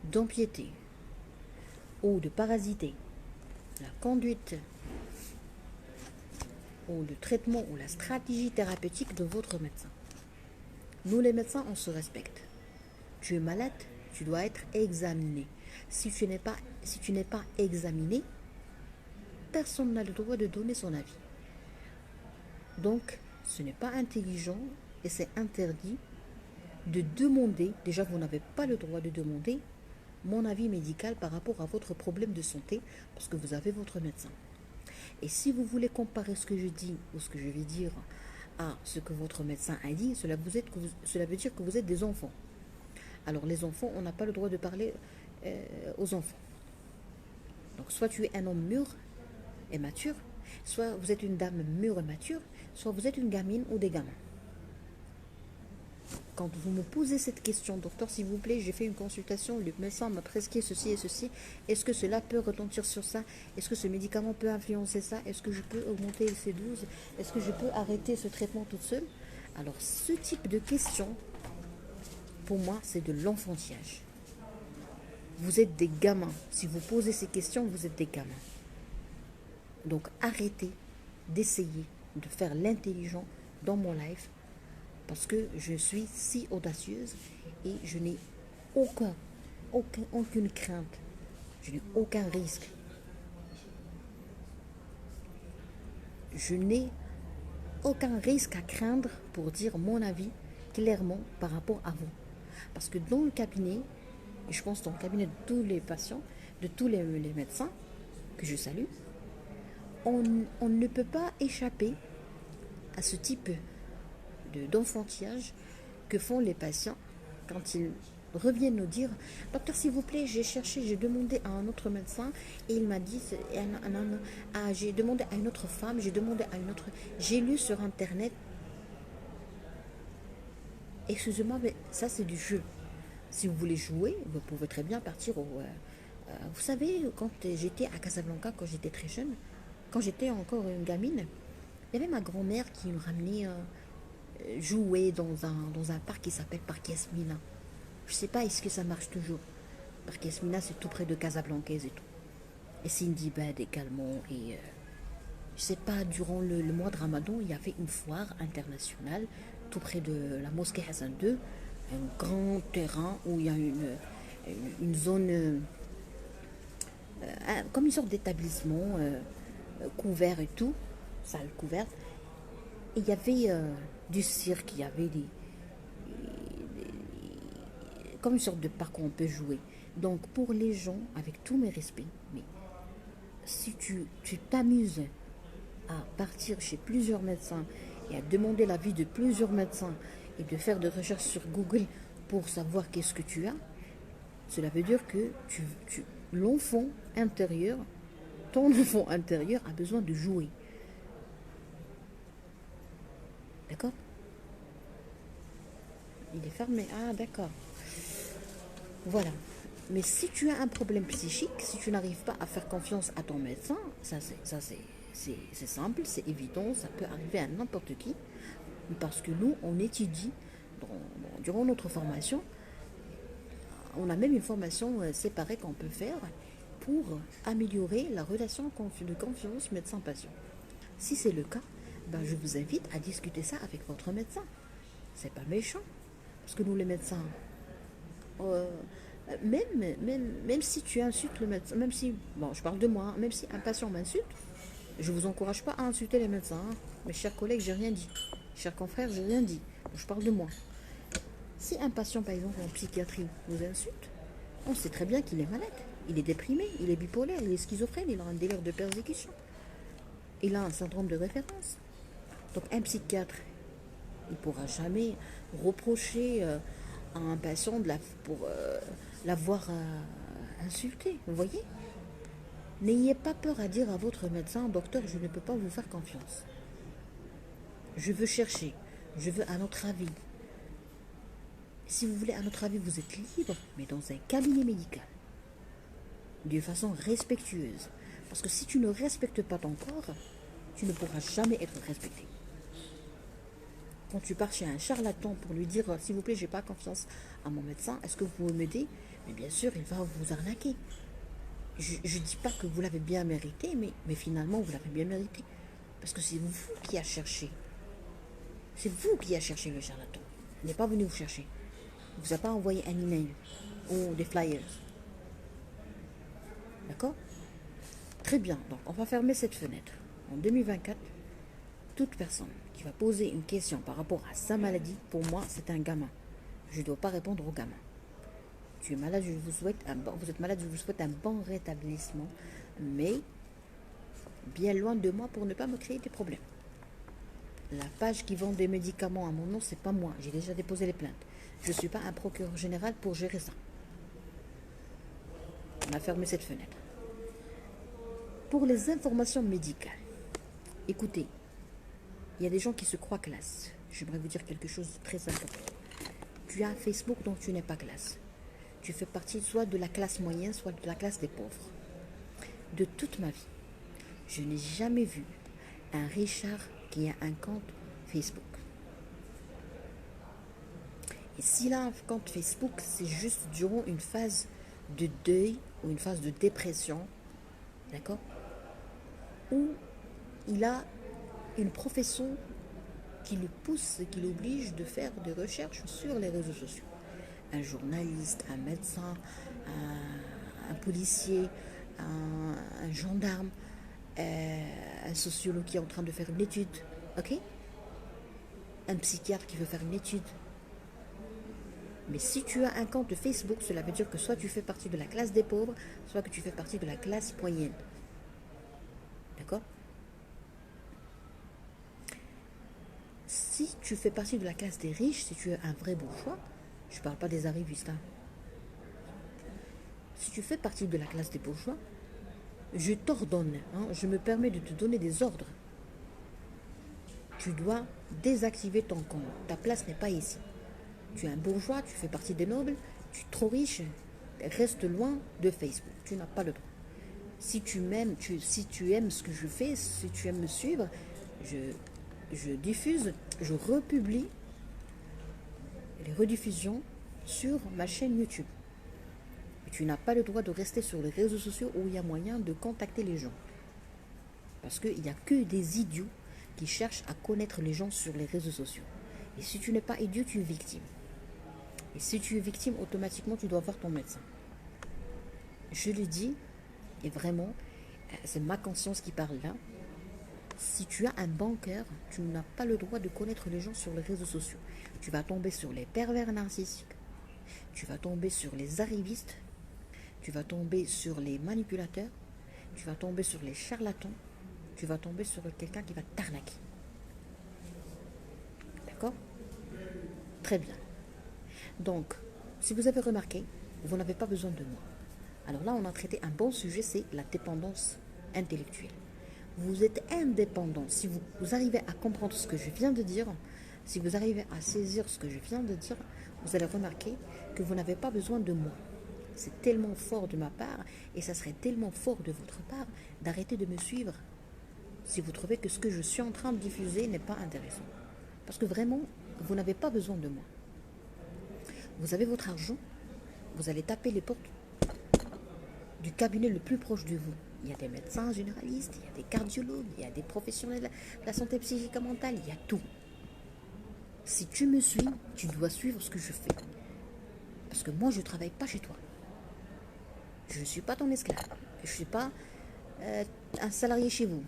Speaker 1: d'empiéter ou de parasiter la conduite ou le traitement ou la stratégie thérapeutique de votre médecin. Nous les médecins, on se respecte. Tu es malade, tu dois être examiné. Si tu n'es pas examiné, personne n'a le droit de donner son avis. Donc, ce n'est pas intelligent et c'est interdit de demander, déjà vous n'avez pas le droit de demander mon avis médical par rapport à votre problème de santé parce que vous avez votre médecin. Et si vous voulez comparer ce que je dis ou ce que je vais dire à ce que votre médecin a dit, cela veut dire que vous êtes des enfants. Alors les enfants, on n'a pas le droit de parler aux enfants. Donc soit tu es un homme mûr et mature, soit vous êtes une dame mûre et mature, soit vous êtes une gamine ou des gamins. Quand vous me posez cette question, docteur, s'il vous plaît, j'ai fait une consultation, le médecin m'a prescrit ceci et ceci, est-ce que cela peut retentir sur ça? Est-ce que ce médicament peut influencer ça? Est-ce que je peux augmenter le C12? Est-ce que je peux arrêter ce traitement toute seule? Alors, ce type de questions, pour moi, c'est de l'enfantillage. Vous êtes des gamins. Si vous posez ces questions, vous êtes des gamins. Donc, arrêtez d'essayer de faire l'intelligent dans mon live parce que je suis si audacieuse et je n'ai aucune crainte. Je n'ai aucun risque. Je n'ai aucun risque à craindre pour dire mon avis clairement par rapport à vous. Parce que dans le cabinet, et je pense dans le cabinet de tous les patients, de tous les médecins que je salue, on ne peut pas échapper à ce type d'enfantillage que font les patients quand ils reviennent nous dire docteur s'il vous plaît j'ai demandé à un autre médecin et il m'a dit j'ai demandé à une autre femme, j'ai lu sur internet. Excusez-moi mais ça c'est du jeu. Si vous voulez jouer vous pouvez très bien partir au vous savez quand j'étais à Casablanca, quand j'étais très jeune, quand j'étais encore une gamine, Il y avait ma grand-mère qui nous ramenait jouer dans un parc qui s'appelle Parc Yasmina. Je sais pas, est-ce que ça marche toujours? Parc Yasmina, c'est tout près de Casablancaise et tout. Et Cindy Bad également. Et je sais pas, durant le mois de Ramadan, il y avait une foire internationale tout près de la mosquée Hassan II. Un grand terrain où il y a une zone, comme une sorte d'établissement couvert et tout, salle couverte. Et il y avait du cirque, il y avait comme une sorte de parc où on peut jouer. Donc pour les gens, avec tous mes respects, mais si tu t'amuses à partir chez plusieurs médecins et à demander l'avis de plusieurs médecins et de faire des recherches sur Google pour savoir qu'est-ce que tu as, cela veut dire que l'enfant intérieur, ton enfant intérieur a besoin de jouer. D'accord? Il est fermé. Ah, d'accord. Voilà. Mais si tu as un problème psychique, si tu n'arrives pas à faire confiance à ton médecin, c'est simple, c'est évident, ça peut arriver à n'importe qui. Parce que nous, on étudie, durant notre formation, on a même une formation séparée qu'on peut faire pour améliorer la relation de confiance médecin-patient. Si c'est le cas, ben je vous invite à discuter ça avec votre médecin. C'est pas méchant. Parce que nous, les médecins, euh, même si tu insultes le médecin, même si, bon, je parle de moi, même si un patient m'insulte, je ne vous encourage pas à insulter les médecins. Hein. Mes chers collègues, j'ai rien dit. Chers confrères, j'ai rien dit. Je parle de moi. Si un patient, par exemple, en psychiatrie, vous insulte, on sait très bien qu'il est malade. Il est déprimé, il est bipolaire, il est schizophrène, il a un délire de persécution. Il a un syndrome de référence. Donc un psychiatre, il ne pourra jamais reprocher à un patient pour l'avoir insulté. Vous voyez? N'ayez pas peur à dire à votre médecin, docteur, je ne peux pas vous faire confiance. Je veux chercher, je veux un autre avis. Si vous voulez un autre avis, vous êtes libre, mais dans un cabinet médical, de façon respectueuse. Parce que si tu ne respectes pas ton corps, tu ne pourras jamais être respecté. Quand tu pars chez un charlatan pour lui dire s'il vous plaît, j'ai pas confiance à mon médecin, est-ce que vous pouvez m'aider? Mais bien sûr, il va vous arnaquer. Je ne dis pas que vous l'avez bien mérité, mais finalement, vous l'avez bien mérité. Parce que c'est vous qui avez cherché. C'est vous qui avez cherché le charlatan. Il n'est pas venu vous chercher. Il ne vous a pas envoyé un email ou des flyers. D'accord? Très bien. Donc, on va fermer cette fenêtre. En 2024, toute personne qui va poser une question par rapport à sa maladie, pour moi, c'est un gamin. Je ne dois pas répondre au gamin. Tu es malade, vous êtes malade, je vous souhaite un bon rétablissement, mais bien loin de moi pour ne pas me créer des problèmes. La page qui vend des médicaments à mon nom, c'est pas moi. J'ai déjà déposé les plaintes. Je ne suis pas un procureur général pour gérer ça. On a fermé cette fenêtre. Pour les informations médicales, écoutez, il y a des gens qui se croient classe. J'aimerais vous dire quelque chose de très important. Tu as un Facebook, donc tu n'es pas classe. Tu fais partie soit de la classe moyenne, soit de la classe des pauvres. De toute ma vie, je n'ai jamais vu un Richard qui a un compte Facebook. Et s'il a un compte Facebook, c'est juste durant une phase de deuil ou une phase de dépression, d'accord? Où il a une profession qui le pousse, qui l'oblige de faire des recherches sur les réseaux sociaux. Un journaliste, un médecin, un policier, un gendarme, un sociologue qui est en train de faire une étude, ok? Un psychiatre qui veut faire une étude. Mais si tu as un compte de Facebook, cela veut dire que soit tu fais partie de la classe des pauvres, soit que tu fais partie de la classe moyenne. D'accord? Si tu fais partie de la classe des riches, si tu es un vrai bourgeois, je ne parle pas des arrivistes, hein. Si tu fais partie de la classe des bourgeois, je t'ordonne, hein, je me permets de te donner des ordres. Tu dois désactiver ton compte. Ta place n'est pas ici. Tu es un bourgeois, tu fais partie des nobles, tu es trop riche, reste loin de Facebook. Tu n'as pas le droit. Si tu m'aimes, si tu aimes ce que je fais, si tu aimes me suivre, Je, je diffuse, je republie les rediffusions sur ma chaîne YouTube. Et tu n'as pas le droit de rester sur les réseaux sociaux où il y a moyen de contacter les gens. Parce qu'il n'y a que des idiots qui cherchent à connaître les gens sur les réseaux sociaux. Et si tu n'es pas idiot, tu es victime. Et si tu es victime, automatiquement, tu dois voir ton médecin. Je le dis, et vraiment, c'est ma conscience qui parle là. Si tu as un bon cœur, tu n'as pas le droit de connaître les gens sur les réseaux sociaux. Tu vas tomber sur les pervers narcissiques. Tu vas tomber sur les arrivistes. Tu vas tomber sur les manipulateurs. Tu vas tomber sur les charlatans. Tu vas tomber sur quelqu'un qui va t'arnaquer. D'accord? Très bien. Donc, si vous avez remarqué, vous n'avez pas besoin de moi. Alors là, on a traité un bon sujet, c'est la dépendance intellectuelle. Vous êtes indépendant. Si vous arrivez à comprendre ce que je viens de dire, si vous arrivez à saisir ce que je viens de dire, vous allez remarquer que vous n'avez pas besoin de moi. C'est tellement fort de ma part et ça serait tellement fort de votre part d'arrêter de me suivre si vous trouvez que ce que je suis en train de diffuser n'est pas intéressant. Parce que vraiment, vous n'avez pas besoin de moi. Vous avez votre argent, vous allez taper les portes du cabinet le plus proche de vous. Il y a des médecins généralistes, il y a des cardiologues, il y a des professionnels de la santé psychique et mentale, il y a tout. Si tu me suis, tu dois suivre ce que je fais. Parce que moi, je ne travaille pas chez toi. Je ne suis pas ton esclave. Je ne suis pas un salarié chez vous.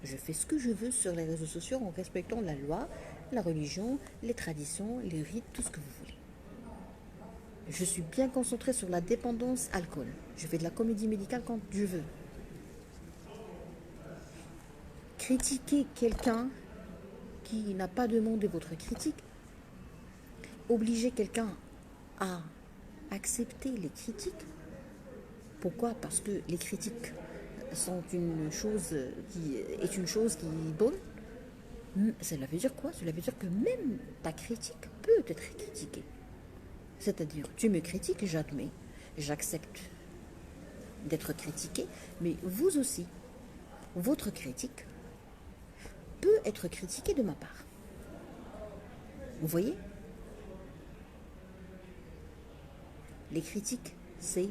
Speaker 1: Je fais ce que je veux sur les réseaux sociaux en respectant la loi, la religion, les traditions, les rites, tout ce que vous voulez. Je suis bien concentrée sur la dépendance alcool. Je fais de la comédie médicale quand je veux. Critiquer quelqu'un qui n'a pas demandé votre critique, obliger quelqu'un à accepter les critiques. Pourquoi? Parce que les critiques sont une chose qui est bonne. Cela veut dire quoi? Cela veut dire que même ta critique peut être critiquée. C'est-à-dire, tu me critiques, j'admets, j'accepte d'être critiqué, mais vous aussi, votre critique peut être critiquée de ma part. Vous voyez? Les critiques, c'est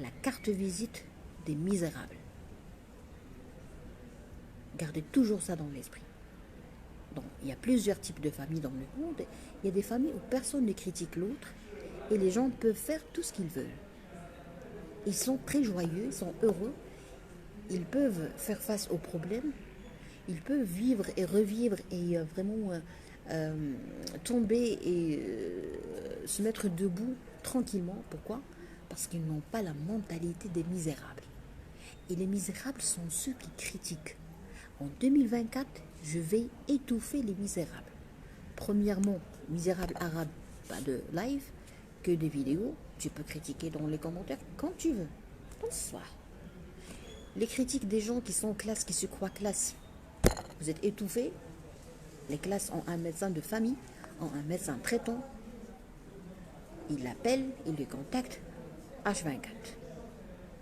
Speaker 1: la carte visite des misérables. Gardez toujours ça dans l'esprit. Donc, il y a plusieurs types de familles dans le monde. Il y a des familles où personne ne critique l'autre et les gens peuvent faire tout ce qu'ils veulent. Ils sont très joyeux, ils sont heureux, ils peuvent faire face aux problèmes, ils peuvent vivre et revivre et vraiment tomber et se mettre debout tranquillement. Pourquoi? Parce qu'ils n'ont pas la mentalité des misérables. Et les misérables sont ceux qui critiquent. En 2024, je vais étouffer les misérables. Premièrement, misérables arabes, pas de live, que des vidéos. Tu peux critiquer dans les commentaires quand tu veux. Bonsoir. Les critiques des gens qui sont en classe, qui se croient classe. Vous êtes étouffés. Les classes ont un médecin de famille, ont un médecin traitant. Il l'appelle, il le contacte. H24.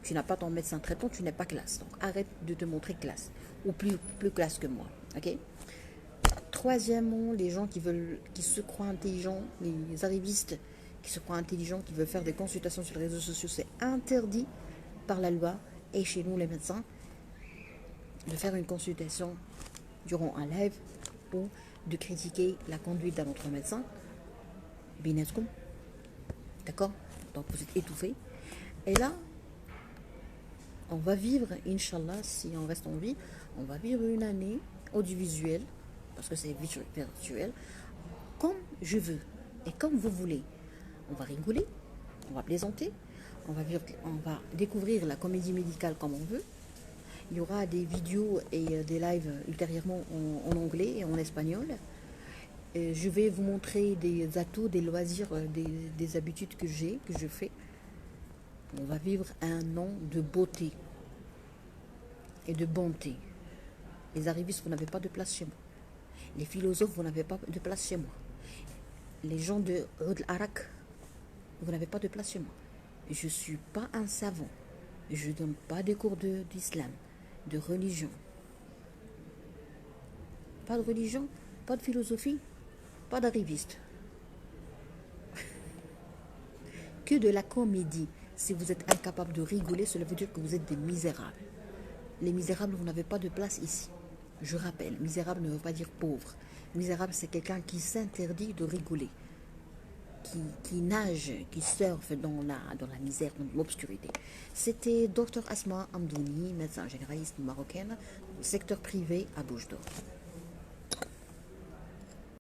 Speaker 1: Tu n'as pas ton médecin traitant, tu n'es pas classe. Donc arrête de te montrer classe. Ou plus classe que moi. Ok? Troisièmement, les gens qui se croient intelligents, les arrivistes qui se croient intelligents, qui veulent faire des consultations sur les réseaux sociaux, c'est interdit par la loi et chez nous les médecins de faire une consultation durant un live ou de critiquer la conduite d'un autre médecin. Binescom. D'accord? Donc vous êtes étouffés. Et là, on va vivre, Inch'Allah, si on reste en vie, on va vivre une année audiovisuelle, parce que c'est virtuel, comme je veux et comme vous voulez. On va rigoler, on va plaisanter, on va découvrir la comédie médicale comme on veut. Il y aura des vidéos et des lives ultérieurement en anglais et en espagnol. Et je vais vous montrer des atouts, des loisirs, des habitudes que je fais. On va vivre un an de beauté et de bonté. Les arrivistes, vous n'avez pas de place chez moi. Les philosophes, vous n'avez pas de place chez moi. Les gens de Rud al-Arak, vous n'avez pas de place chez moi. Je ne suis pas un savant. Je ne donne pas des cours d'islam, de religion. Pas de religion, pas de philosophie, pas d'arriviste. Que de la comédie. Si vous êtes incapable de rigoler, cela veut dire que vous êtes des misérables. Les misérables, vous n'avez pas de place ici. Je rappelle, misérable ne veut pas dire pauvre. Misérable, c'est quelqu'un qui s'interdit de rigoler, qui nage, qui surfe dans la misère, dans l'obscurité. C'était Dr Asma Amdouni, médecin généraliste marocaine, secteur privé à Bouche d'Or.